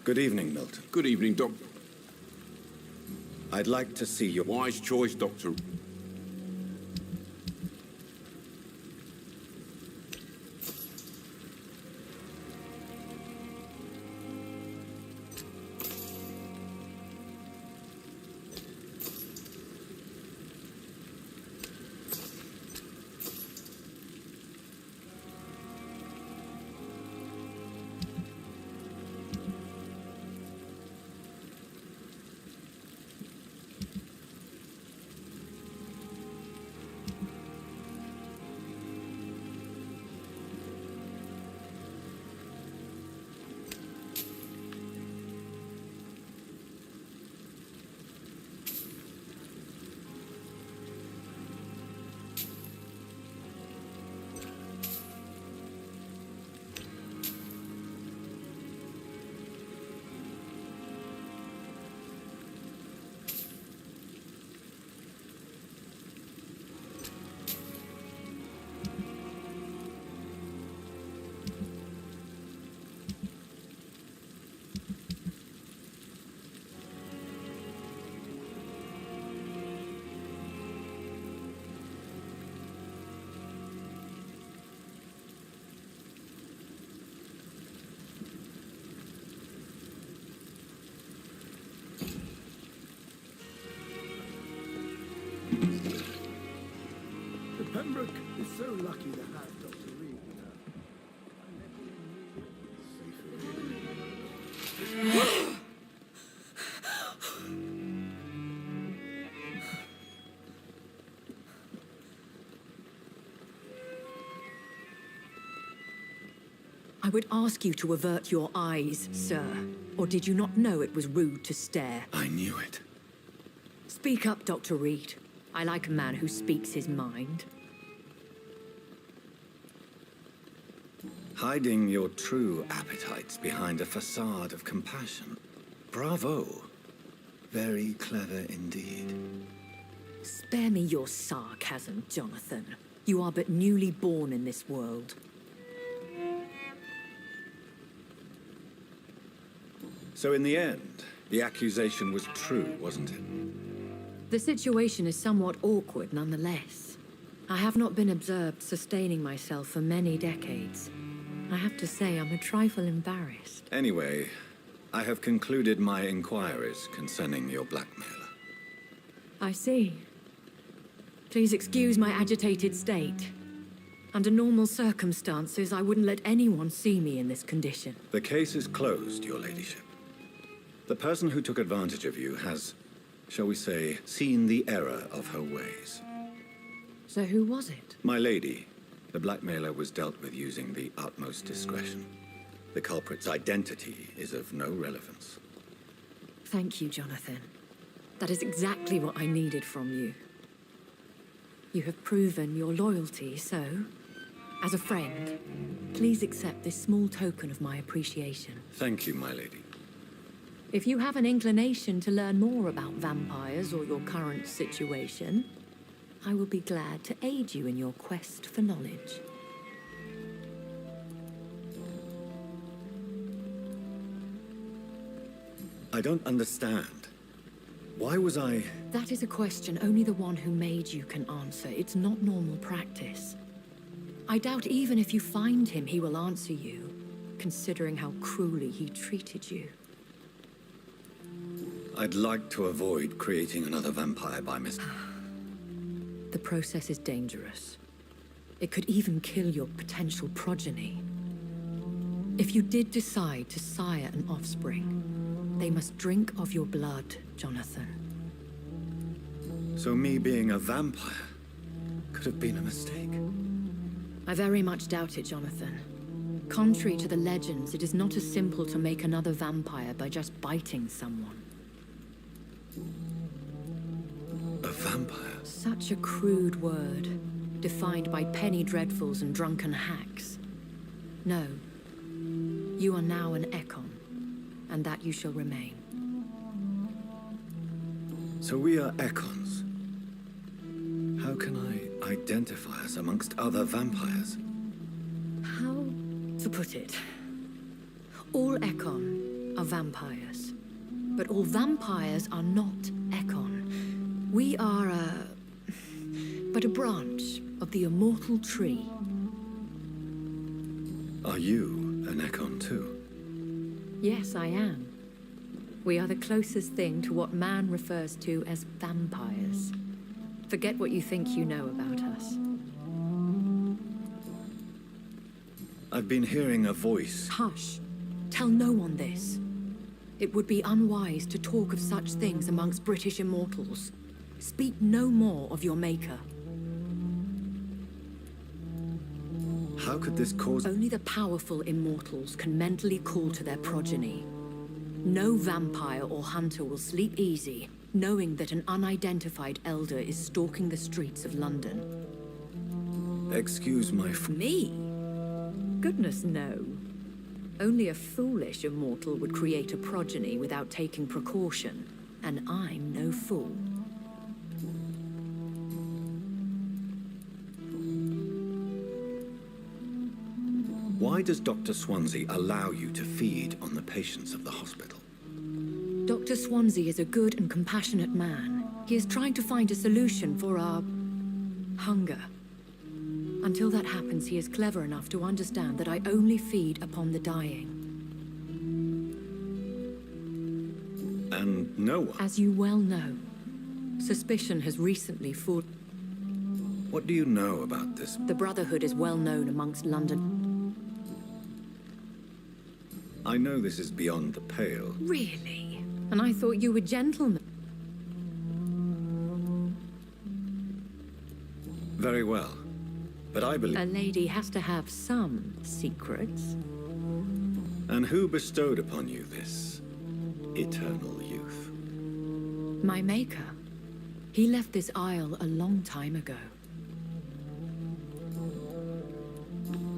Good evening, Milton. Good evening, Doc. I'd like to see your... Wise choice, Doctor. Pembroke is so lucky to have Dr. Reed. I would ask you to avert your eyes, sir. Or did you not know it was rude to stare? I knew it. Speak up, Dr. Reed. I like a man who speaks his mind. Hiding your true appetites behind a facade of compassion. Bravo. Very clever indeed. Spare me your sarcasm, Jonathan. You are but newly born in this world. So in the end, the accusation was true, wasn't it? The situation is somewhat awkward nonetheless. I have not been observed sustaining myself for many decades. I have to say I'm a trifle embarrassed. Anyway, I have concluded my inquiries concerning your blackmailer. I see. Please excuse my agitated state. Under normal circumstances, I wouldn't let anyone see me in this condition. The case is closed, your ladyship. The person who took advantage of you has, shall we say, seen the error of her ways. So who was it? My lady, the blackmailer was dealt with using the utmost discretion. The culprit's identity is of no relevance. Thank you, Jonathan. That is exactly what I needed from you. You have proven your loyalty, so, as a friend, please accept this small token of my appreciation. Thank you, my lady. If you have an inclination to learn more about vampires or your current situation, I will be glad to aid you in your quest for knowledge. I don't understand. Why was I... That is a question only the one who made you can answer. It's not normal practice. I doubt even if you find him, he will answer you, considering how cruelly he treated you. I'd like to avoid creating another vampire by mistake. The process is dangerous. It could even kill your potential progeny. If you did decide to sire an offspring, they must drink of your blood, Jonathan. So me being a vampire could have been a mistake. I very much doubt it, Jonathan. Contrary to the legends, it is not as simple to make another vampire by just biting someone. A vampire? Such a crude word, defined by penny dreadfuls and drunken hacks. No. You are now an Ekon, and that you shall remain. So we are Ekons. How can I identify us amongst other vampires? How to put it? All Ekon are vampires. But all vampires are not Ekon. We are but a branch of the immortal tree. Are you an Ekon too? Yes, I am. We are the closest thing to what man refers to as vampires. Forget what you think you know about us. I've been hearing a voice. Hush. Tell no one this. It would be unwise to talk of such things amongst British immortals. Speak no more of your maker. How could this cause... Only the powerful immortals can mentally call to their progeny. No vampire or hunter will sleep easy, knowing that an unidentified elder is stalking the streets of London. Excuse my... Me? Goodness, no. Only a foolish immortal would create a progeny without taking precaution, and I'm no fool. Why does Dr. Swansea allow you to feed on the patients of the hospital? Dr. Swansea is a good and compassionate man. He is trying to find a solution for our... hunger. Until that happens, he is clever enough to understand that I only feed upon the dying. And no one... As you well know, suspicion has recently fallen. What do you know about this? The Brotherhood is well known amongst London. I know this is beyond the pale. Really? And I thought you were gentlemen. Very well. But I believe... A lady has to have some secrets. And who bestowed upon you this eternal youth? My maker. He left this isle a long time ago.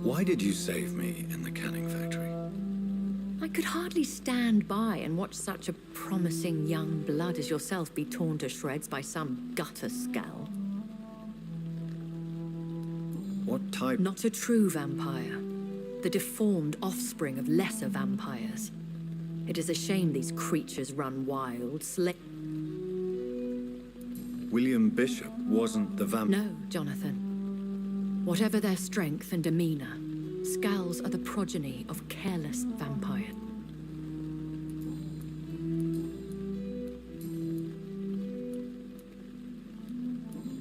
Why did you save me in the canning factory? I could hardly stand by and watch such a promising young blood as yourself be torn to shreds by some gutter scowl. What type? Not a true vampire. The deformed offspring of lesser vampires. It is a shame these creatures run wild, William Bishop wasn't the vampire. No, Jonathan. Whatever their strength and demeanor, Scowls are the progeny of careless vampires.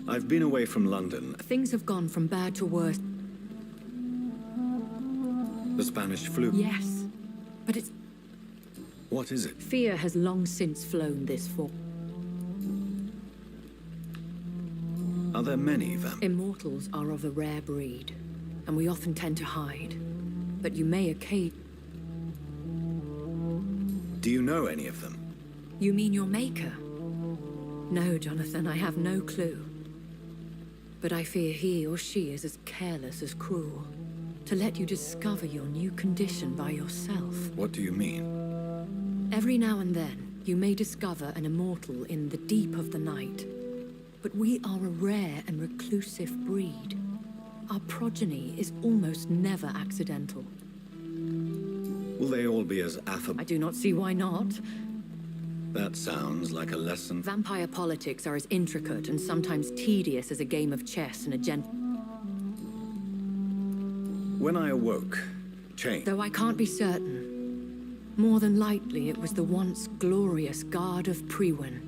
I've been away from London. Things have gone from bad to worse. The Spanish flu? Yes, but it's... What is it? Fear has long since flown this far. Are there many Immortals are of a rare breed, and we often tend to hide. But you may occasionally... Do you know any of them? You mean your maker? No, Jonathan, I have no clue. But I fear he or she is as careless as cruel. To let you discover your new condition by yourself. What do you mean? Every now and then, you may discover an immortal in the deep of the night. But we are a rare and reclusive breed. Our progeny is almost never accidental. Will they all be as affable? I do not see why not. That sounds like a lesson. Vampire politics are as intricate and sometimes tedious as a game of chess and a When I awoke, change. Though I can't be certain. More than likely, it was the once glorious Guard of Priwen.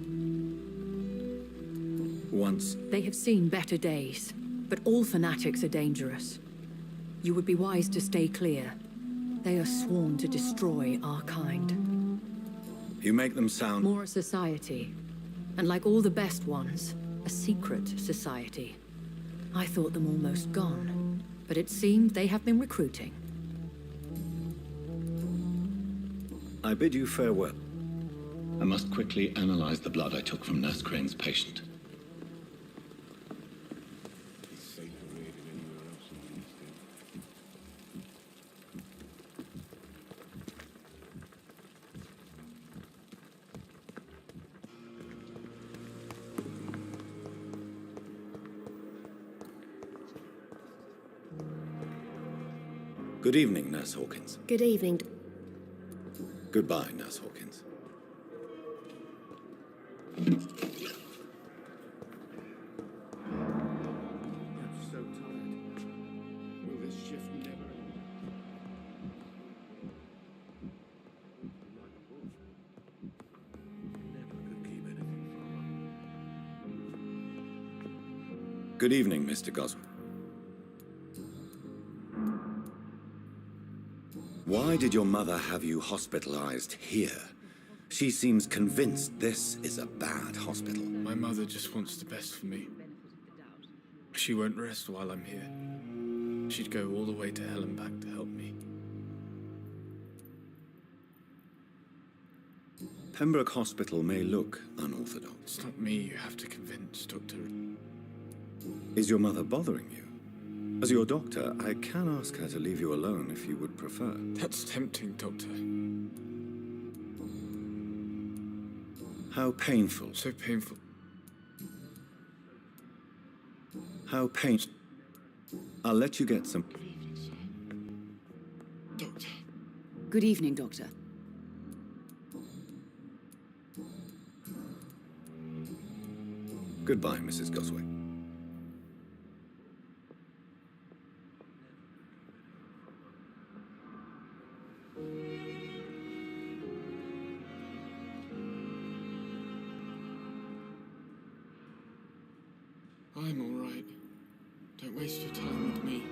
Once? They have seen better days, but all fanatics are dangerous. You would be wise to stay clear. They are sworn to destroy our kind. You make them sound... More a society. And like all the best ones, a secret society. I thought them almost gone, but it seemed they have been recruiting. I bid you farewell. I must quickly analyze the blood I took from Nurse Crane's patient. Good evening, Nurse Hawkins. Good evening. Goodbye, Nurse Hawkins. I'm so tired. Will this shift never end? Good evening, Mr. Goswell. Why did your mother have you hospitalized here? She seems convinced this is a bad hospital. My mother just wants the best for me. She won't rest while I'm here. She'd go all the way to hell and back to help me. Pembroke Hospital may look unorthodox. It's not me you have to convince, Doctor. Is your mother bothering you? As your doctor, I can ask her to leave you alone if you would prefer. That's tempting, Doctor. How painful. So painful. How painful. I'll let you get some... Good evening, sir. Doctor. Good evening, Doctor. Goodbye, Mrs. Goswick. I'm all right. Don't waste your time with me.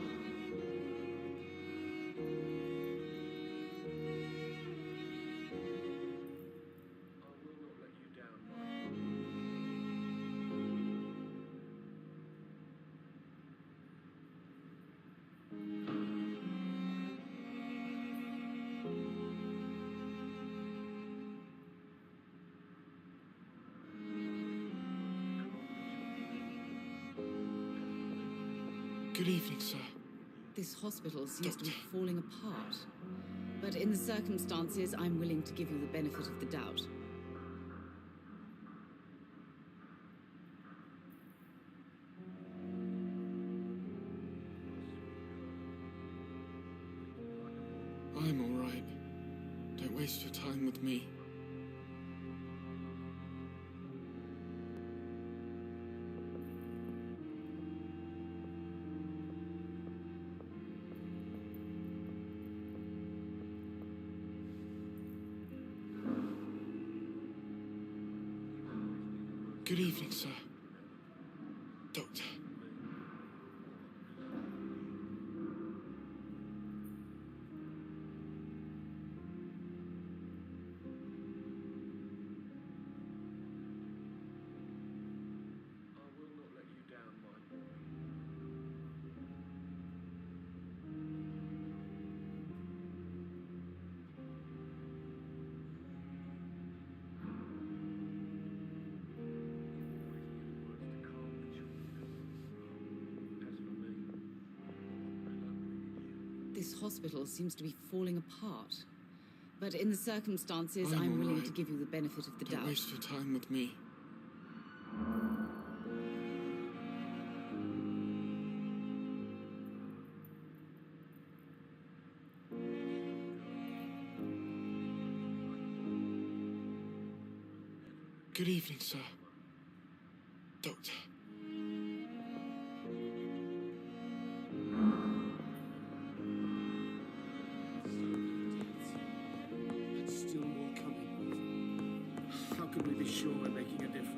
Good evening, sir. This hospital seems to be falling apart. But in the circumstances, I'm willing to give you the benefit of the doubt. I'm all right. Don't waste your time with me. Good evening, sir. Doctor. This hospital seems to be falling apart. But in the circumstances, I'm I'm all willing right. to give you the benefit of the Don't doubt. waste your time with me. Good evening, sir. Doctor. And still more coming. How can we be sure we're making a difference?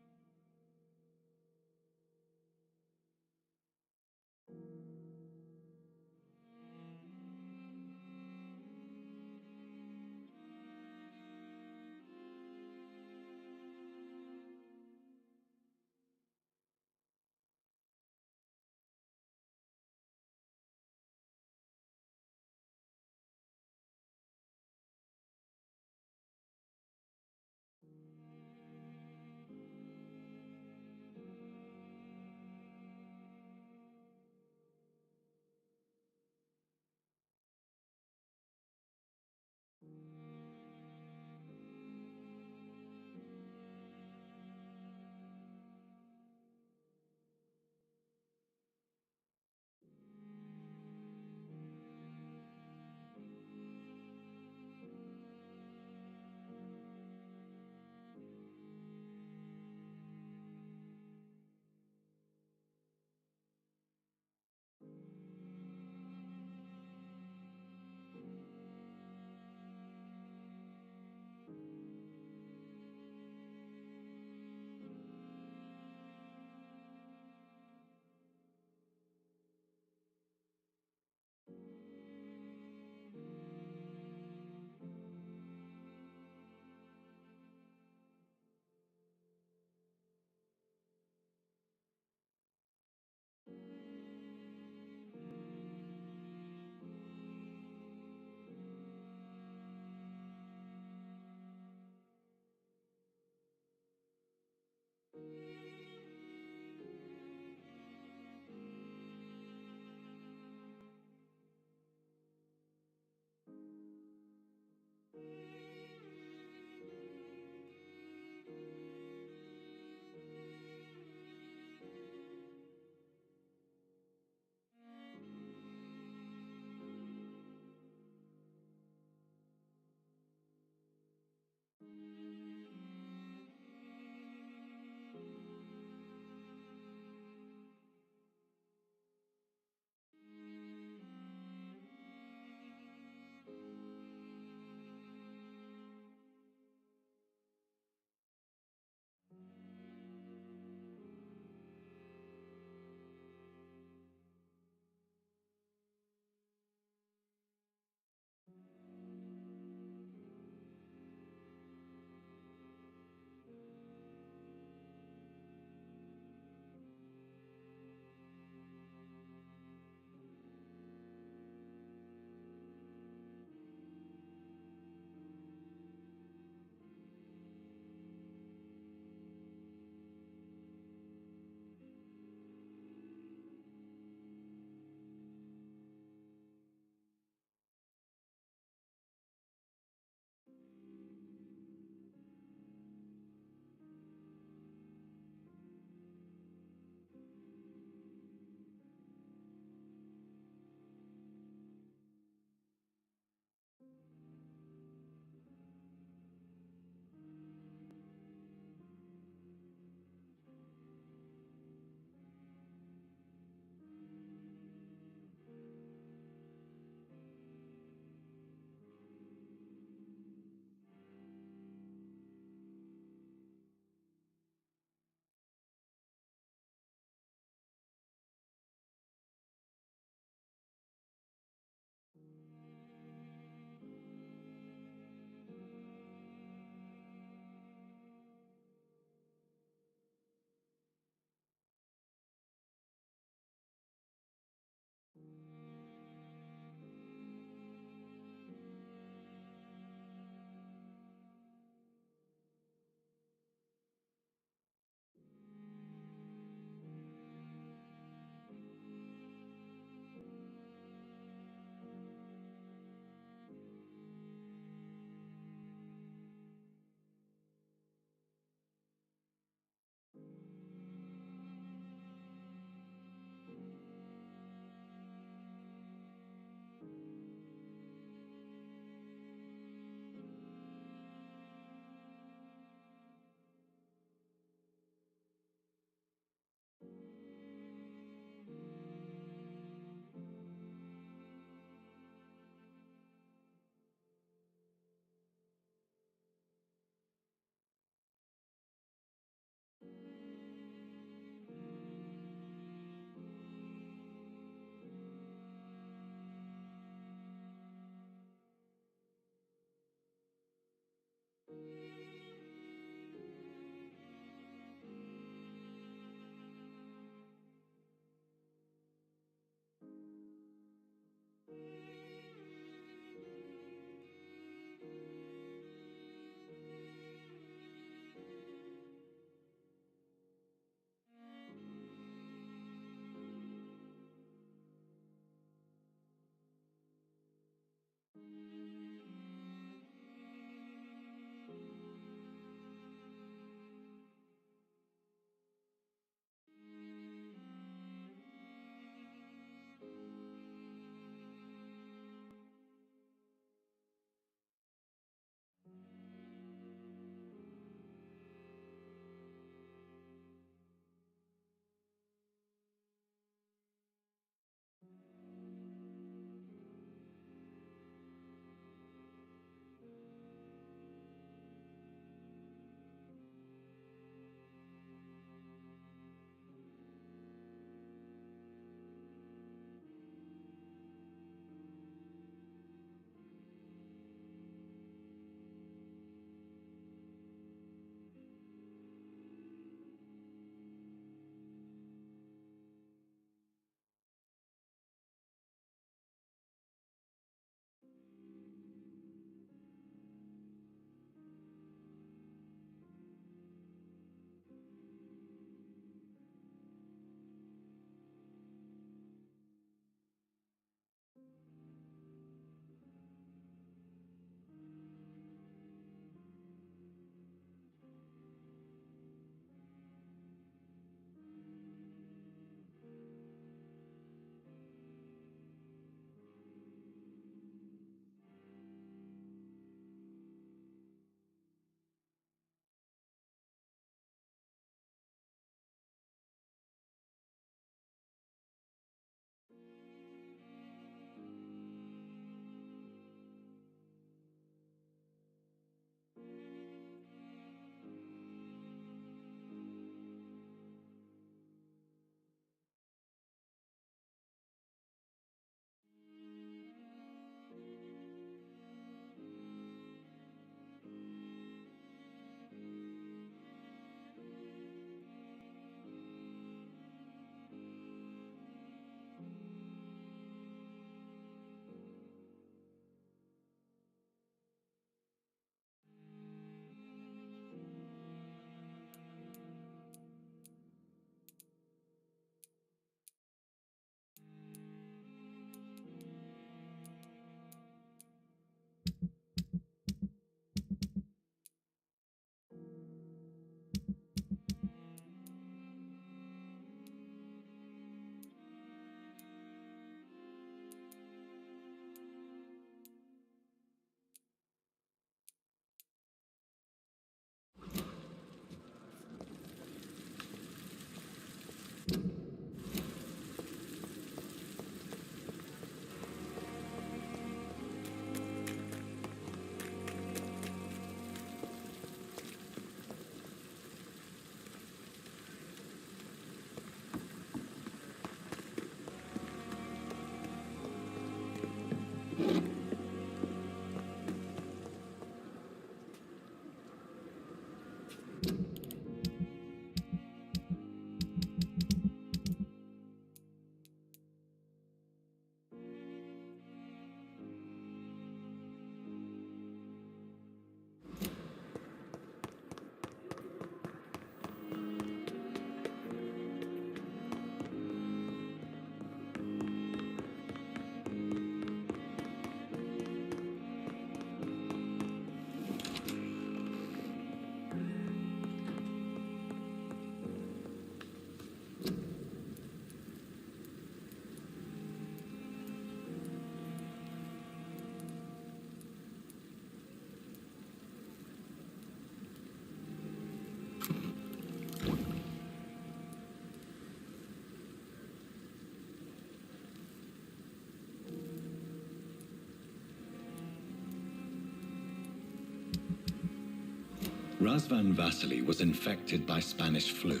Razvan Vasily was infected by Spanish flu,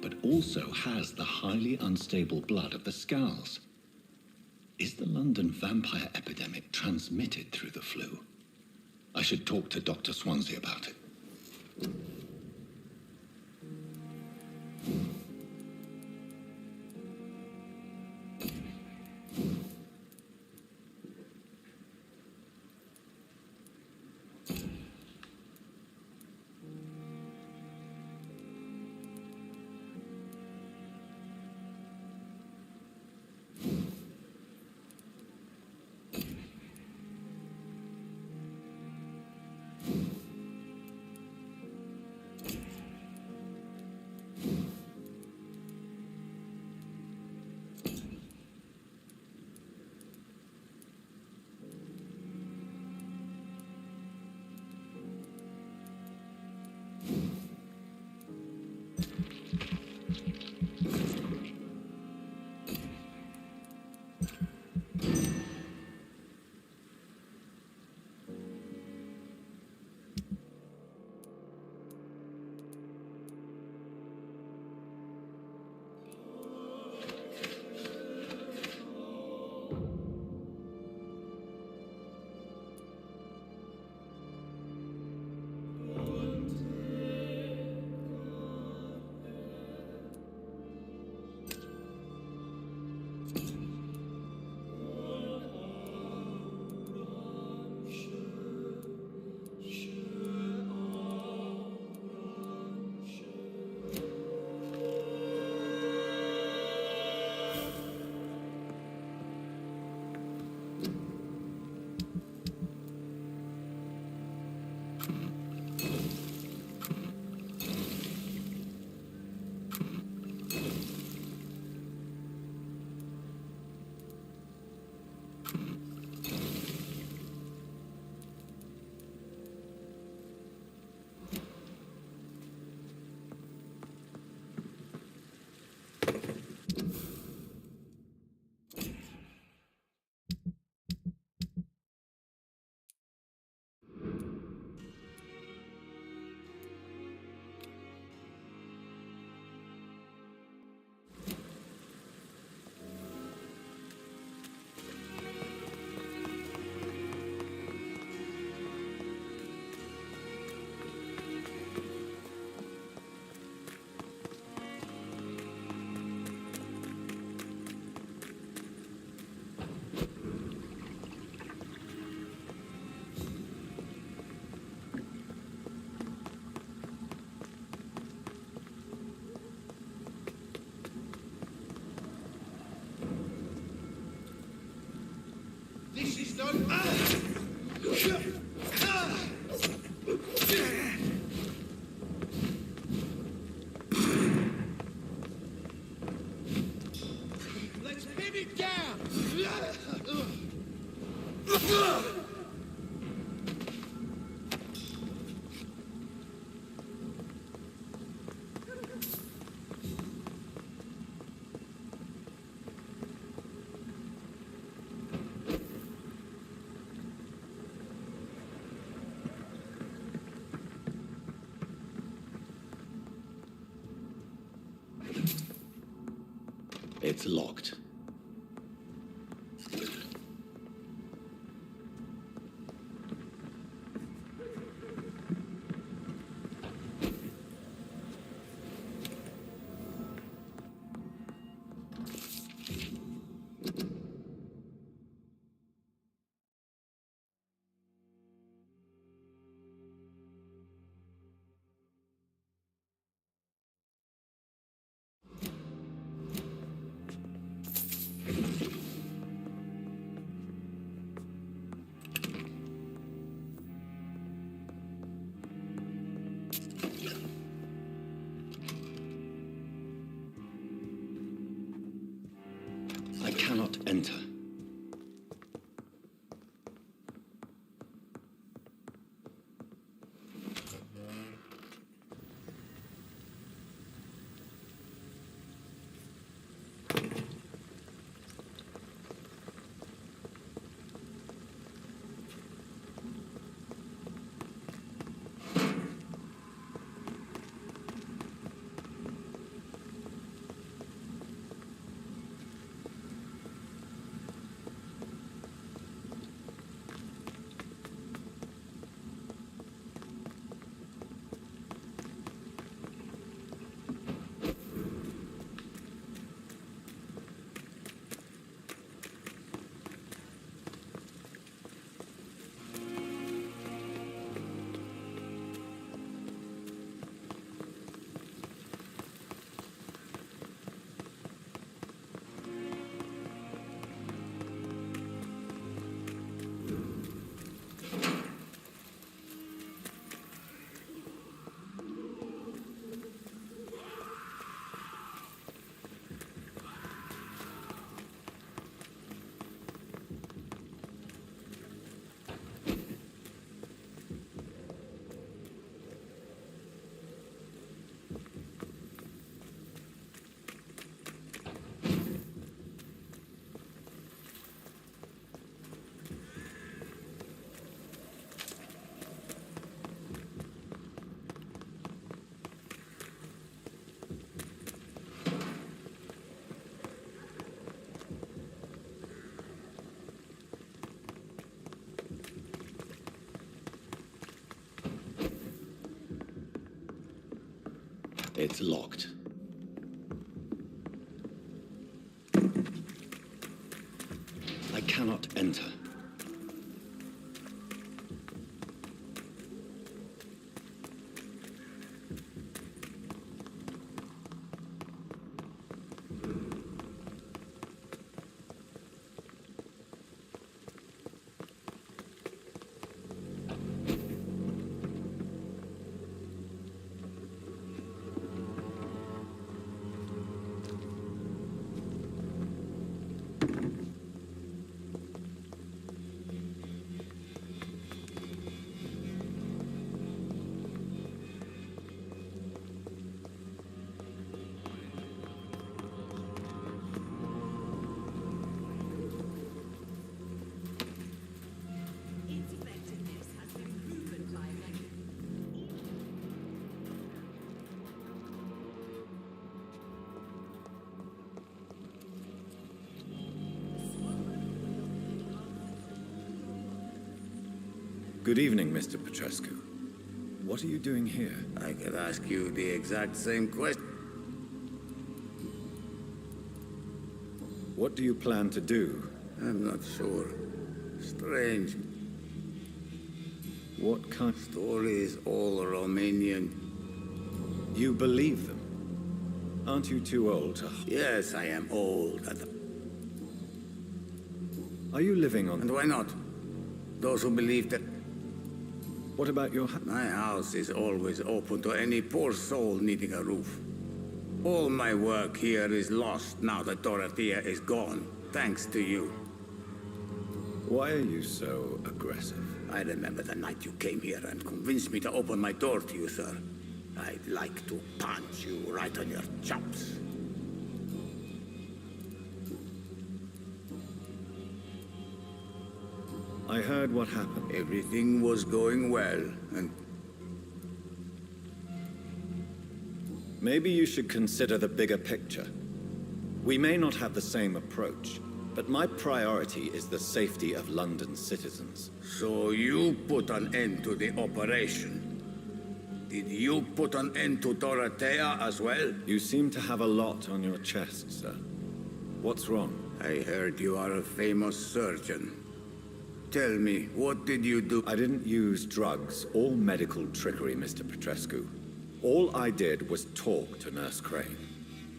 but also has the highly unstable blood of the Scowls. Is the London vampire epidemic transmitted through the flu? I should talk to Dr. Swansea about it. This is no... Let's pin it down! It's locked. I cannot enter. It's locked. I cannot enter. Good evening, Mr. Petrescu. What are you doing here? I could ask you the exact same question. What do you plan to do? I'm not sure. Strange. What kind? Stories all Romanian. You believe them? Aren't you too old to... Yes, I am old. Are you living on... And why not? Those who believe that... What about your... My house is always open to any poor soul needing a roof. All my work here is lost now that Dorothea is gone, thanks to you. Why are you so aggressive? I remember the night you came here and convinced me to open my door to you, sir. I'd like to punch you right on your chops. I heard what happened. Everything was going well, and... Maybe you should consider the bigger picture. We may not have the same approach, but my priority is the safety of London's citizens. So you put an end to the operation. Did you put an end to Dorothea as well? You seem to have a lot on your chest, sir. What's wrong? I heard you are a famous surgeon. Tell me, what did you do? I didn't use drugs or medical trickery, Mr. Petrescu. All I did was talk to Nurse Crane.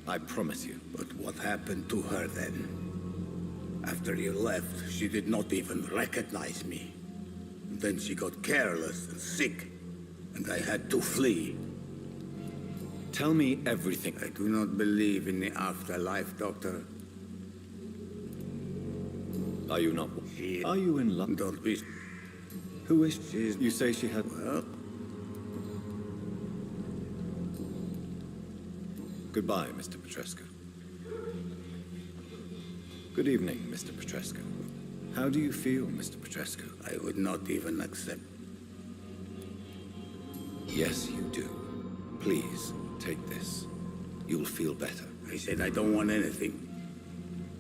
I promise you. But what happened to her then? After you left, she did not even recognize me. Then she got careless and sick, and I had to flee. Tell me everything. I do not believe in the afterlife, Doctor. Are you not? Are you in love? Don't be... Who is she? You say she had... Well... Goodbye, Mr. Petrescu. Good evening, Mr. Petrescu. How do you feel, Mr. Petrescu? I would not even accept... Yes, you do. Please, take this. You'll feel better. I said I don't want anything.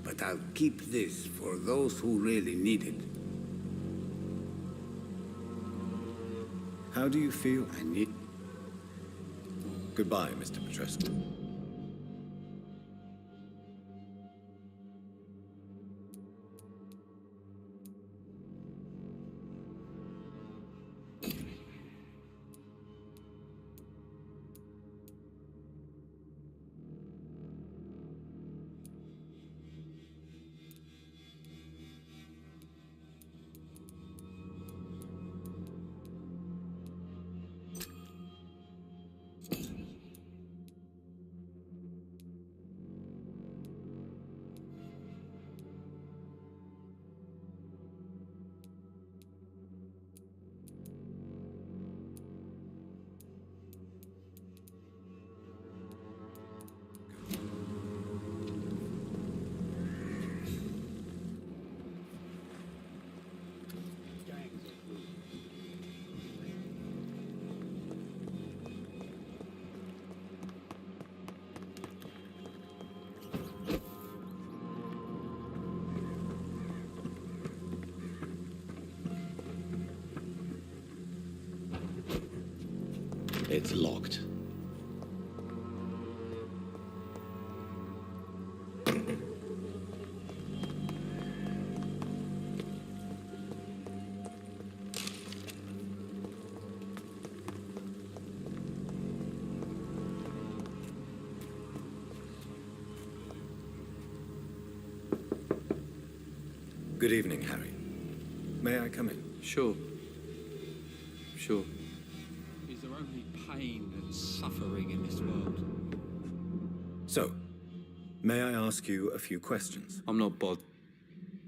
But I'll keep this for those who really need it. How do you feel? I need... Goodbye, Mr. Petrescu. It's locked. Good evening, Harry. May I come in? Sure. Sure. Is there only pain and suffering in this world? So, may I ask you a few questions? I'm not bothered.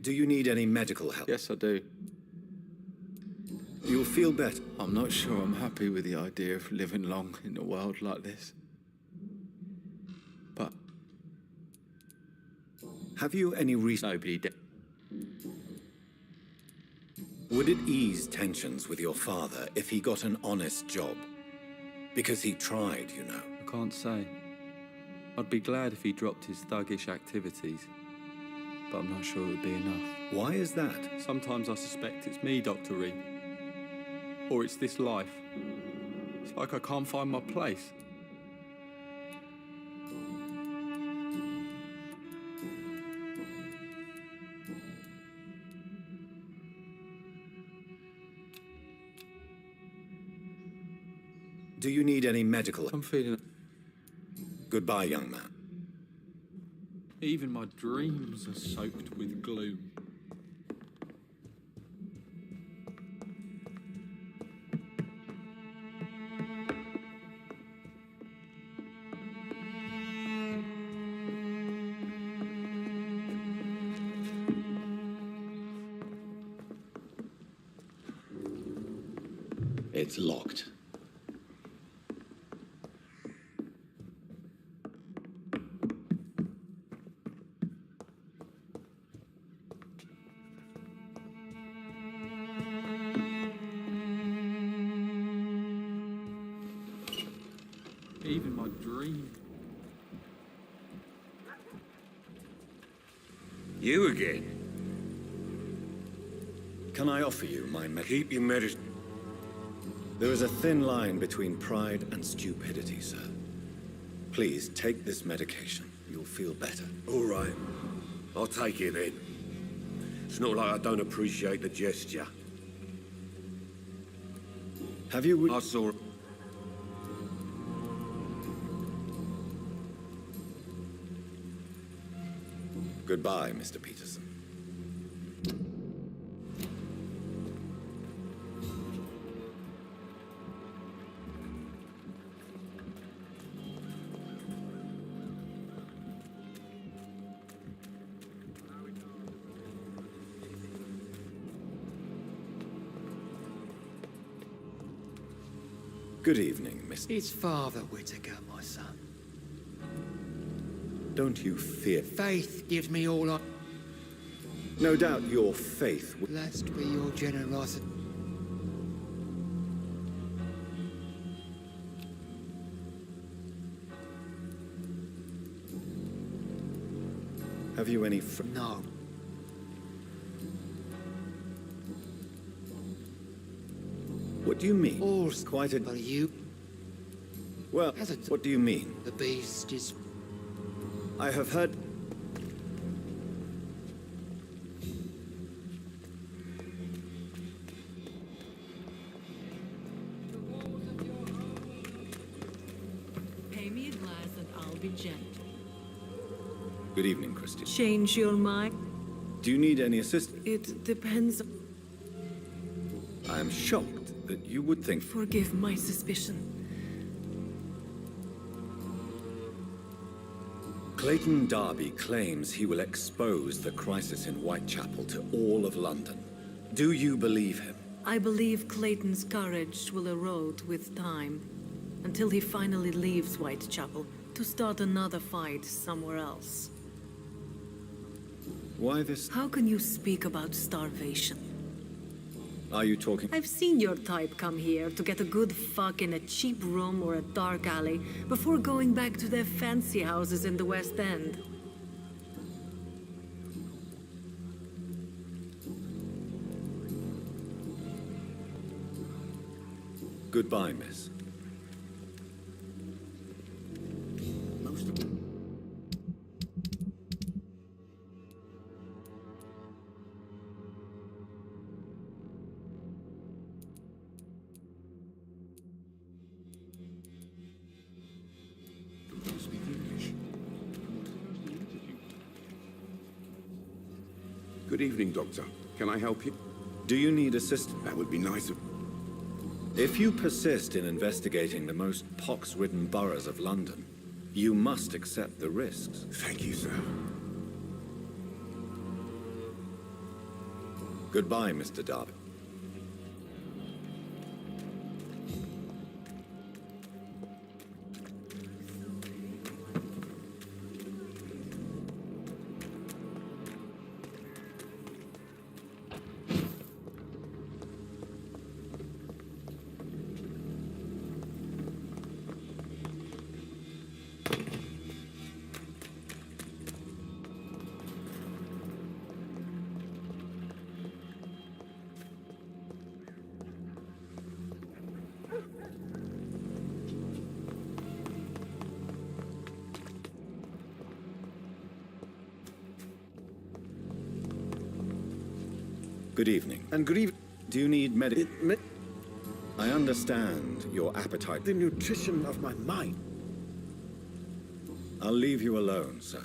Do you need any medical help? Yes, I do. You'll feel better. I'm not sure I'm happy with the idea of living long in a world like this. But... Have you any reason? Nobody did. Would it ease tensions with your father if he got an honest job? Because he tried, you know. I can't say. I'd be glad if he dropped his thuggish activities. But I'm not sure it would be enough. Why is that? Sometimes I suspect it's me, Dr. Reed. Or it's this life. It's like I can't find my place. Do you need any medical? I'm feeling... Goodbye, young man. Even my dreams are soaked with gloom. It's locked. Even my dream. You again? Can I offer you my medicine? Keep your medicine. There is a thin line between pride and stupidity, sir. Please take this medication. You'll feel better. All right. I'll take it then. It's not like I don't appreciate the gesture. Have you... I saw... Goodbye, Mr. Peterson. Good evening, Miss... It's Father Whitaker, my son. Don't you fear... Faith gives me all I... No doubt your faith... Blessed be your generosity. Have you any... No. What do you mean? All's quite a... But you... Well, what do you mean? The beast is... I have heard... Pay me a glass and I'll be gentle. Good evening, Christian. Change your mind? Do you need any assistance? It depends. I am shocked that you would think... Forgive my suspicion. Clayton Darby claims he will expose the crisis in Whitechapel to all of London. Do you believe him? I believe Clayton's courage will erode with time, until he finally leaves Whitechapel to start another fight somewhere else. Why this... How can you speak about starvation? Are you talking... I've seen your type come here to get a good fuck in a cheap room or a dark alley before going back to their fancy houses in the West End. Goodbye, miss. Good evening, Doctor. Can I help you? Do you need assistance? That would be nice. If you persist in investigating the most pox-ridden boroughs of London, you must accept the risks. Thank you, sir. Goodbye, Mr. Darby. Good evening. And good evening. Do you need I understand your appetite. The nutrition of my mind. I'll leave you alone, sir.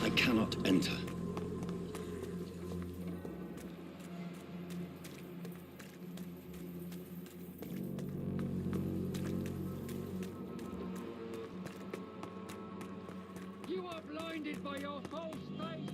I cannot enter. You are blinded by your false faith.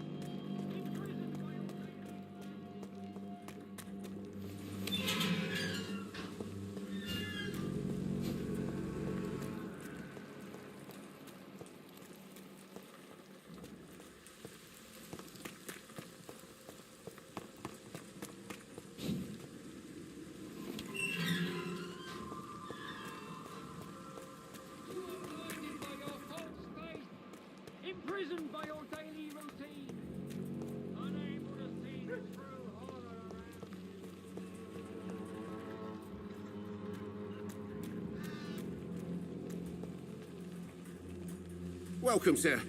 Imprisoned by your daily routine, unable to see the true horror around. Welcome, sir.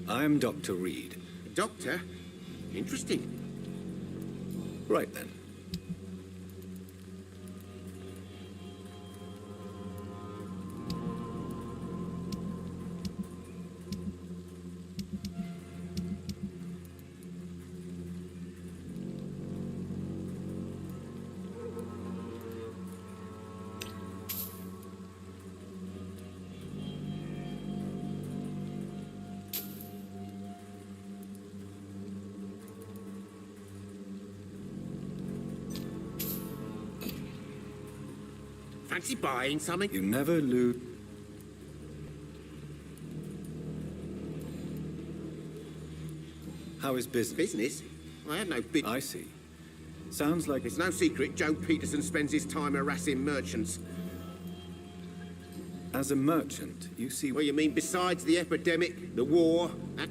I'm Dr. Reed. Doctor? Interesting. Right then. Fancy buying something? You never lose. How is business? Business? I have no business. I see. Sounds like It's no secret Joe Peterson spends his time harassing merchants. as a merchant, you see. Well, you mean besides the epidemic, the war, and...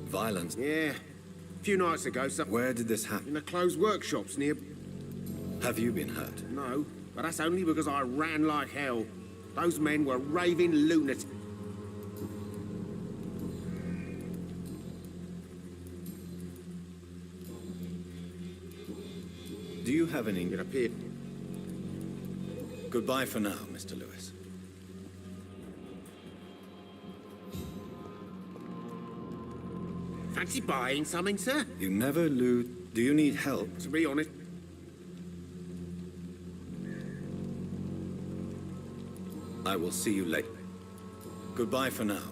Violence. Yeah. A few nights ago, Where did this happen? in the closed workshops near... Have you been hurt? No, but that's only because I ran like hell. Those men were raving lunatics. Do you have any... It appeared... Goodbye for now, Mr. Lewis. Fancy buying something, sir? You never lose. Do you need help? To be honest... I will see you later. Goodbye for now.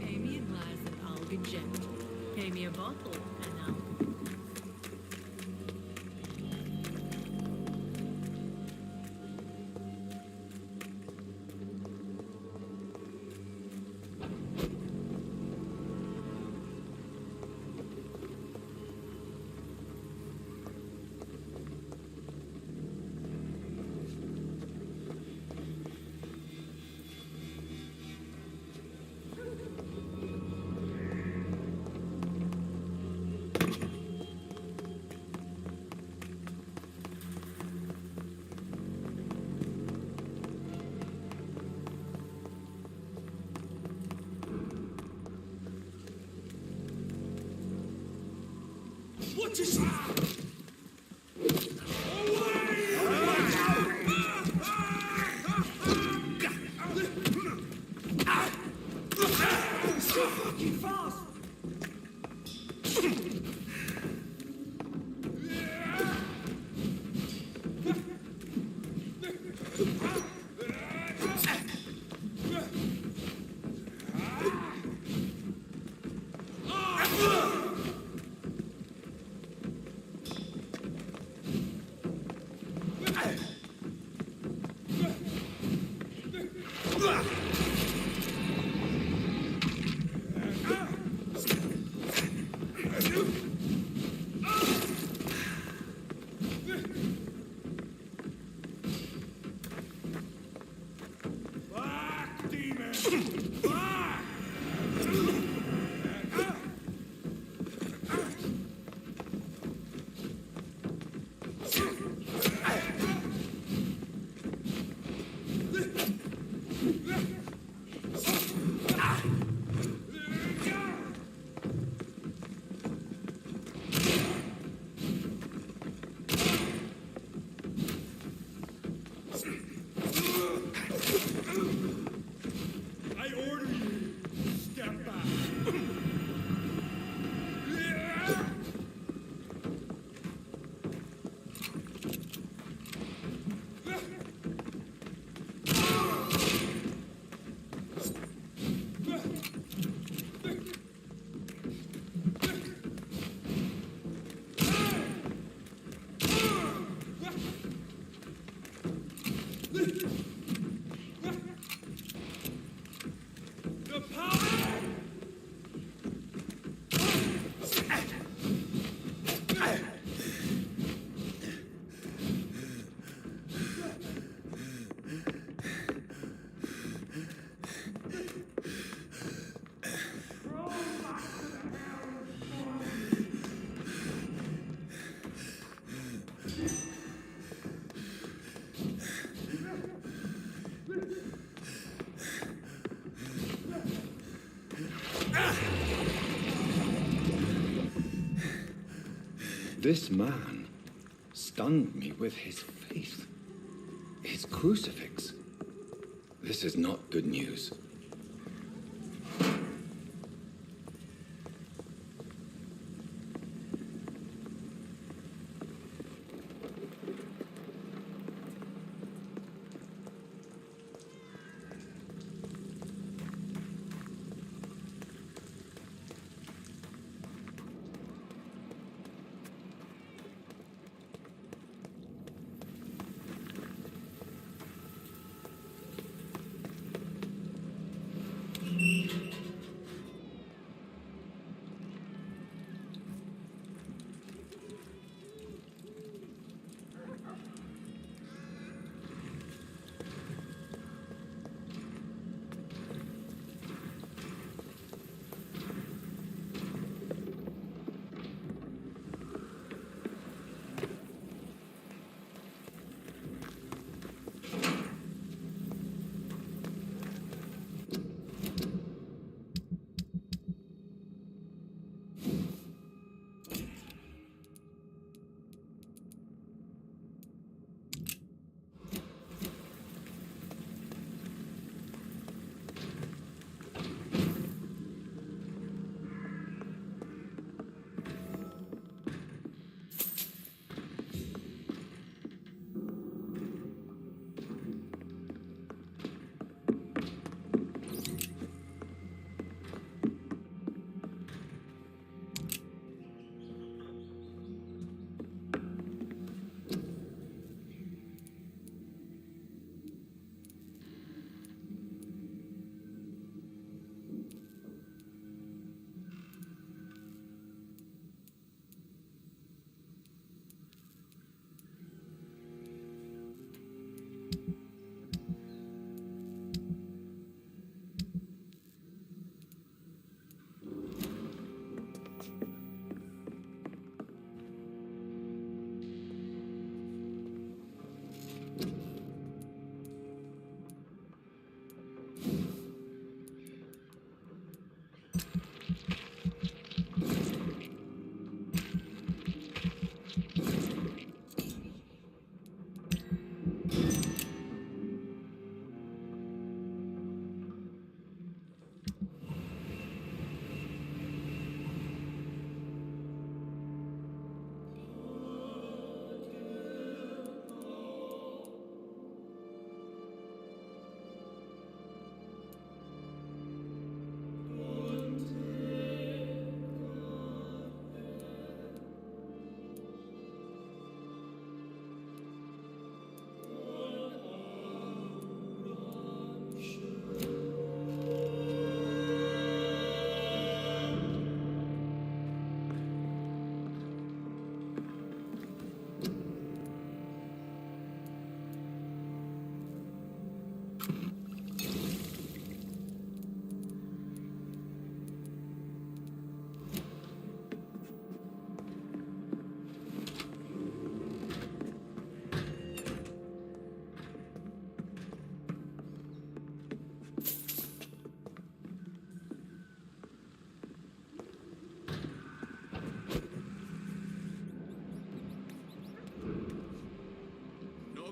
Pay me a glass and I'll be gentle. Pay me a bottle and I'll... What is that? So fucking fast! This man stunned me with his faith. His crucifix. This is not good news.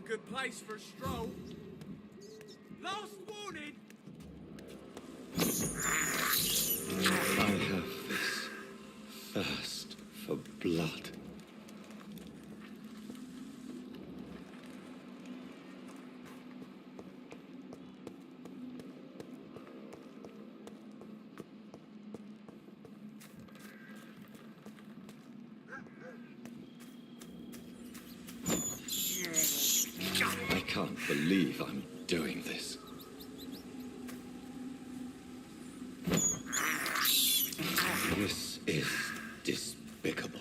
Good place for a stroll. Last warning! I have this thirst for blood. I can't believe I'm doing this. This is despicable.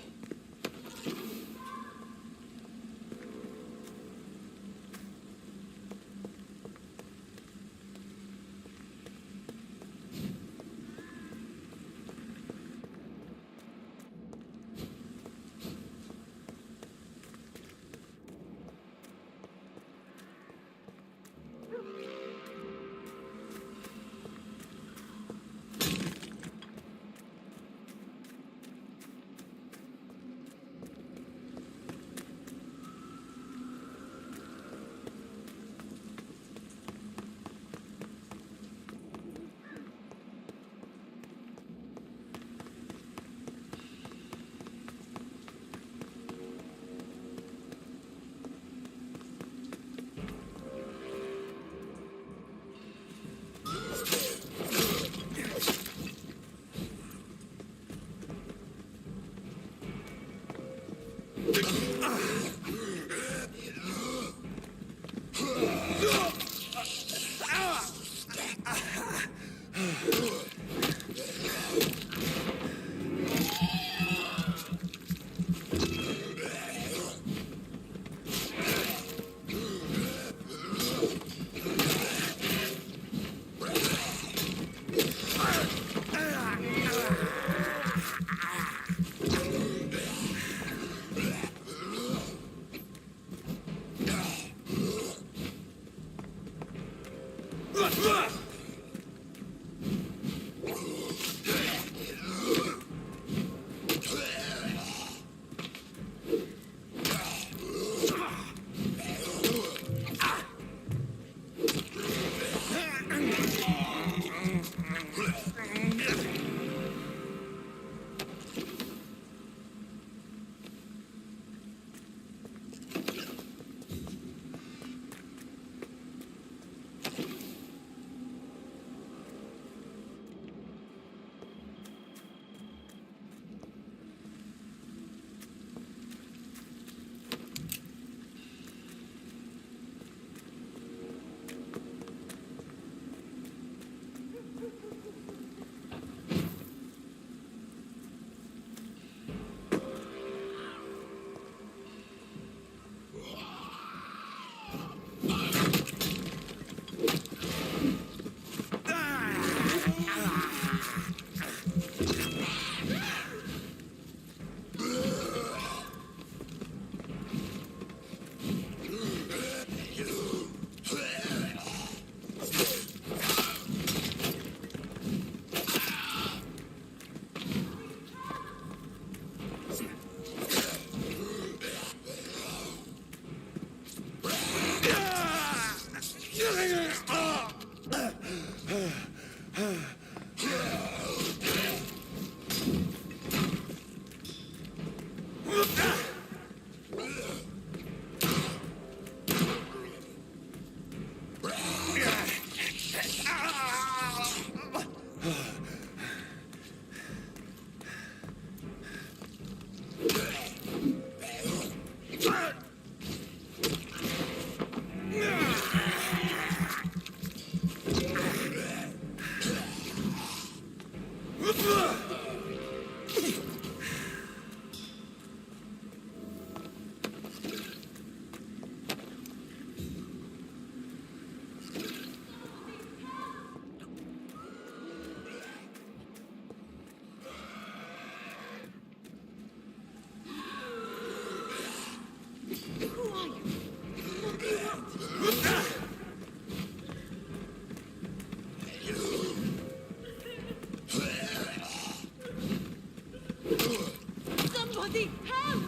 Somebody help!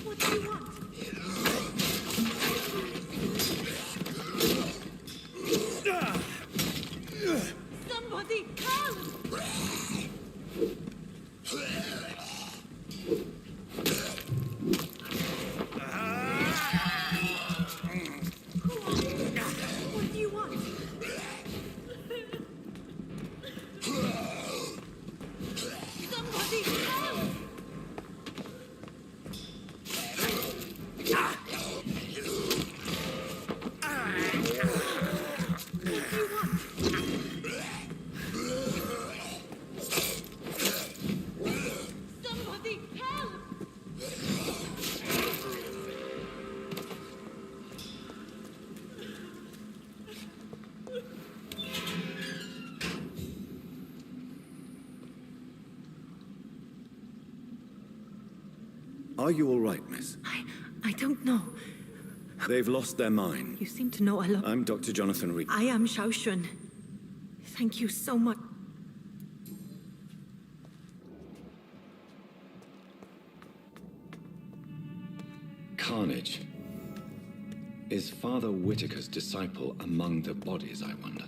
What do you want? Somebody help! What do you want? Somebody help! What do you want? Somebody help! Are you all right, miss? I don't know. They've lost their mind. You seem to know a lot. I'm Dr. Jonathan Reed. I am Shaoshun. Thank you so much. Carnage. Is Father Whitaker's disciple among the bodies, I wonder?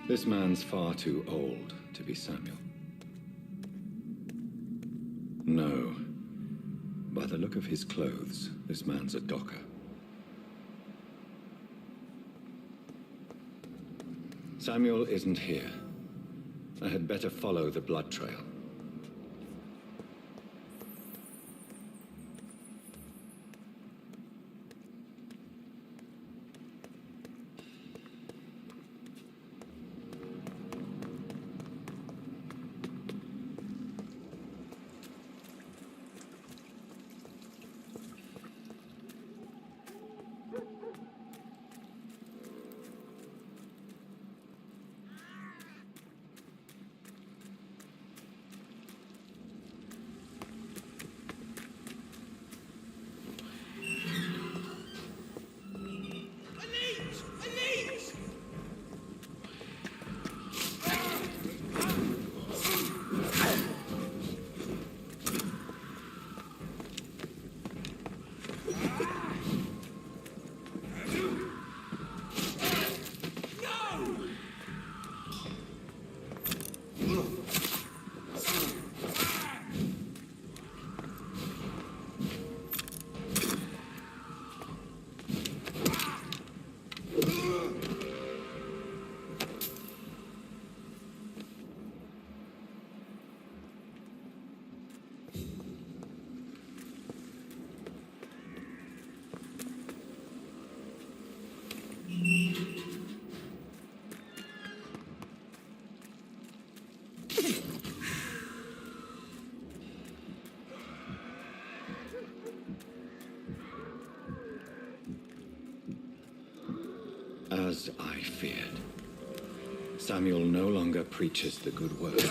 This man's far too old to be Samuel. No. By the look of his clothes, this man's a docker. Samuel isn't here. I had better follow the blood trail. As I feared, Samuel no longer preaches the good word.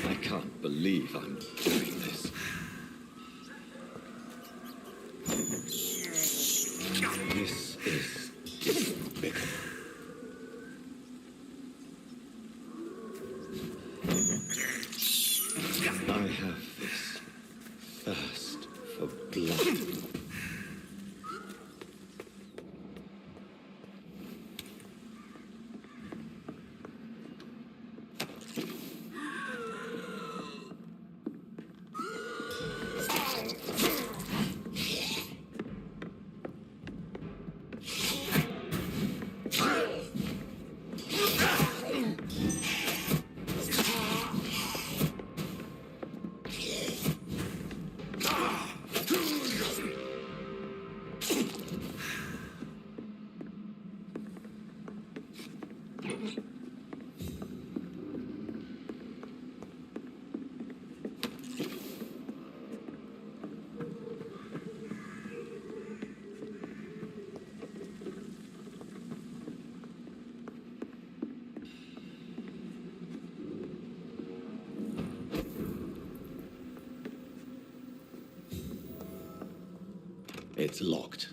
I can't believe I'm doing this. This is despicable. I have this thirst for blood. It's locked.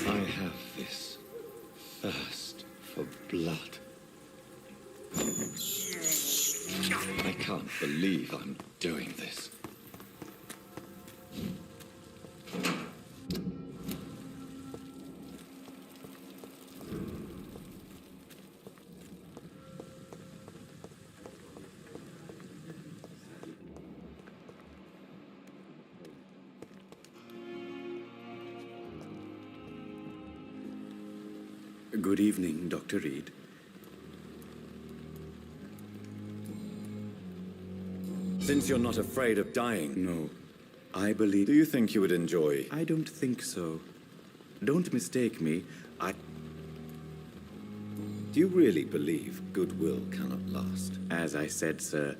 I have this thirst for blood. I can't believe I'm doing this. Good evening, Dr. Reed. Since you're not afraid of dying... No, I believe... Do you think you would enjoy... I don't think so. Don't mistake me. Do you really believe goodwill cannot last? As I said, sir,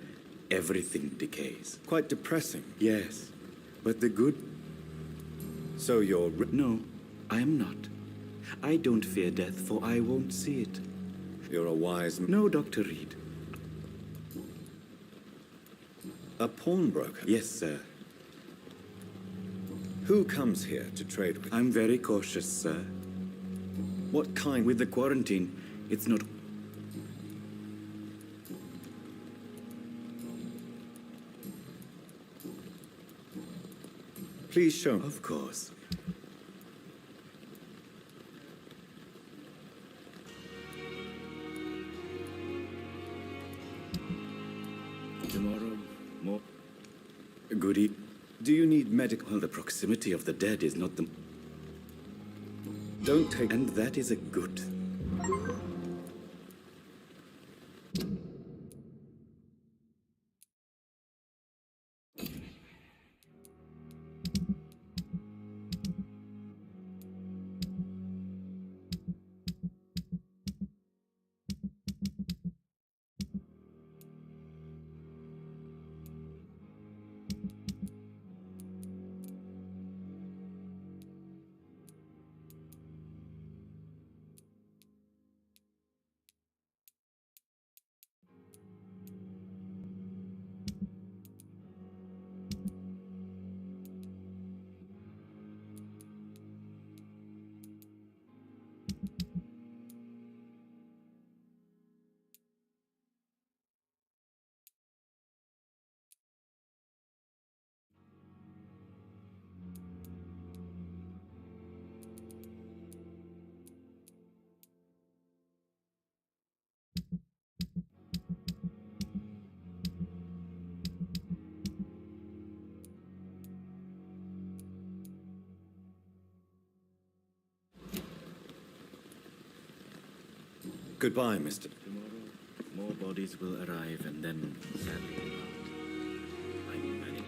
everything decays. Quite depressing. Yes, but the good... So you're... No, I am not. I don't fear death, for I won't see it. You're a wise... No, Dr. Reed. A pawnbroker? Yes, sir. Who comes here to trade with you? I'm very cautious, sir. What kind? With the quarantine, it's not... Please show me. Of course. Tomorrow, more... Goody. Do you need medical... Well, the proximity of the dead is not the... Don't take... And that is a good... Goodbye, Mr. Tomorrow, more bodies will arrive, and then, sadly, I'm managing.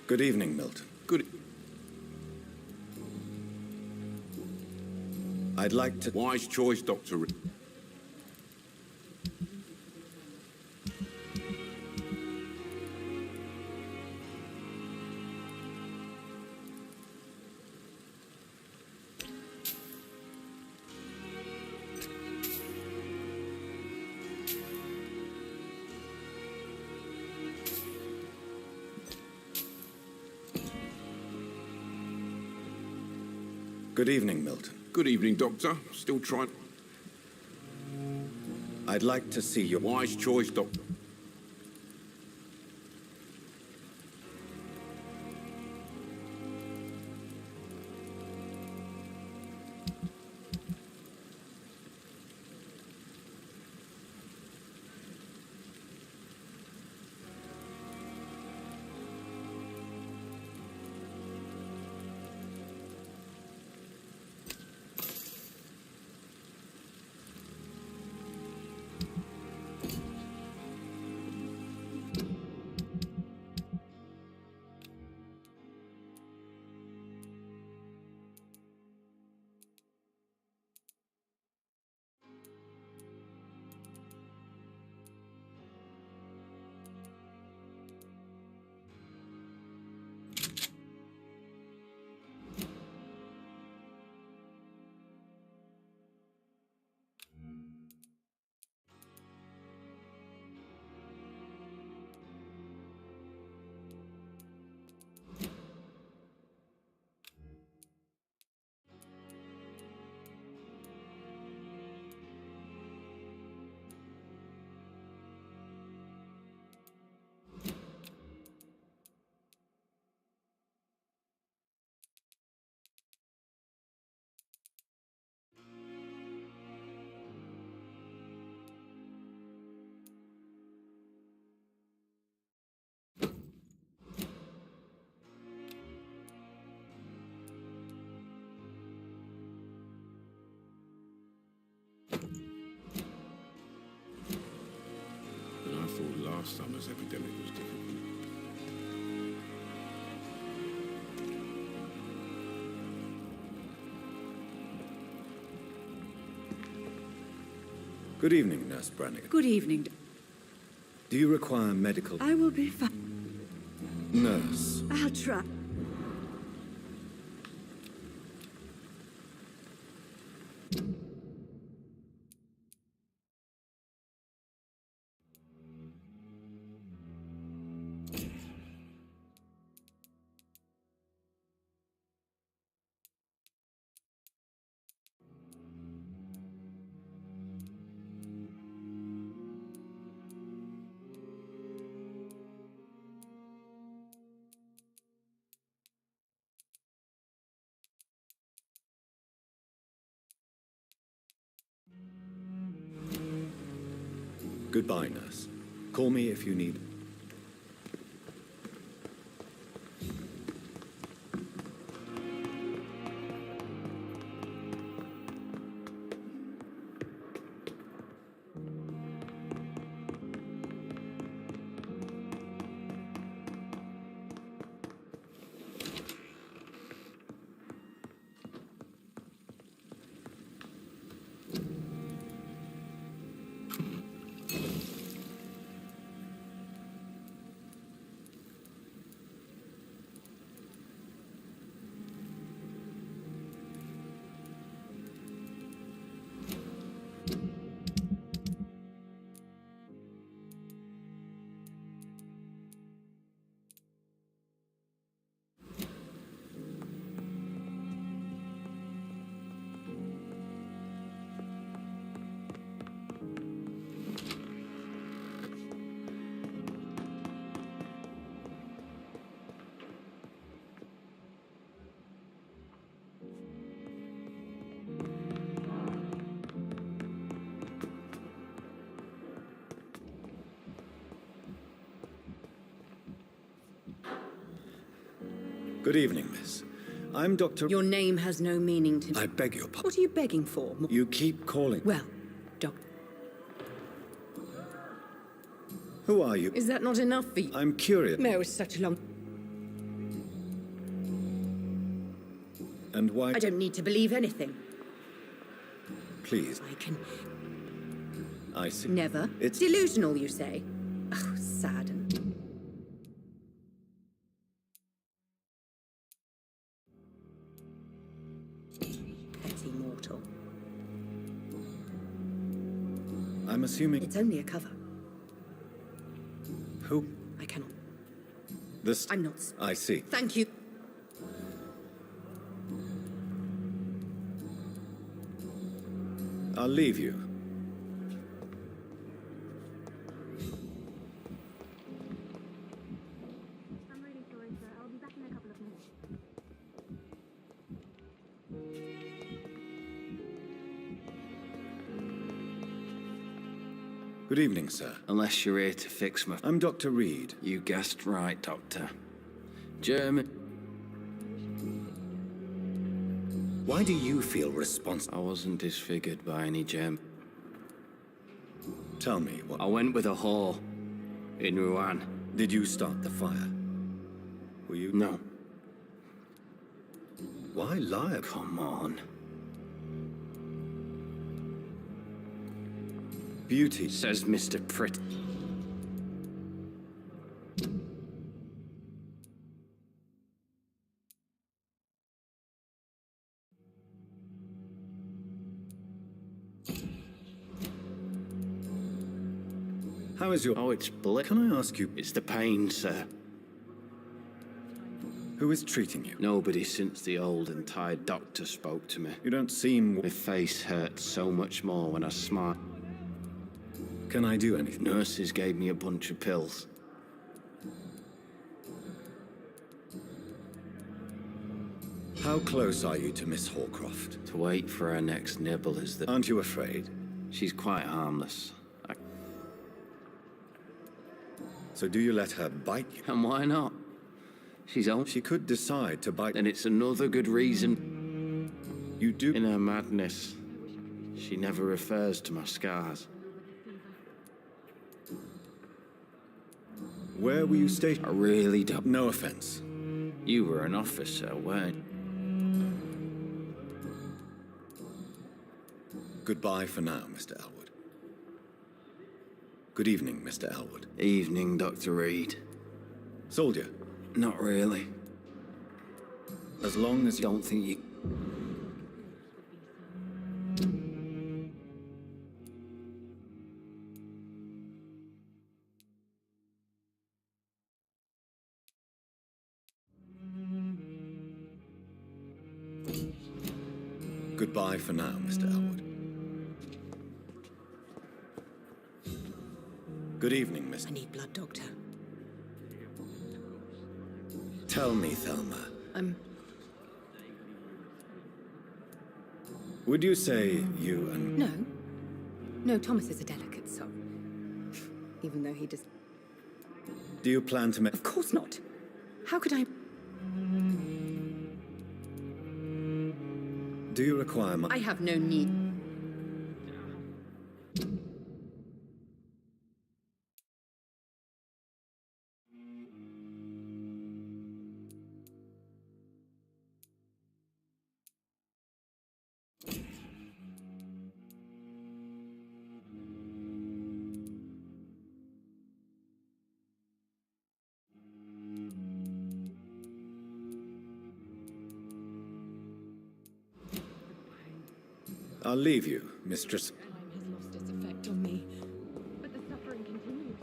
Good evening, Milton. I'd like to... Wise choice, Dr. Good evening, Milton. Good evening, Doctor. Still trying... I'd like to see your... Wise choice, Doctor. And I thought last summer's epidemic was different. Good evening, Nurse Brannigan. Good evening. Do you require medical... I will be fine. Nurse. I'll try. Goodbye, nurse. Call me if you need... Good evening, miss. I'm Dr. Your name has no meaning to me. I beg your pardon. What are you begging for? You keep calling. Well, Doctor. Who are you? Is that not enough for you? I'm curious. No, it's such a long... And why... I don't need to believe anything. Please. I can... I see. Never. It's... delusional, you say? Oh, sad and... petty mortal. I'm assuming... It's only a cover. Who? I cannot. This... I'm not... I see. Thank you. I'll leave you. I'm really sorry, sir. I'll be back in a couple of minutes. Good evening, sir. Unless you're here to fix my... I'm Dr. Reed. You guessed right, Doctor. German. Why do you feel responsible? I wasn't disfigured by any gem. Tell me what... I went with a whore in Rouen. Did you start the fire? Were you... No. Why lie? Come on. Beauty. Says Mr. Pritt. How is your... Oh, it's blood. Can I ask you... It's the pain, sir. Who is treating you? Nobody since the old and tired doctor spoke to me. You don't seem... My face hurts so much more when I smile. Can I do anything? Nurses gave me a bunch of pills. How close are you to Miss Hallcroft? To wait for her next nibble is the... Aren't you afraid? She's quite harmless. So do you let her bite you? And why not? She's only... She could decide to bite... And it's another good reason. You do... In her madness, she never refers to my scars. Where were you stationed? I really don't... No offense. You were an officer, weren't you? Goodbye for now, Mr. Elwood. Good evening, Mr. Elwood. Evening, Dr. Reed. Soldier. Not really. As long as you... Don't think you... Goodbye for now, Mr. Elwood. Good evening, Mr. I need blood, Doctor. Tell me, Thelma. Would you say you and... No. No, Thomas is a delicate soul. even though he does. Do you plan to make... Of course not. How could I... Do you require my... I have no need. I'll leave you, Mistress. Time has lost its effect on me, but the suffering continues.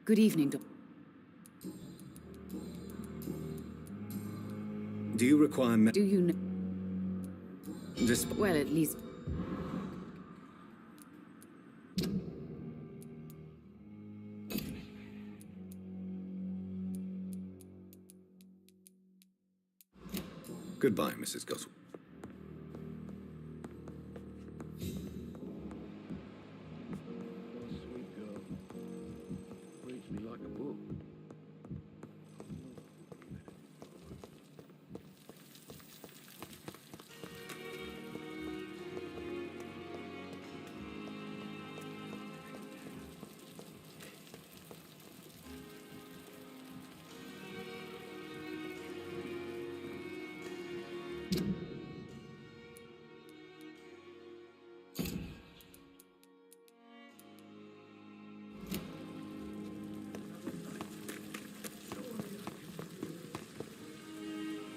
Good evening, Doctor. Do you require me... Do you know... This... Well, at least... Goodbye, Mrs. Goswell. Sweet girl. Reads me like a book.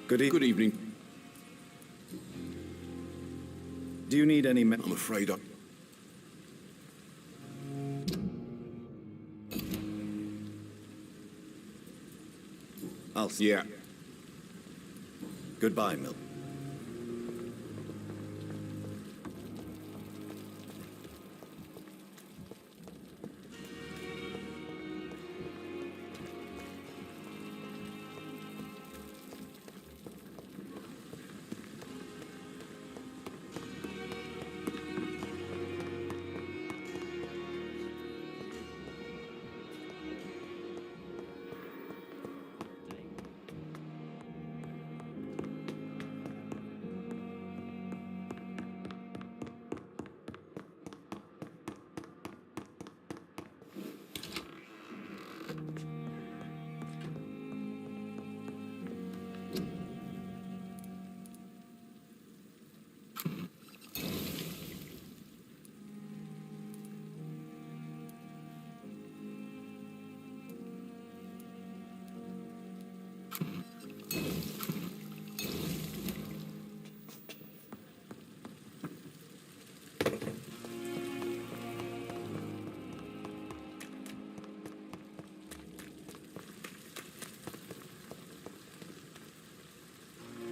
Good evening. Do you need any... I'm afraid I... I'll see. Yeah. Goodbye, Milton.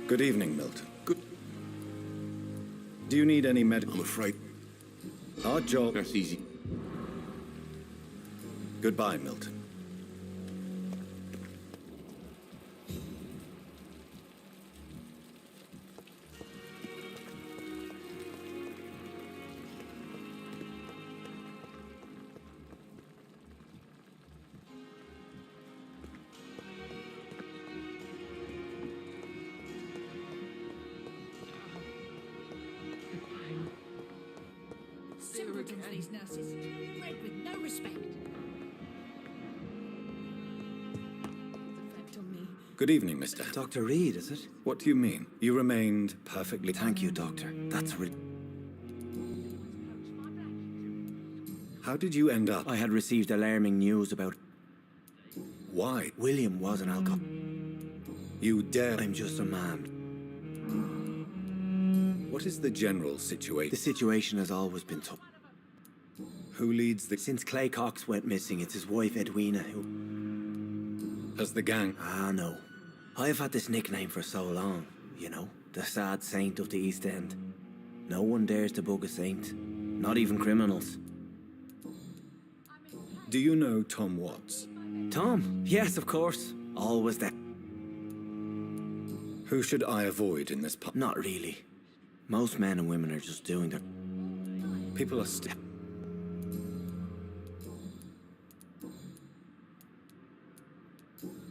Good evening, Milton. Good... Do you need any medical... I'm afraid... Our job... That's easy. Goodbye, Milton. Simpletons, these nurses. Bred with no respect. Effect on me. Good evening, Mr. Dr. Reed, is it? What do you mean? You remained perfectly... Thank you, Doctor. That's really... How did you end up... I had received alarming news about... Why? William was an alcoholic. You dare... I'm just a man. What is the general situation? The situation has always been tough. Who leads the... Since Clay Cox went missing, it's his wife Edwina who... Has the gang... Ah, no. I've had this nickname for so long, you know. The sad saint of the East End. No one dares to bug a saint. Not even criminals. Do you know Tom Watts? Tom, yes, of course. Always there. Who should I avoid in this part? Not really. Most men and women are just doing their... People are still...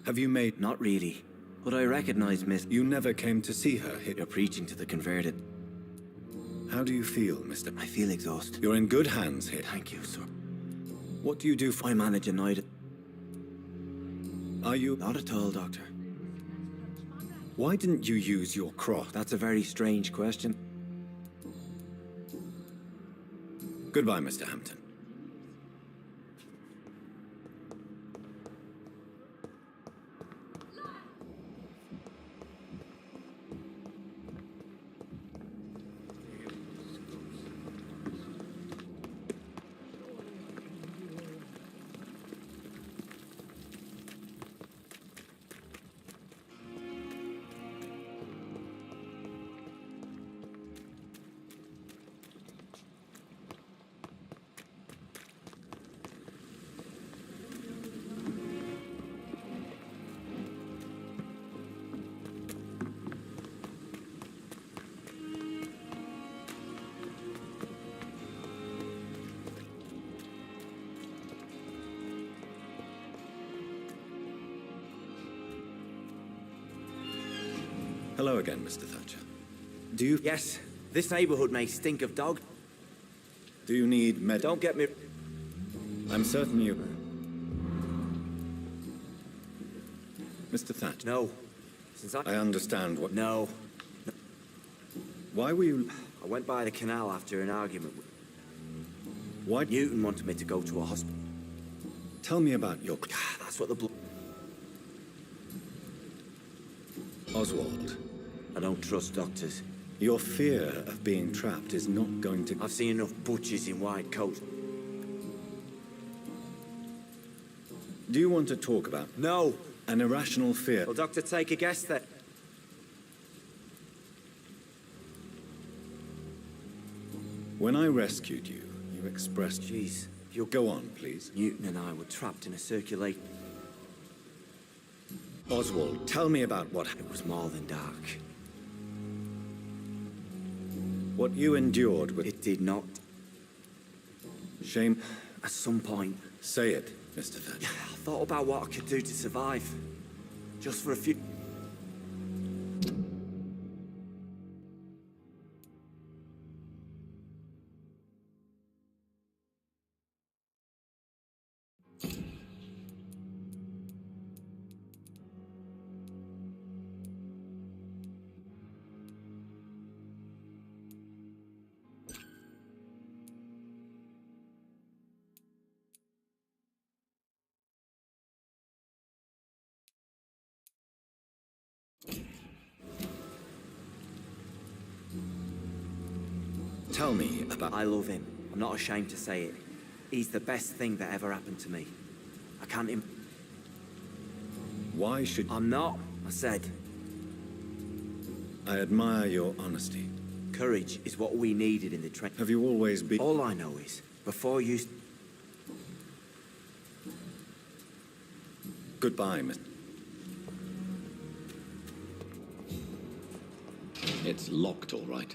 Have you made... Not really. But I recognize Miss... You never came to see her. You're preaching to the converted. How do you feel, Mr... I feel exhausted. You're in good hands here. Thank you, sir. What do you do for... I manage a night. Are you... Not at all, Doctor. Why didn't you use your cross? That's a very strange question. Goodbye, Mr. Hampton. Hello again, Mr. Thatcher. Do you... Yes, this neighborhood may stink of dog. Do you need med... Don't get me... I'm certain you... Mr. Thatcher. No. Since I understand what... No. Why were you... I went by the canal after an argument. Why... Newton wanted me to go to a hospital. Tell me about your... That's what the Oswald. I don't trust doctors. Your fear of being trapped is not going to... I've seen enough butchers in white coats. Do you want to talk about... No. An irrational fear? Well, Doctor, take a guess then. When I rescued you, you expressed... Jeez. You'll go on, please. Newton and I were trapped in a circulate... Oswald, tell me about what... It was more than dark. What you endured with... It did not. Shame... At some point... Say it, Mr. Thatcher. I thought about what I could do to survive. Just for a few... Tell me about... I love him. I'm not ashamed to say it. He's the best thing that ever happened to me. I can't... Why should... I'm not, I said. I admire your honesty. Courage is what we needed in the train. Have you always been... All I know is, before you... Goodbye, Miss... It's locked, all right.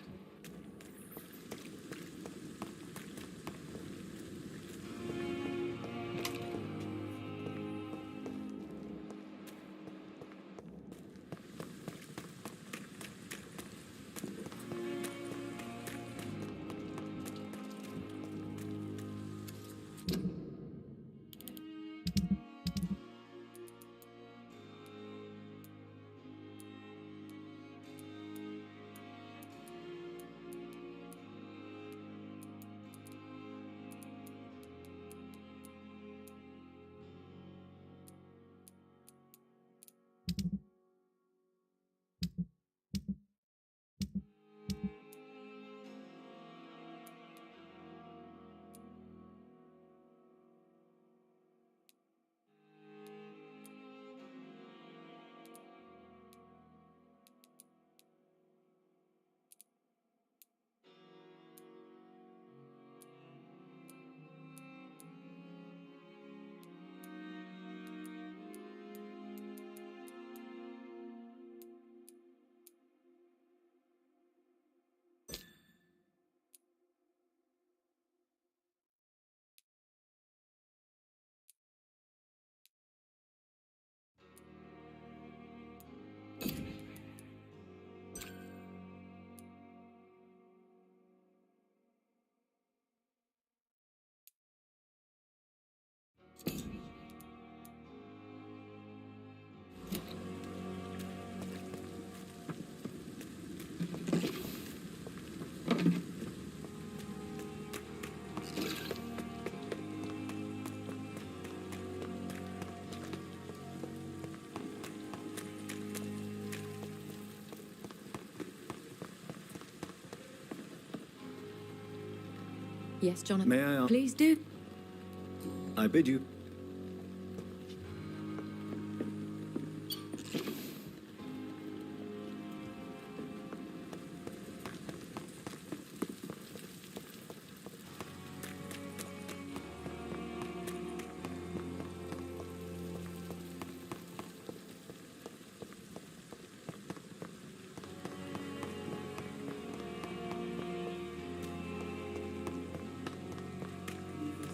Yes, Jonathan. May I ask? Please do. I bid you.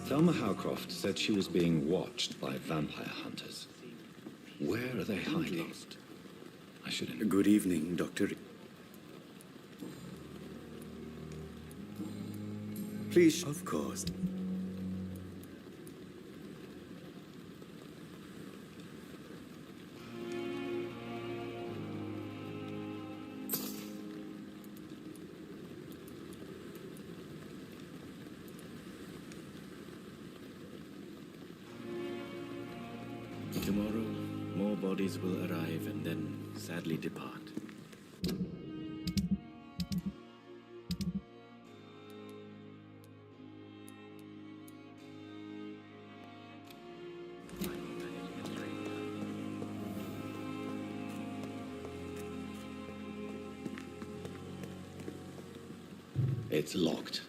Thelma Howcroft said she was being watched by vampire hunters. Where are they hiding? I should... Good evening, Doctor. Please, of course. Tomorrow, more bodies will arrive and then sadly depart. It's locked.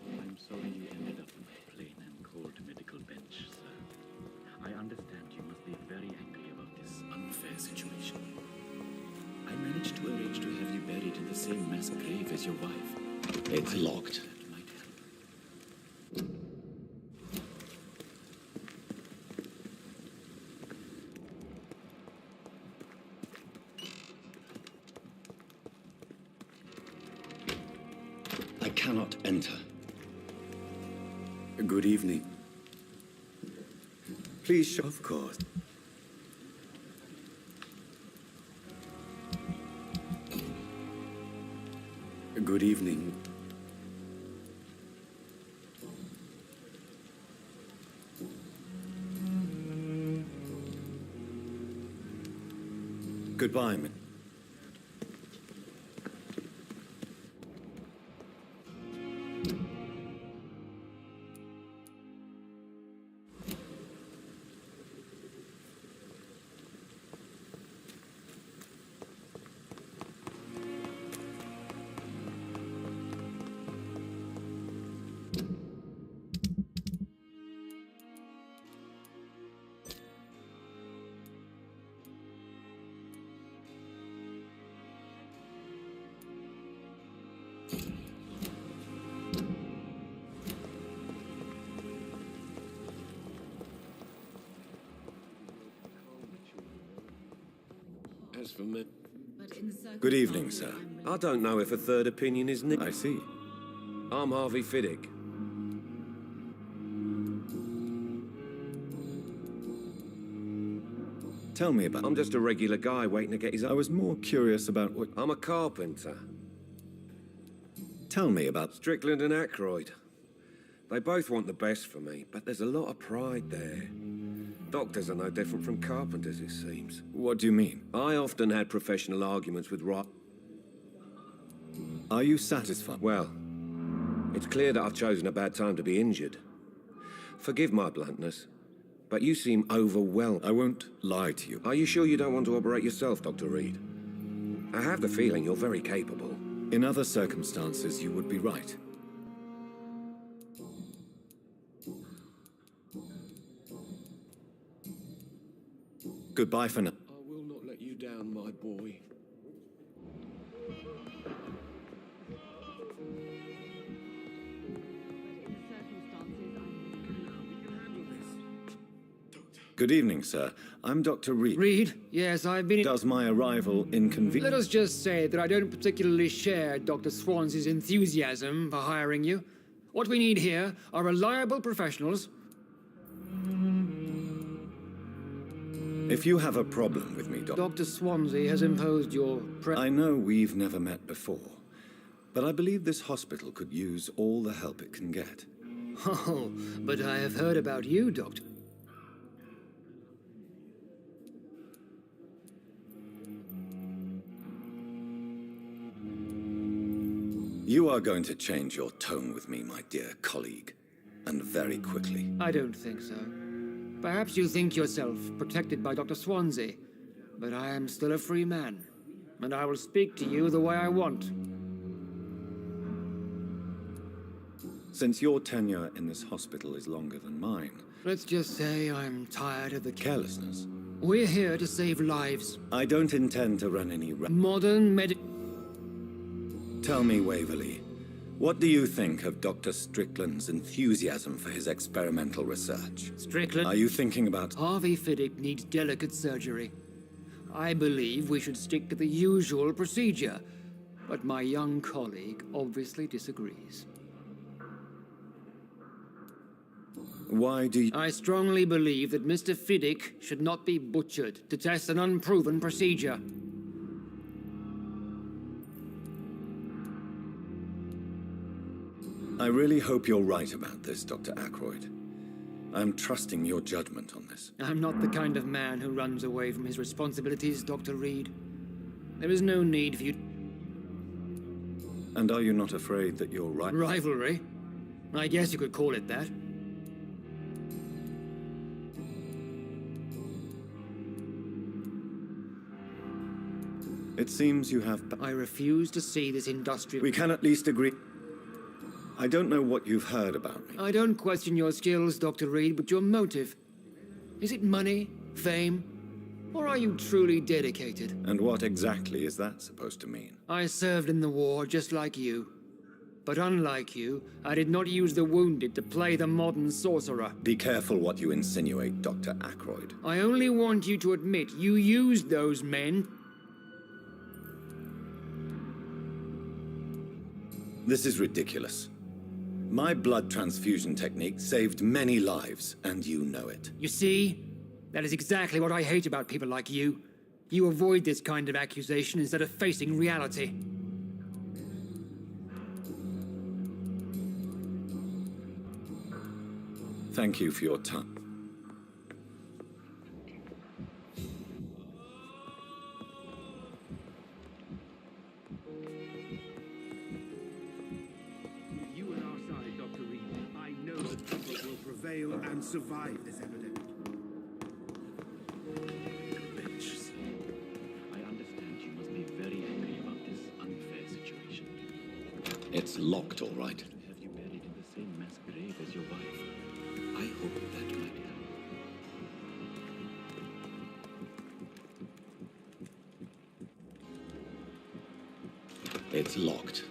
I'm sorry you ended up on a plain and cold medical bench, sir. I understand you must be very angry about this unfair situation. I managed to arrange to have you buried in the same mass grave as your wife. It's locked. That might help. I cannot enter. Good evening. Please, of course. Good evening. Goodbye, man. As for me... Good evening, sir. I don't know if a third opinion is needed. I see. I'm Harvey Fiddick. Tell me about... I'm just a regular guy waiting to get his... I was more curious about what... I'm a carpenter. Tell me about... Strickland and Ackroyd. They both want the best for me, but there's a lot of pride there. Doctors are no different from carpenters, it seems. What do you mean? I often had professional arguments with Are you satisfied? Well, it's clear that I've chosen a bad time to be injured. Forgive my bluntness, but you seem overwhelmed. I won't lie to you. Are you sure you don't want to operate yourself, Dr. Reed? I have the feeling you're very capable. In other circumstances, you would be right. Goodbye for now. I will not let you down, my boy. Good evening, sir. I'm Dr. Reed. Reed? Yes, I've been... Does my arrival inconvenience... Let us just say that I don't particularly share Dr. Swansea's enthusiasm for hiring you. What we need here are reliable professionals. If you have a problem with me, Dr. Swansea has imposed your... I know we've never met before, but I believe this hospital could use all the help it can get. Oh, but I have heard about you, Doctor. You are going to change your tone with me, my dear colleague, and very quickly. I don't think so. Perhaps you think yourself protected by Dr. Swansea, but I am still a free man, and I will speak to you the way I want. Since your tenure in this hospital is longer than mine... Let's just say I'm tired of the... Carelessness. We're here to save lives. I don't intend to run any... Modern medic... Tell me, Waverley, what do you think of Dr. Strickland's enthusiasm for his experimental research? Strickland? Are you thinking about... Harvey Fiddick needs delicate surgery. I believe we should stick to the usual procedure, but my young colleague obviously disagrees. Why do you... I strongly believe that Mr. Fiddick should not be butchered to test an unproven procedure. I really hope you're right about this, Dr. Ackroyd. I'm trusting your judgment on this. I'm not the kind of man who runs away from his responsibilities, Dr. Reed. There is no need for you... And are you not afraid that you're right? Rivalry? I guess you could call it that. It seems you have... I refuse to see this industrial... We can at least agree... I don't know what you've heard about me. I don't question your skills, Dr. Reed, but your motive. Is it money, fame, or are you truly dedicated? And what exactly is that supposed to mean? I served in the war just like you. But unlike you, I did not use the wounded to play the modern sorcerer. Be careful what you insinuate, Dr. Ackroyd. I only want you to admit you used those men. This is ridiculous. My blood transfusion technique saved many lives, and you know it. You see? That is exactly what I hate about people like you. You avoid this kind of accusation instead of facing reality. Thank you for your time. And survive this epidemic. Benches. I understand you must be very angry about this unfair situation. It's locked, all right. To have you buried in the same mass grave as your wife. I hope that might help. It's locked.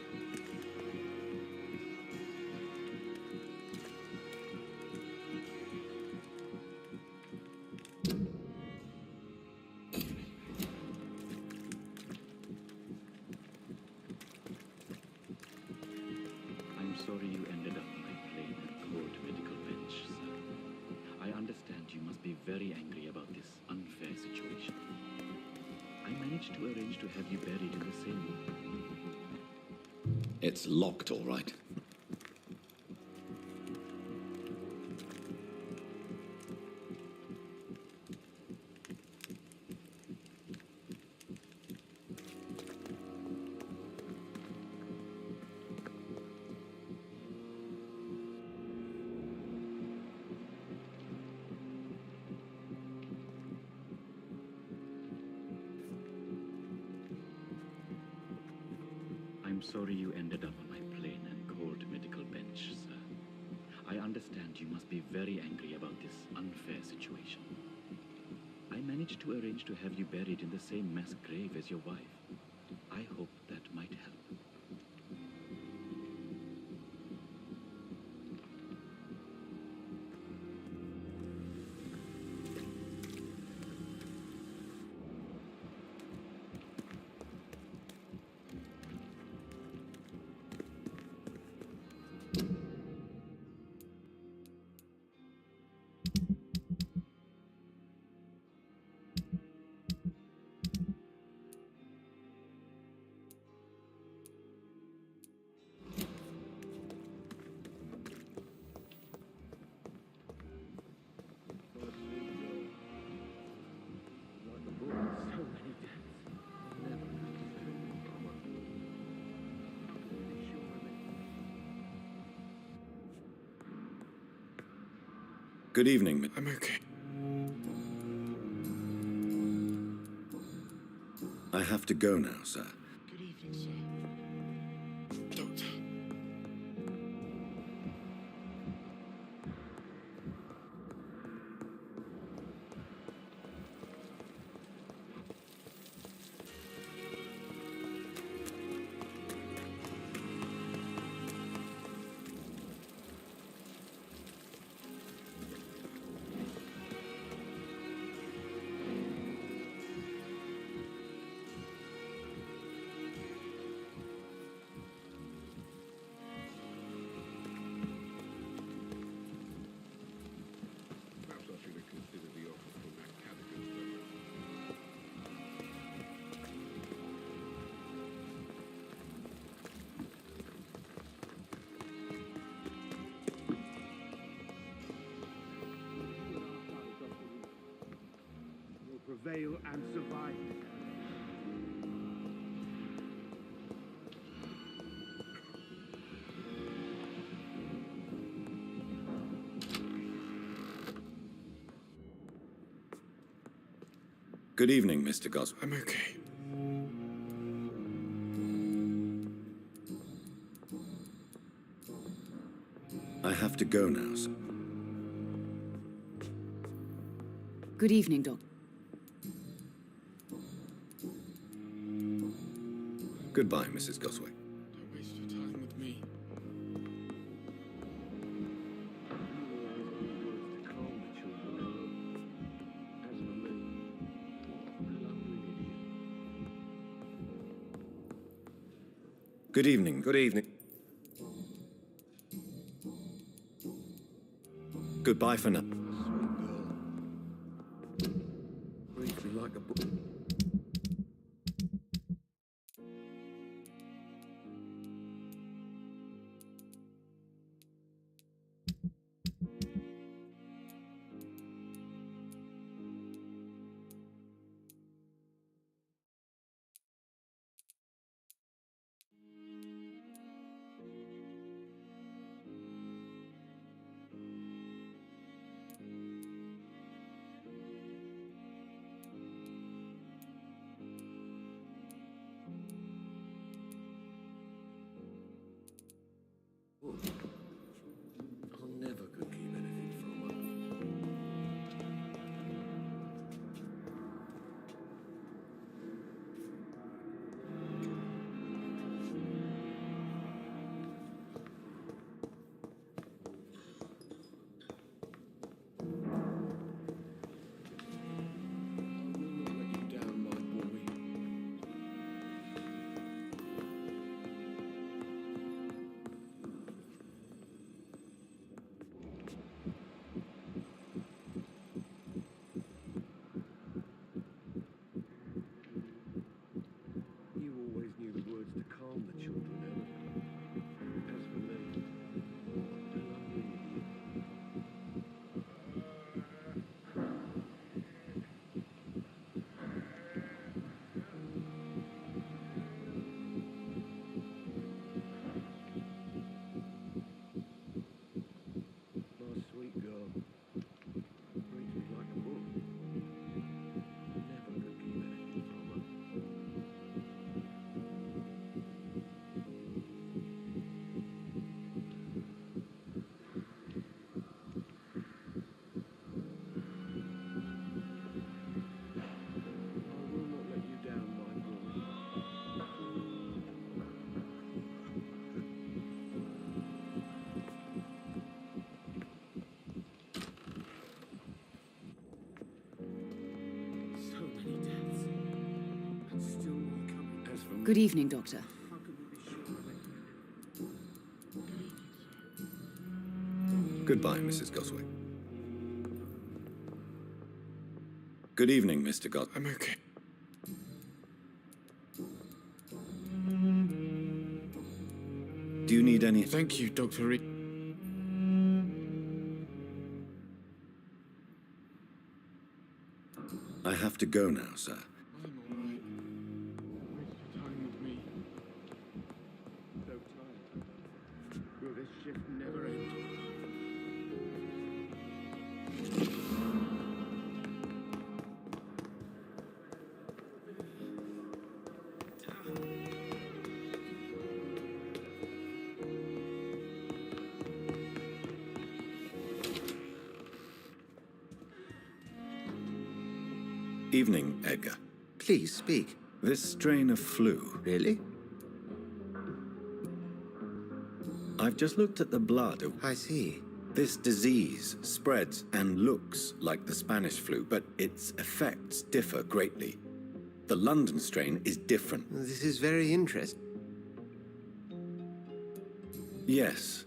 Sorry you ended up on a plain and cold medical bench, sir. I understand you must be very angry about this unfair situation. I managed to arrange to have you buried in the same room. It's locked, all right. I'm sorry you ended up on my plain and cold medical bench, sir. I understand you must be very angry about this unfair situation. I managed to arrange to have you buried in the same mass grave as your wife. I hope that might help. Good evening. I'm okay. I have to go now, sir. Good evening, sir. Doctor. Perhaps I should have considered the offer from that Cadigan fella. Will prevail and survive. Good evening, Mr. Goswell. I'm okay. I have to go now, sir. Good evening, Doctor. Goodbye, Mrs. Goswell. Don't waste your time with me. Good evening. Good evening. Goodbye for now. Reads me like a book. Good evening, Doctor. Goodbye, Mrs. Goswick. Good evening, Mr. Goswick. I'm okay. Do you need any... Thank you, Dr. Reed. I have to go now, sir. I'm all right. Waste your time with me. So tired. Will this shift never end? Evening, Edgar. Please speak. This strain of flu... Really? I've just looked at the blood of... I see. This disease spreads and looks like the Spanish flu, but its effects differ greatly. The London strain is different. This is very interesting. Yes.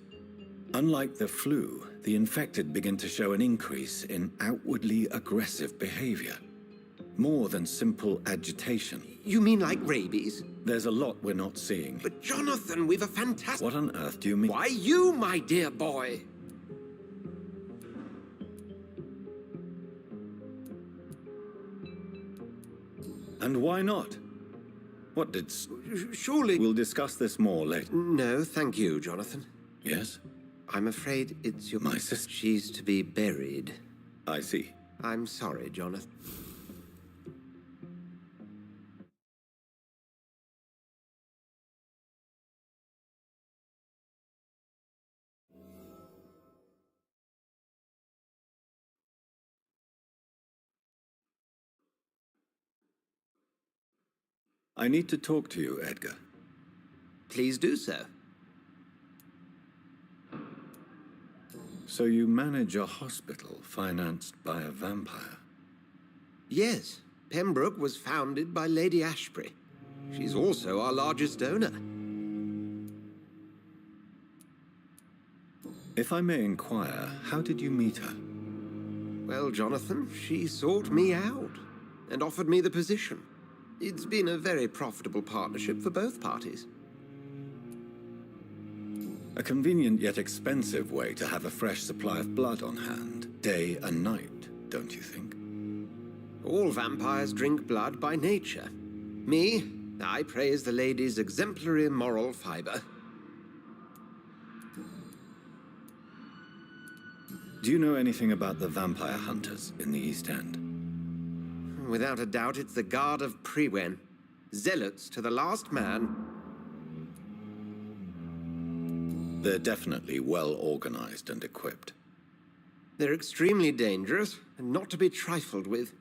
Unlike the flu, the infected begin to show an increase in outwardly aggressive behavior. More than simple agitation. You mean like rabies? There's a lot we're not seeing. But Jonathan, we've a fantastic... What on earth do you mean? Why you, my dear boy? And why not? What did... Surely... We'll discuss this more later. No, thank you, Jonathan. Yes? I'm afraid it's your... My sister... She's to be buried. I see. I'm sorry, Jonathan. I need to talk to you, Edgar. Please do so. So you manage a hospital financed by a vampire? Yes. Pembroke was founded by Lady Ashbury. She's also our largest donor. If I may inquire, how did you meet her? Well, Jonathan, she sought me out and offered me the position. It's been a very profitable partnership for both parties. A convenient yet expensive way to have a fresh supply of blood on hand, day and night, don't you think? All vampires drink blood by nature. Me, I praise the lady's exemplary moral fiber. Do you know anything about the vampire hunters in the East End? Without a doubt, it's the Guard of Prewen. Zealots to the last man. They're definitely well organized and equipped. They're extremely dangerous and not to be trifled with.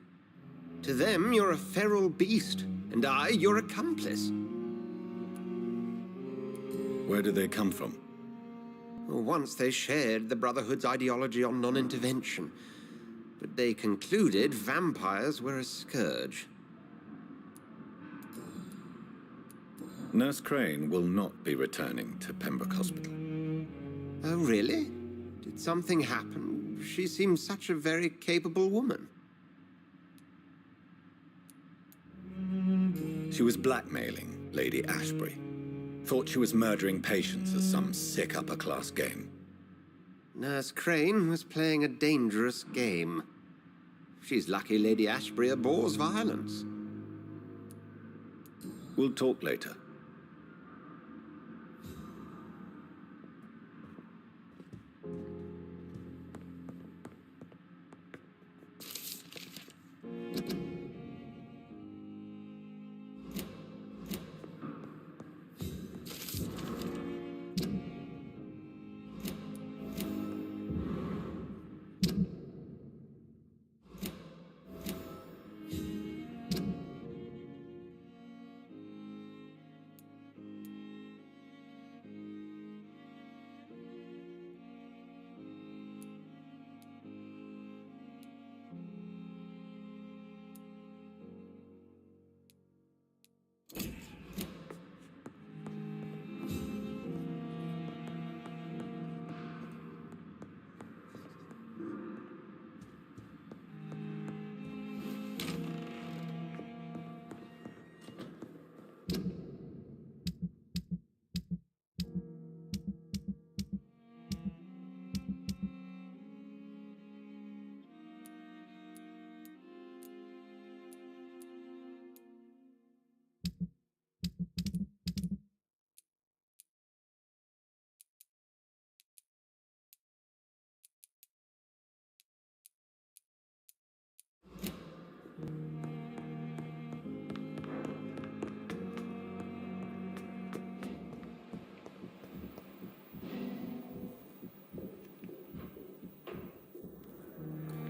To them, you're a feral beast, and I, your accomplice. Where do they come from? Once they shared the Brotherhood's ideology on non-intervention, but they concluded vampires were a scourge. Nurse Crane will not be returning to Pembroke Hospital. Oh, really? Did something happen? She seems such a very capable woman. She was blackmailing Lady Ashbury. Thought she was murdering patients as some sick upper-class game. Nurse Crane was playing a dangerous game. She's lucky Lady Ashbury abhors violence. We'll talk later.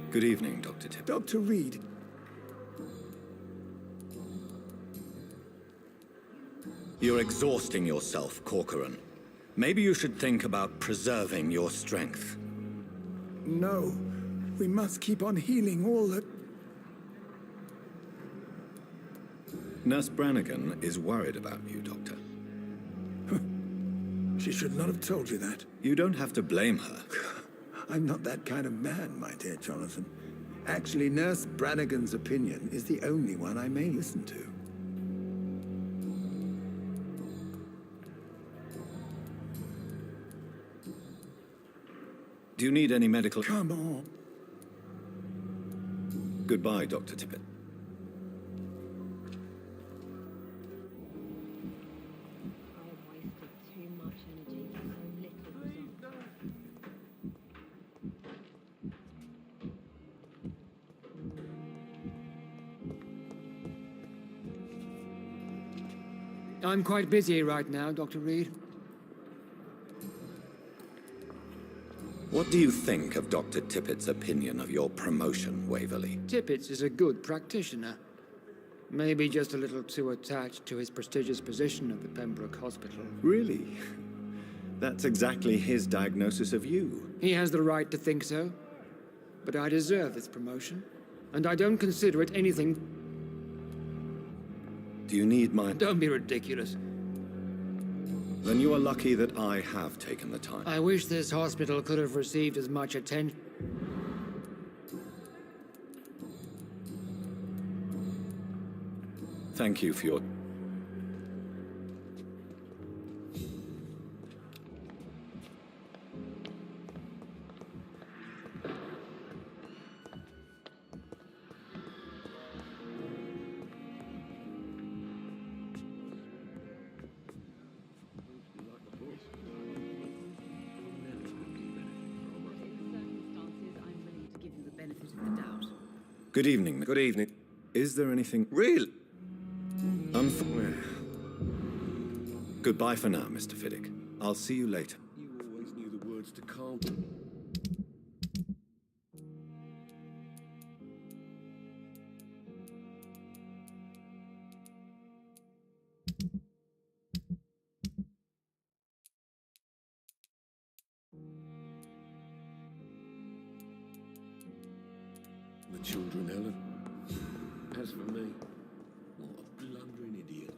Good evening, Dr. Tippett. Dr. Reed. You're exhausting yourself, Corcoran. Maybe you should think about preserving your strength. No. We must keep on healing all that... Nurse Brannigan is worried about you, Doctor. She should not have told you that. You don't have to blame her. I'm not that kind of man, my dear Jonathan. Actually, Nurse Brannigan's opinion is the only one I may listen to. Do you need any medical... Come on. Goodbye, Dr. Tippett. I'm quite busy right now, Dr. Reed. What do you think of Dr. Tippett's opinion of your promotion, Waverley? Tippett is a good practitioner. Maybe just a little too attached to his prestigious position at the Pembroke Hospital. Really? That's exactly his diagnosis of you. He has the right to think so. But I deserve this promotion, and I don't consider it anything... Do you need my... Don't be ridiculous. Then you are lucky that I have taken the time. I wish this hospital could have received as much attention. Thank you for your... Good evening. Good evening. Is there anything... Really? Goodbye for now, Mr. Fiddick. I'll see you later. You always knew the words to calm. The children, Helen. As for me, what a blundering idiot.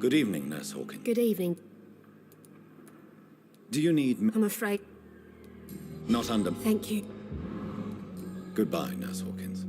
Good evening, Nurse Hawkins. Good evening. Do you need me? I'm afraid. Not under... Thank you. Goodbye, Nurse Hawkins.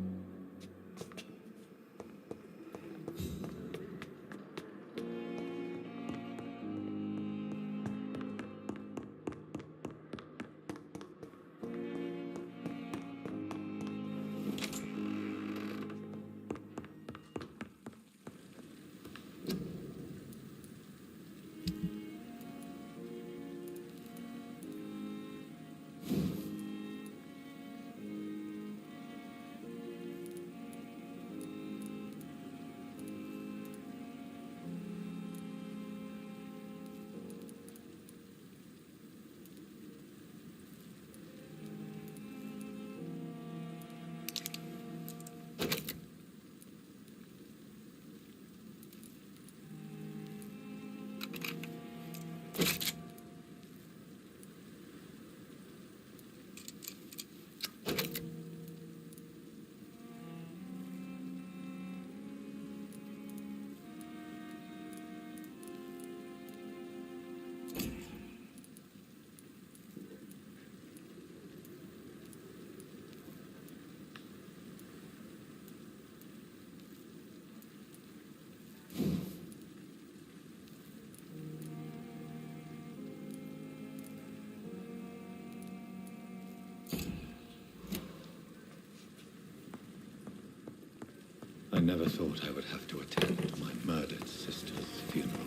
I never thought I would have to attend my murdered sister's funeral.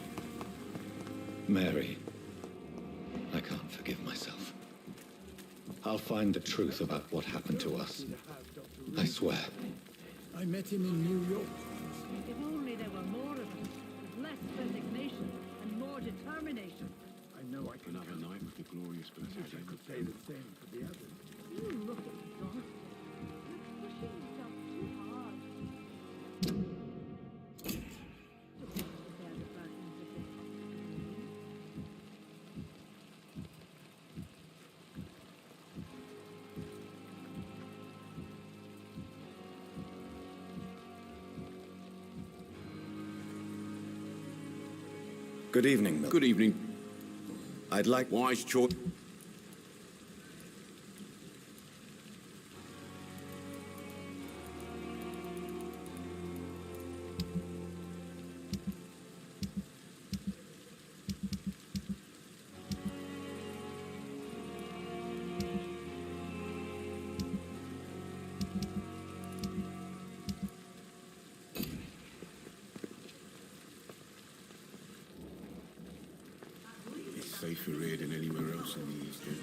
Mary, I can't forgive myself. I'll find the truth about what happened to us. I swear. I met him in New York. If only there were more of them, with less resignation and more determination. I know I can have a night with the glorious British. I could say the same for the others. You look exhausted. You're pushing yourself too hard. Good evening, Milton. Good evening. I'd like... Wise choice. Safer here than anywhere else in the East End.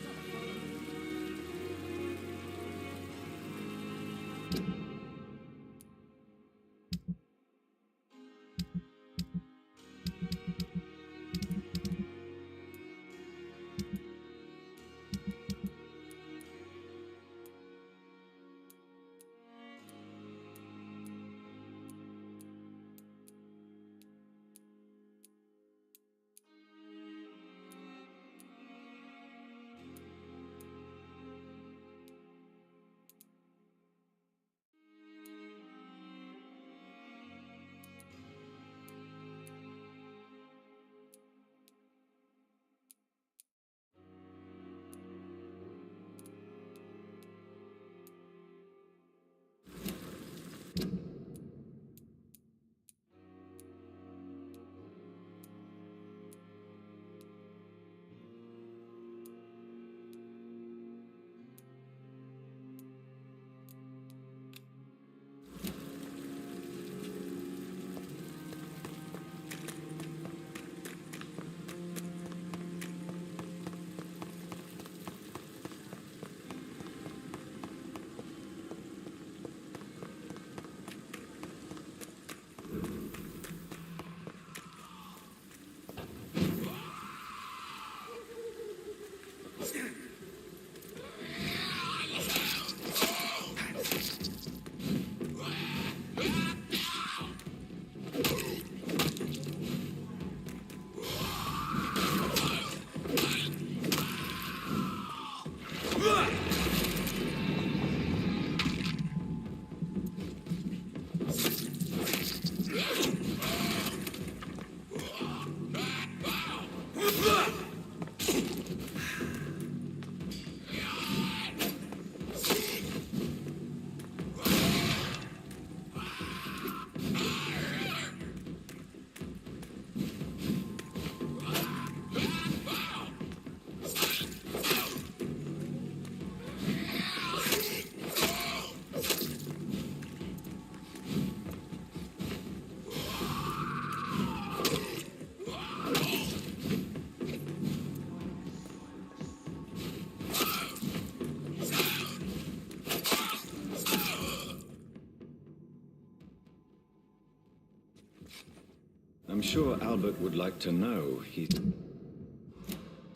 sure Albert would like to know he's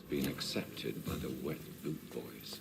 been accepted by the Wet Boot Boys.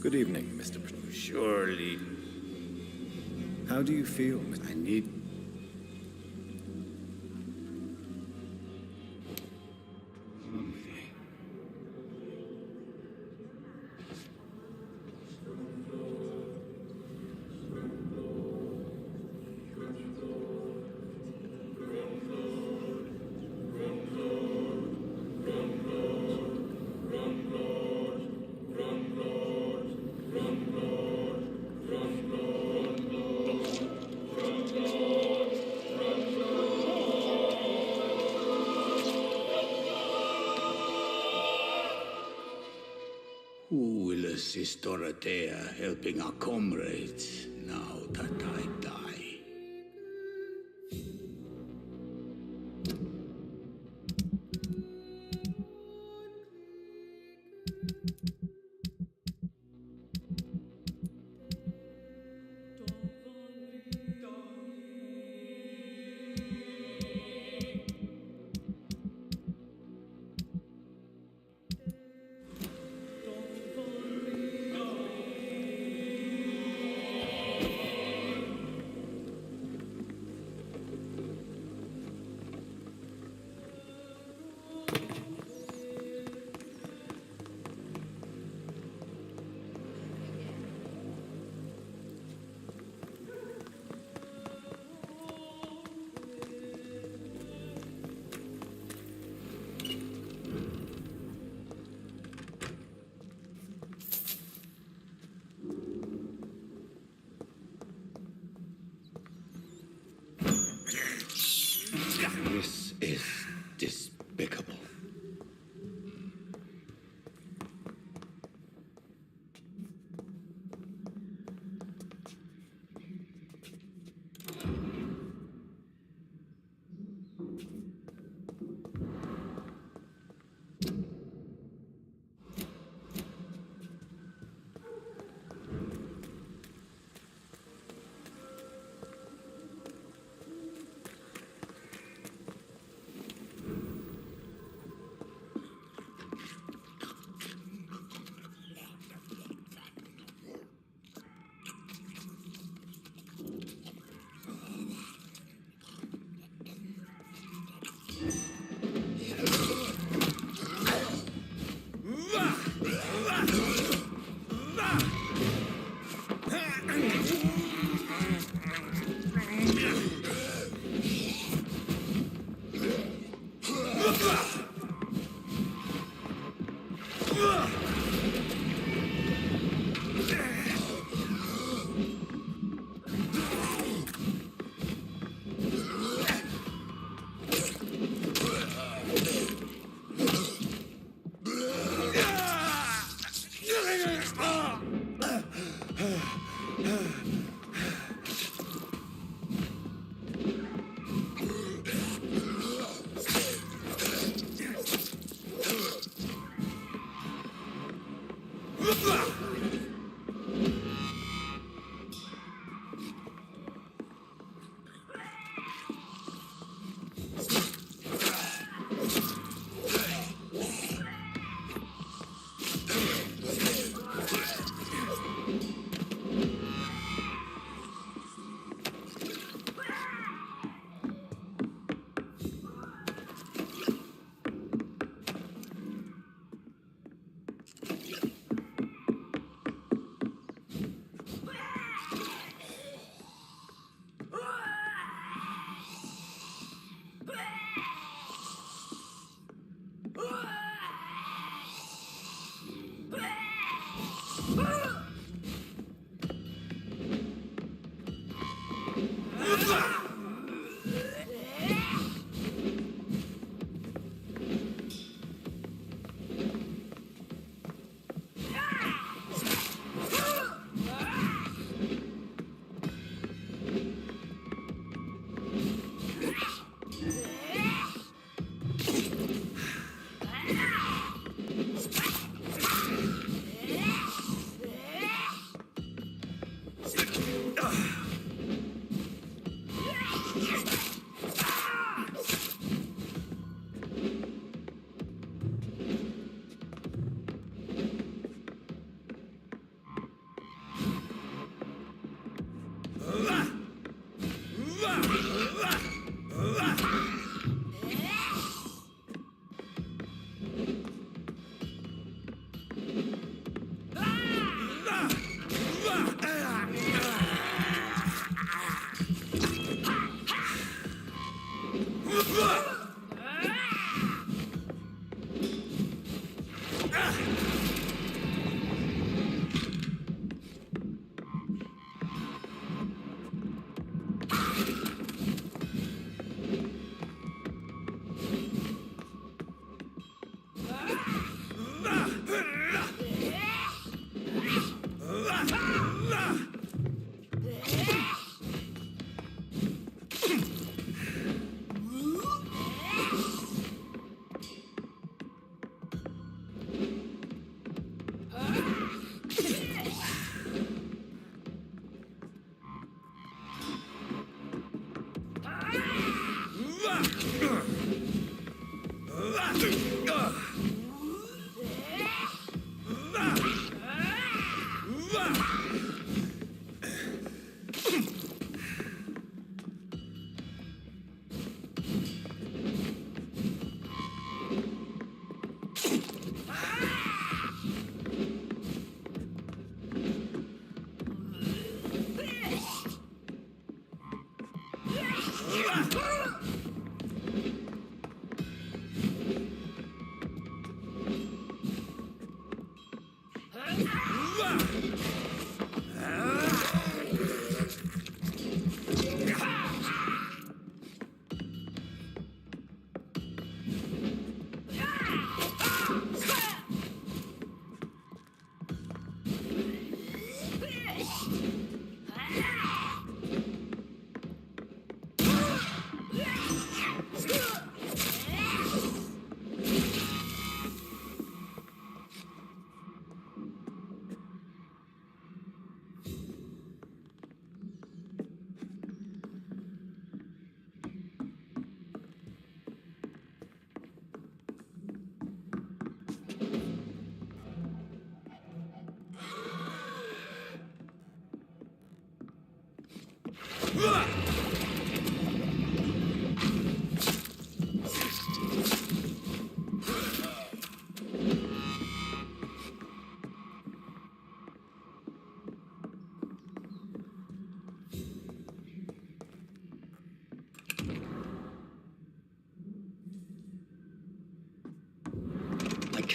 Good evening, Mr. Surely. How do you feel, Mr. I need... Who will assist Dorothea helping our comrades now that I die?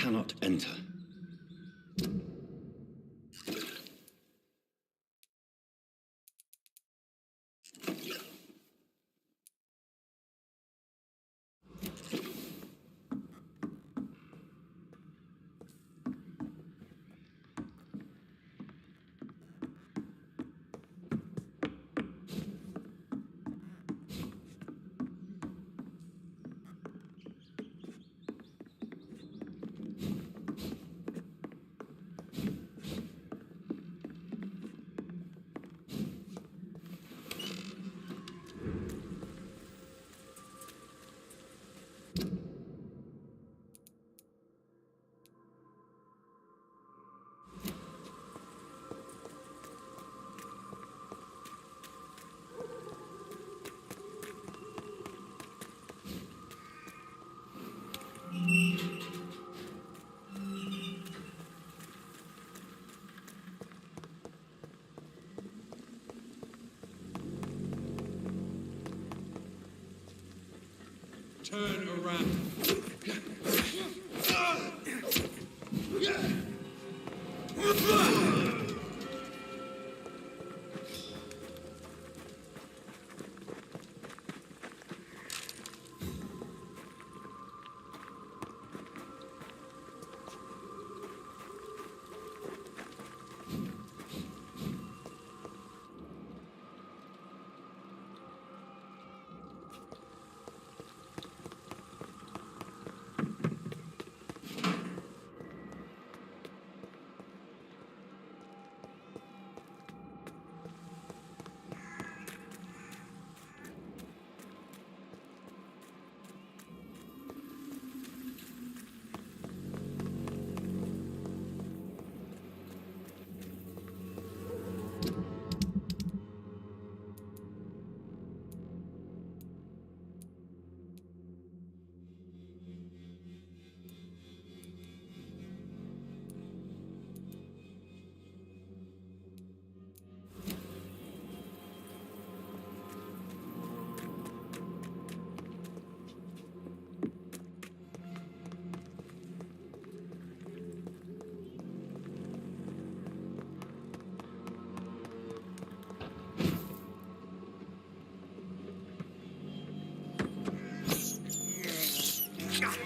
cannot enter. Turn around.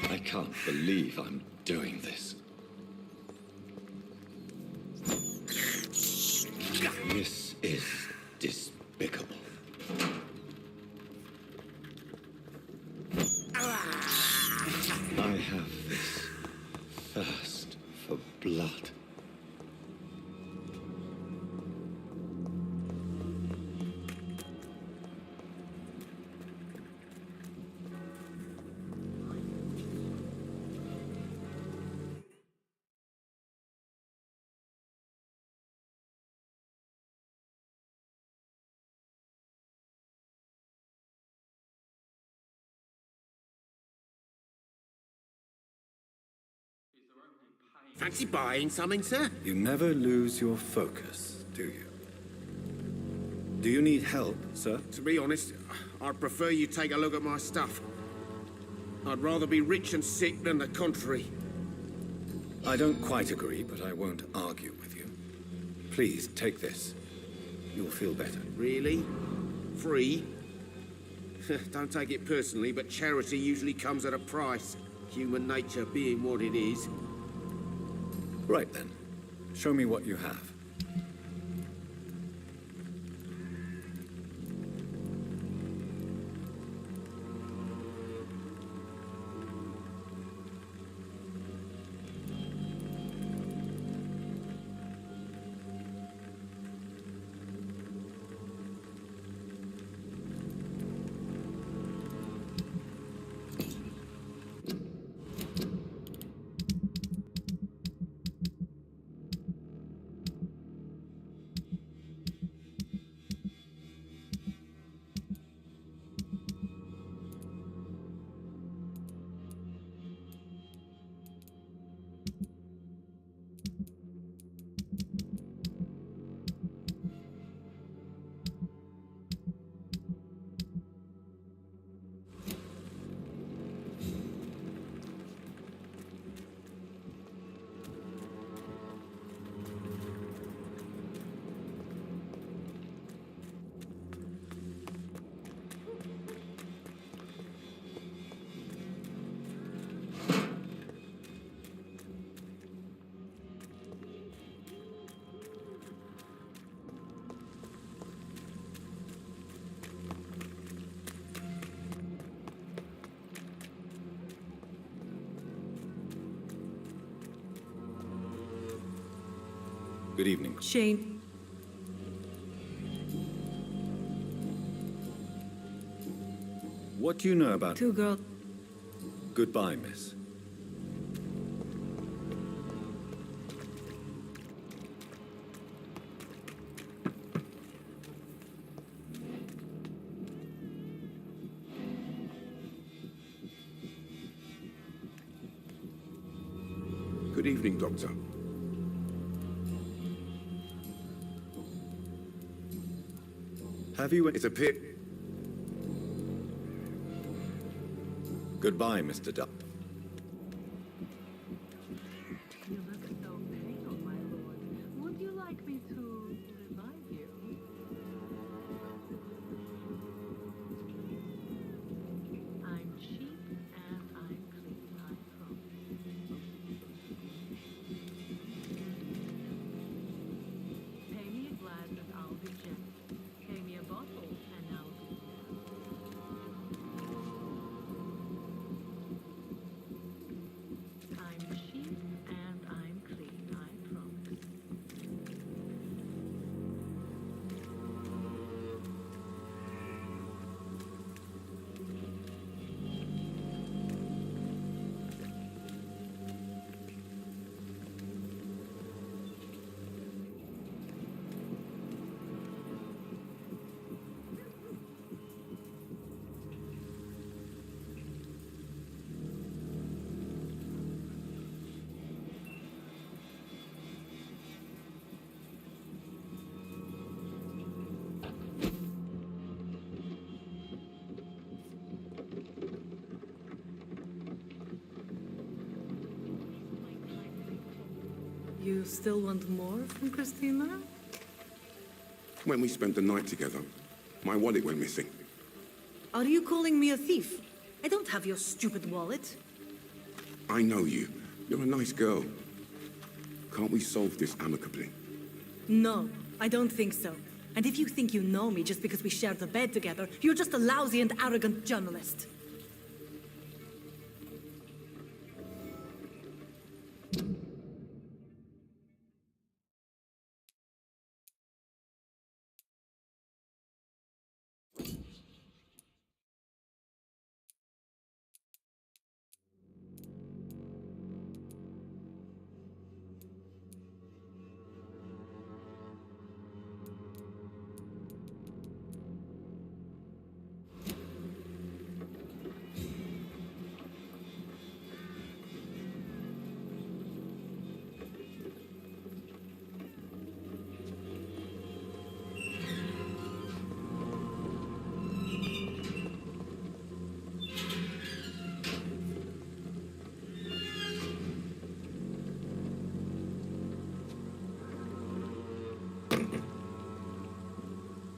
I can't believe I'm doing this. This is despicable. I have this thirst for blood. Fancy buying something, sir? You never lose your focus, do you? Do you need help, sir? To be honest, I'd prefer you take a look at my stuff. I'd rather be rich and sick than the contrary. I don't quite agree, but I won't argue with you. Please, take this. You'll feel better. Really? Free? Don't take it personally, but charity usually comes at a price. Human nature being what it is. Right then. Show me what you have. Good evening. Shane. What do you know about... Two girls. Goodbye, miss. Good evening, Doctor. Have you... It's a pit. Goodbye, Mr. Duck. You look so pale, my lord. Would you like me to revive you? I'm cheap and I'm clean, I promise. Pay me a glass and I'll be gentle. Pay me a bottle and I'll be I'm cheap and I'm clean, I promise. You still want more from Christina? When we spent the night together, my wallet went missing. Are you calling me a thief? I don't have your stupid wallet. I know you. You're a nice girl. Can't we solve this amicably? No, I don't think so. And if you think you know me just because we shared the bed together, you're just a lousy and arrogant journalist.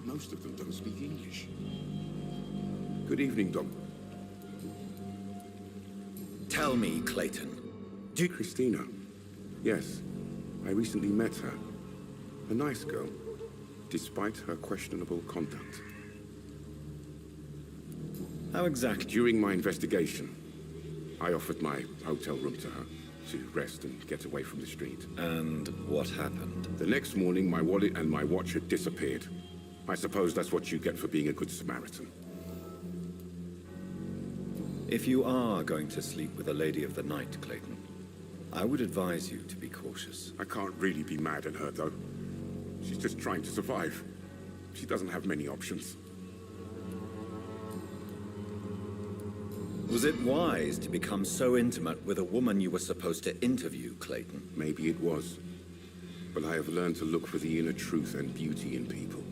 Most of them don't speak English. Good evening, Doc. Tell me, Clayton. Christina. Yes, I recently met her. A nice girl, despite her questionable conduct. How exactly? During my investigation, I offered my hotel room to her to rest and get away from the street. And what happened? The next morning, my wallet and my watch had disappeared. I suppose that's what you get for being a good Samaritan. If you are going to sleep with a lady of the night, Clayton, I would advise you to be cautious. I can't really be mad at her, though. She's just trying to survive. She doesn't have many options. Was it wise to become so intimate with a woman you were supposed to interview, Clayton? Maybe it was. But I have learned to look for the inner truth and beauty in people.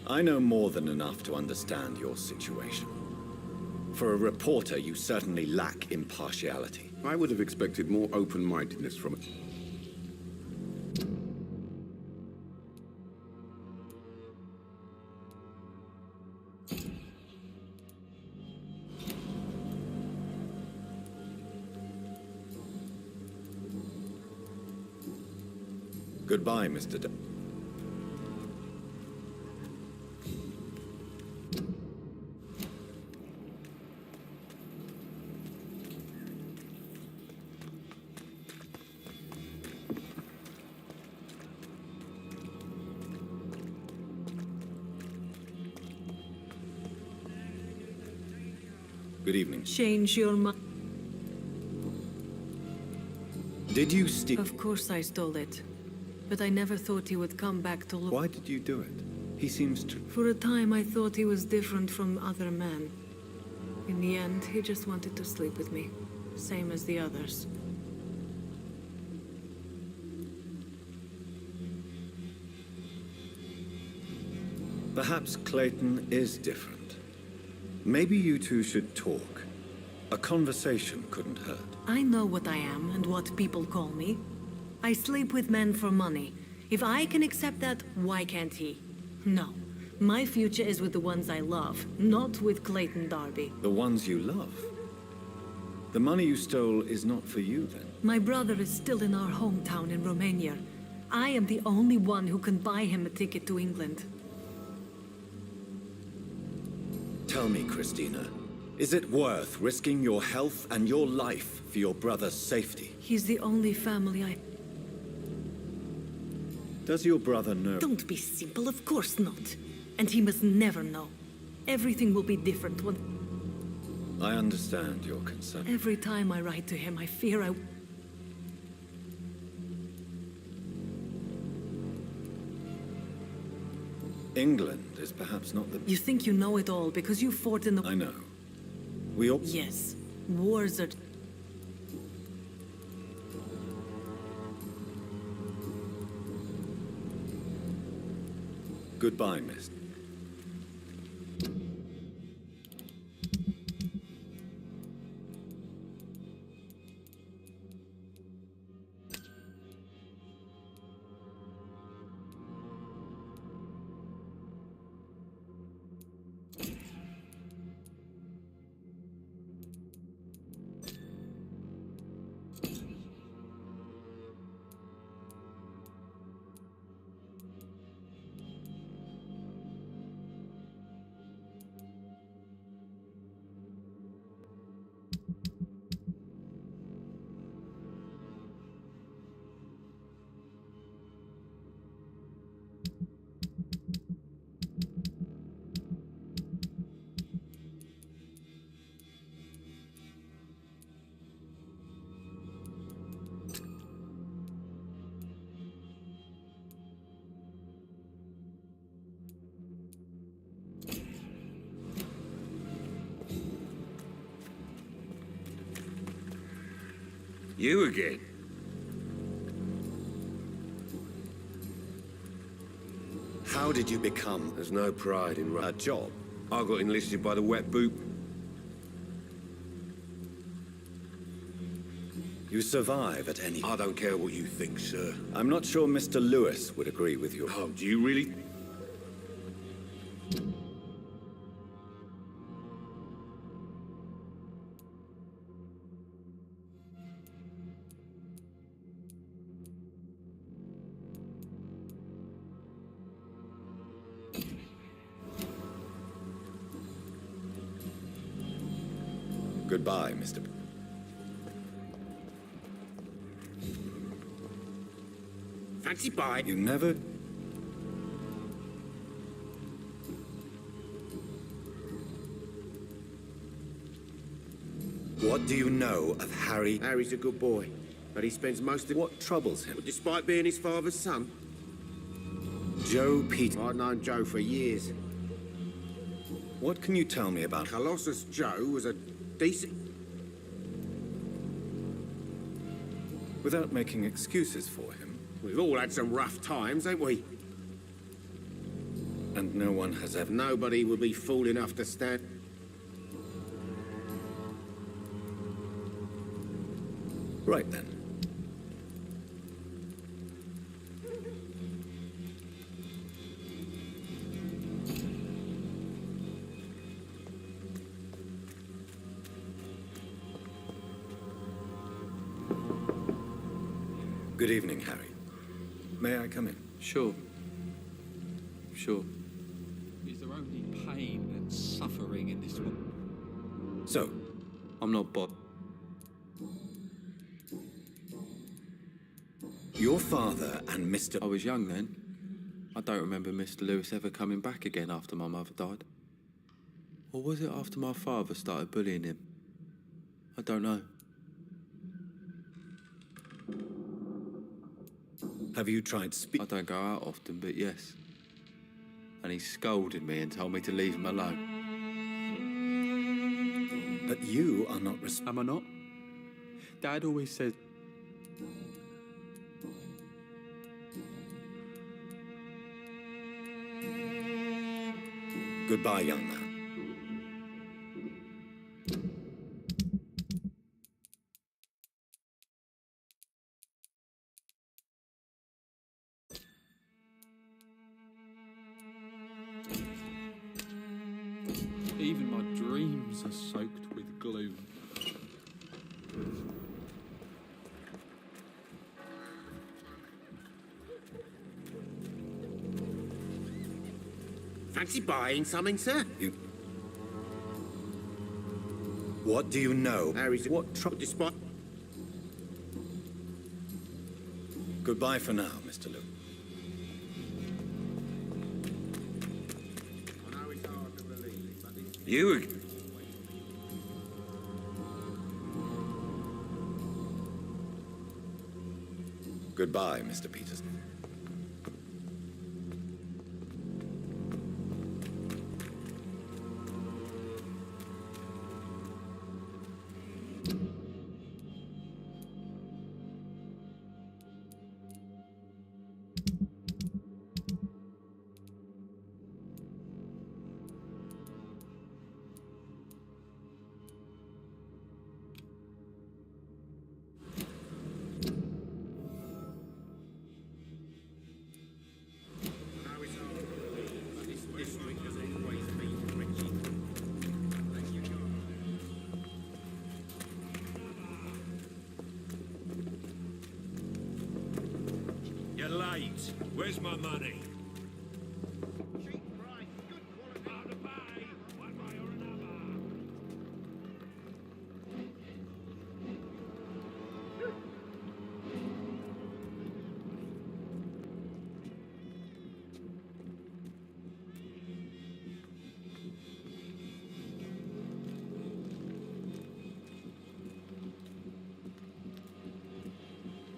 I know more than enough to understand your situation. For a reporter, you certainly lack impartiality. I would have expected more open-mindedness from it. Goodbye, Mr. D. Good evening. Change your mind. Did you steal? Of course I stole it. But I never thought he would come back to look. Why did you do it? He seems to... For a time I thought he was different from other men. In the end, he just wanted to sleep with me. Same as the others. Perhaps Clayton is different. Maybe you two should talk. A conversation couldn't hurt. I know what I am and what people call me. I sleep with men for money. If I can accept that, why can't he? No. My future is with the ones I love, not with Clayton Darby. The ones you love? The money you stole is not for you, then? My brother is still in our hometown in Romania. I am the only one who can buy him a ticket to England. Tell me, Christina, is it worth risking your health and your life for your brother's safety? He's the only family I... Does your brother know? Don't be simple, of course not. And he must never know. Everything will be different when... I understand your concern. Every time I write to him, I fear I... England is perhaps not the... You think you know it all because you fought in the... I know. We all... Yes. Wars are... Goodbye, miss. You again? How did you become... There's no pride in a job? I got enlisted by the wet boot. You survive at any... I don't care what you think, sir. I'm not sure Mr. Lewis would agree with you. Oh, do you really? Goodbye, Mr. Fancy pie. You never... What do you know of Harry? Harry's a good boy, but he spends most of... What troubles him? Despite being his father's son. Joe Peter. I've known Joe for years. What can you tell me about... Colossus Joe was a decent... Without making excuses for him. We've all had some rough times, ain't we? And no one has ever... Nobody would be fool enough to stand... Right then. Good evening, Harry. May I come in? Sure. Sure. Is there only pain and suffering in this world? So? I'm not bothered. Your father and Mr... I was young then. I don't remember Mr. Lewis ever coming back again after my mother died. Or was it after my father started bullying him? I don't know. Have you tried I don't go out often, but yes. And he scolded me and told me to leave him alone. But you are not Am I not? Dad always said... Goodbye, young man. Even my dreams are soaked with gloom. Fancy buying something, sir? What do you know? Harry's what trouble despite. Goodbye for now, Mr. Luke. You. Goodbye, Mr. Peterson. You're late. Where's my money?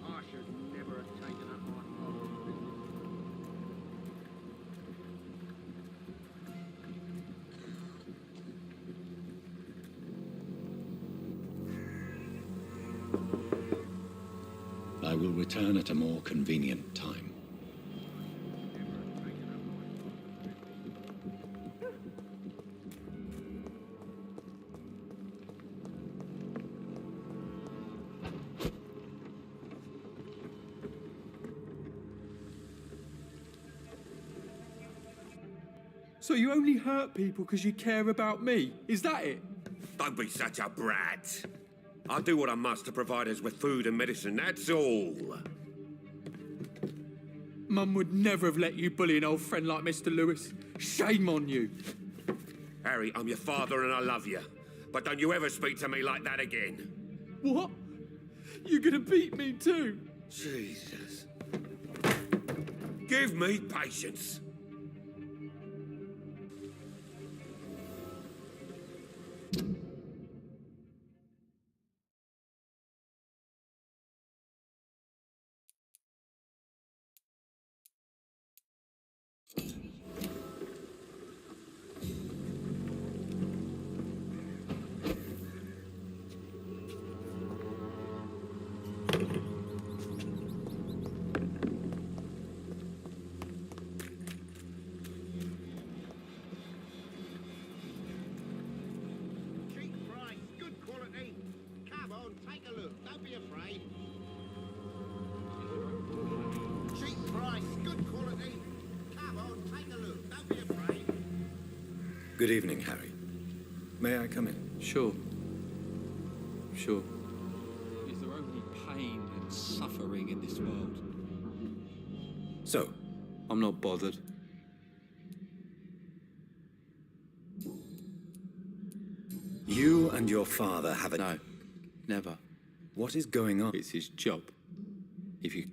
I should never have taken up my father's business. I will return at a more convenient time. So you only hurt people because you care about me? Is that it? Don't be such a brat. I'll do what I must to provide us with food and medicine, that's all. Mum would never have let you bully an old friend like Mr. Lewis. Shame on you. Harry, I'm your father and I love you. But don't you ever speak to me like that again. What? You're gonna beat me too? Jesus. Give me patience. Cheap price, good quality. Come on, take a look. Don't be afraid. Cheap price, good quality. Come on, take a look. Don't be afraid. Good evening, Harry. May I come in? Sure. Sure. Is there only pain and suffering in this world? So? I'm not bothered. You and your father have a... No, never. What is going on? It's his job. If you...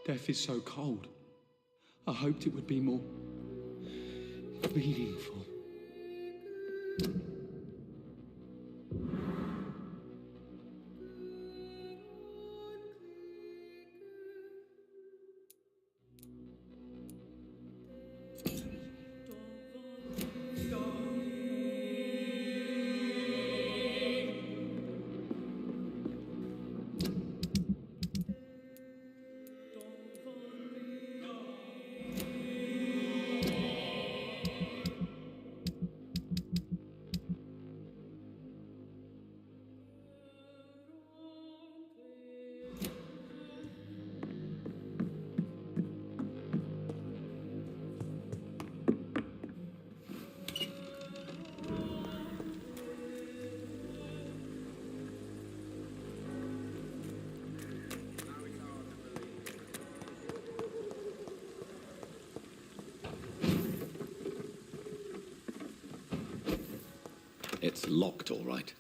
Death is so cold. I hoped it would be more meaningful. It's locked, all right.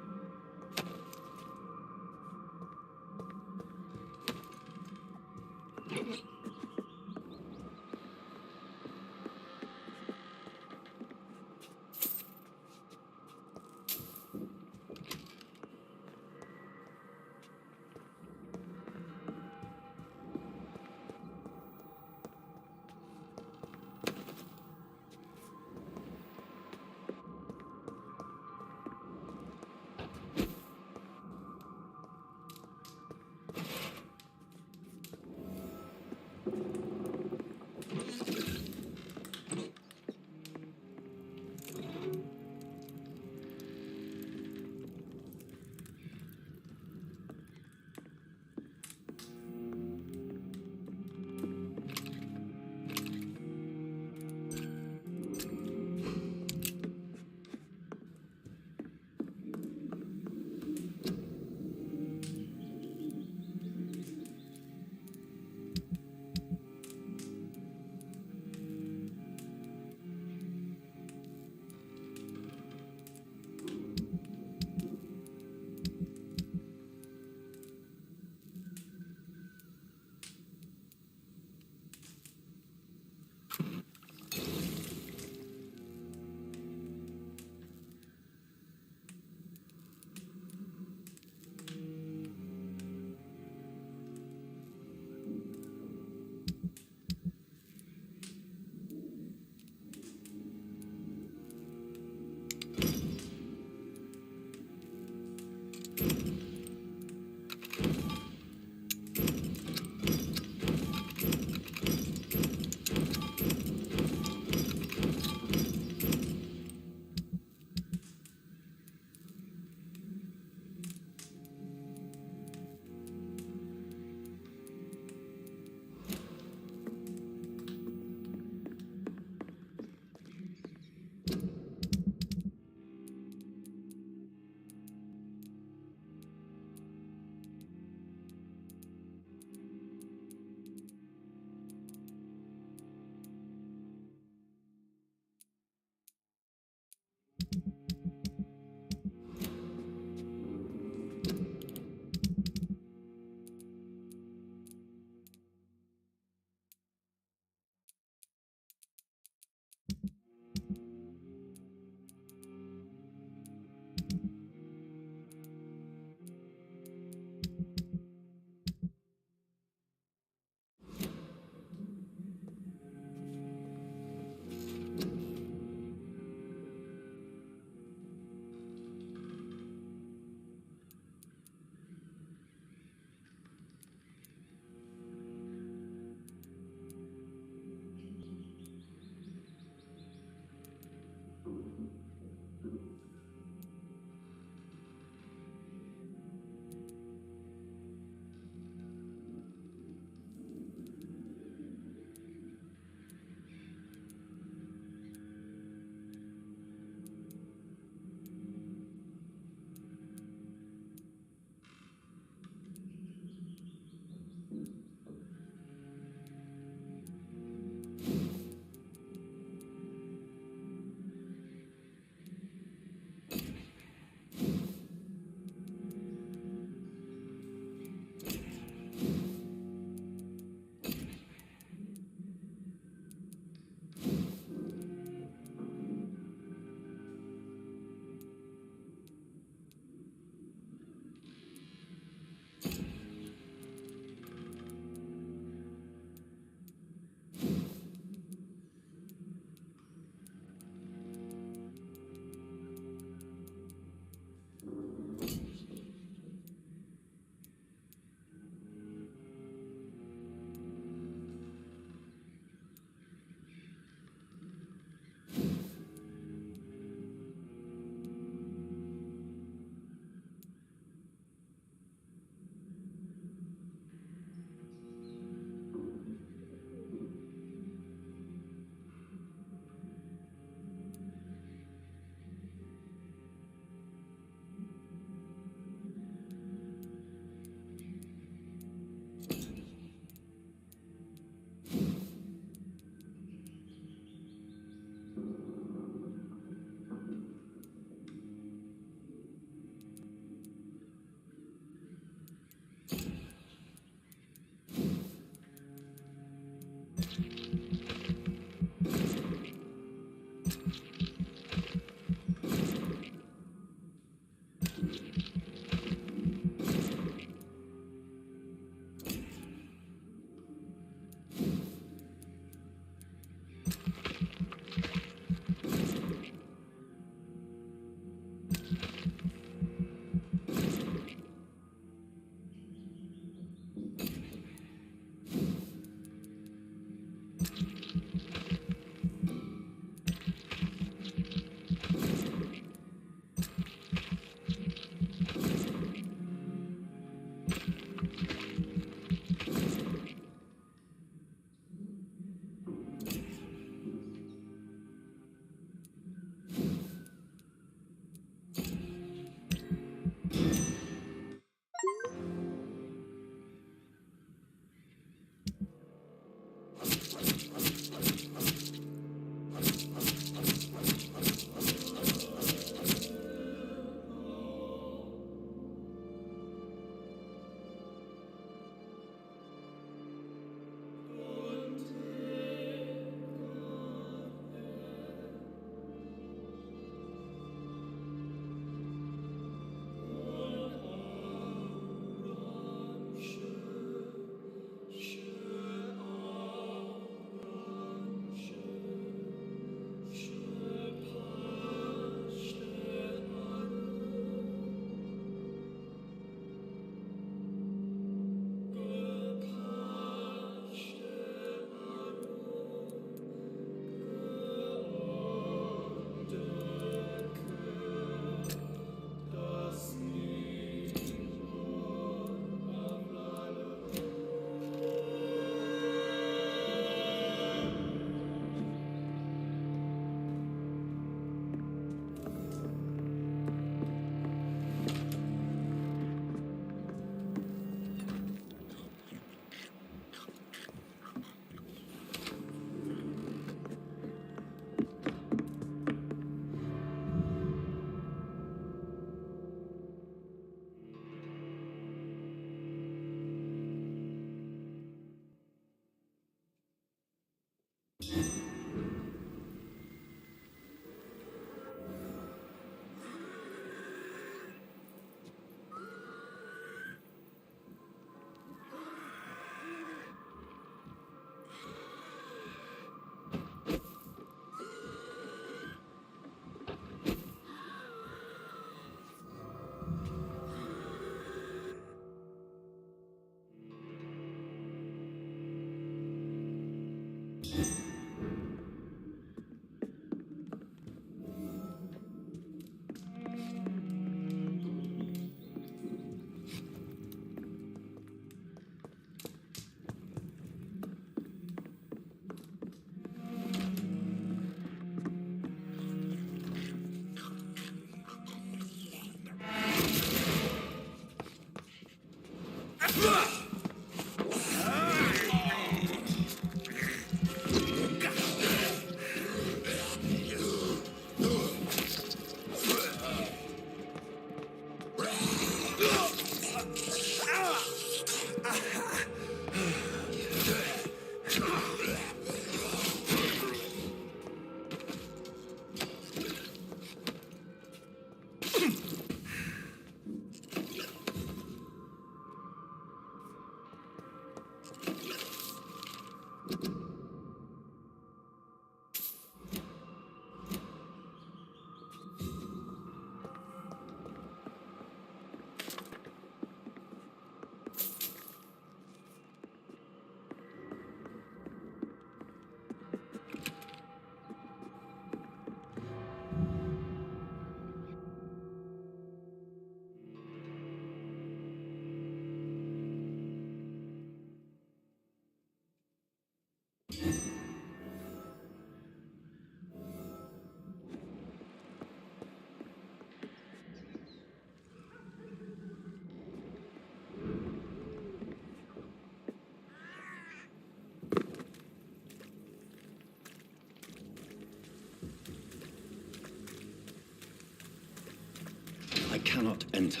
I cannot enter.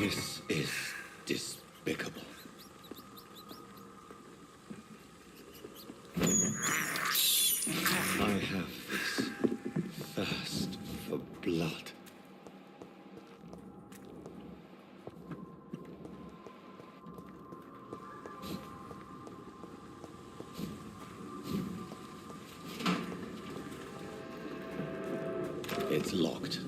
This is despicable. I have this thirst for blood. It's locked.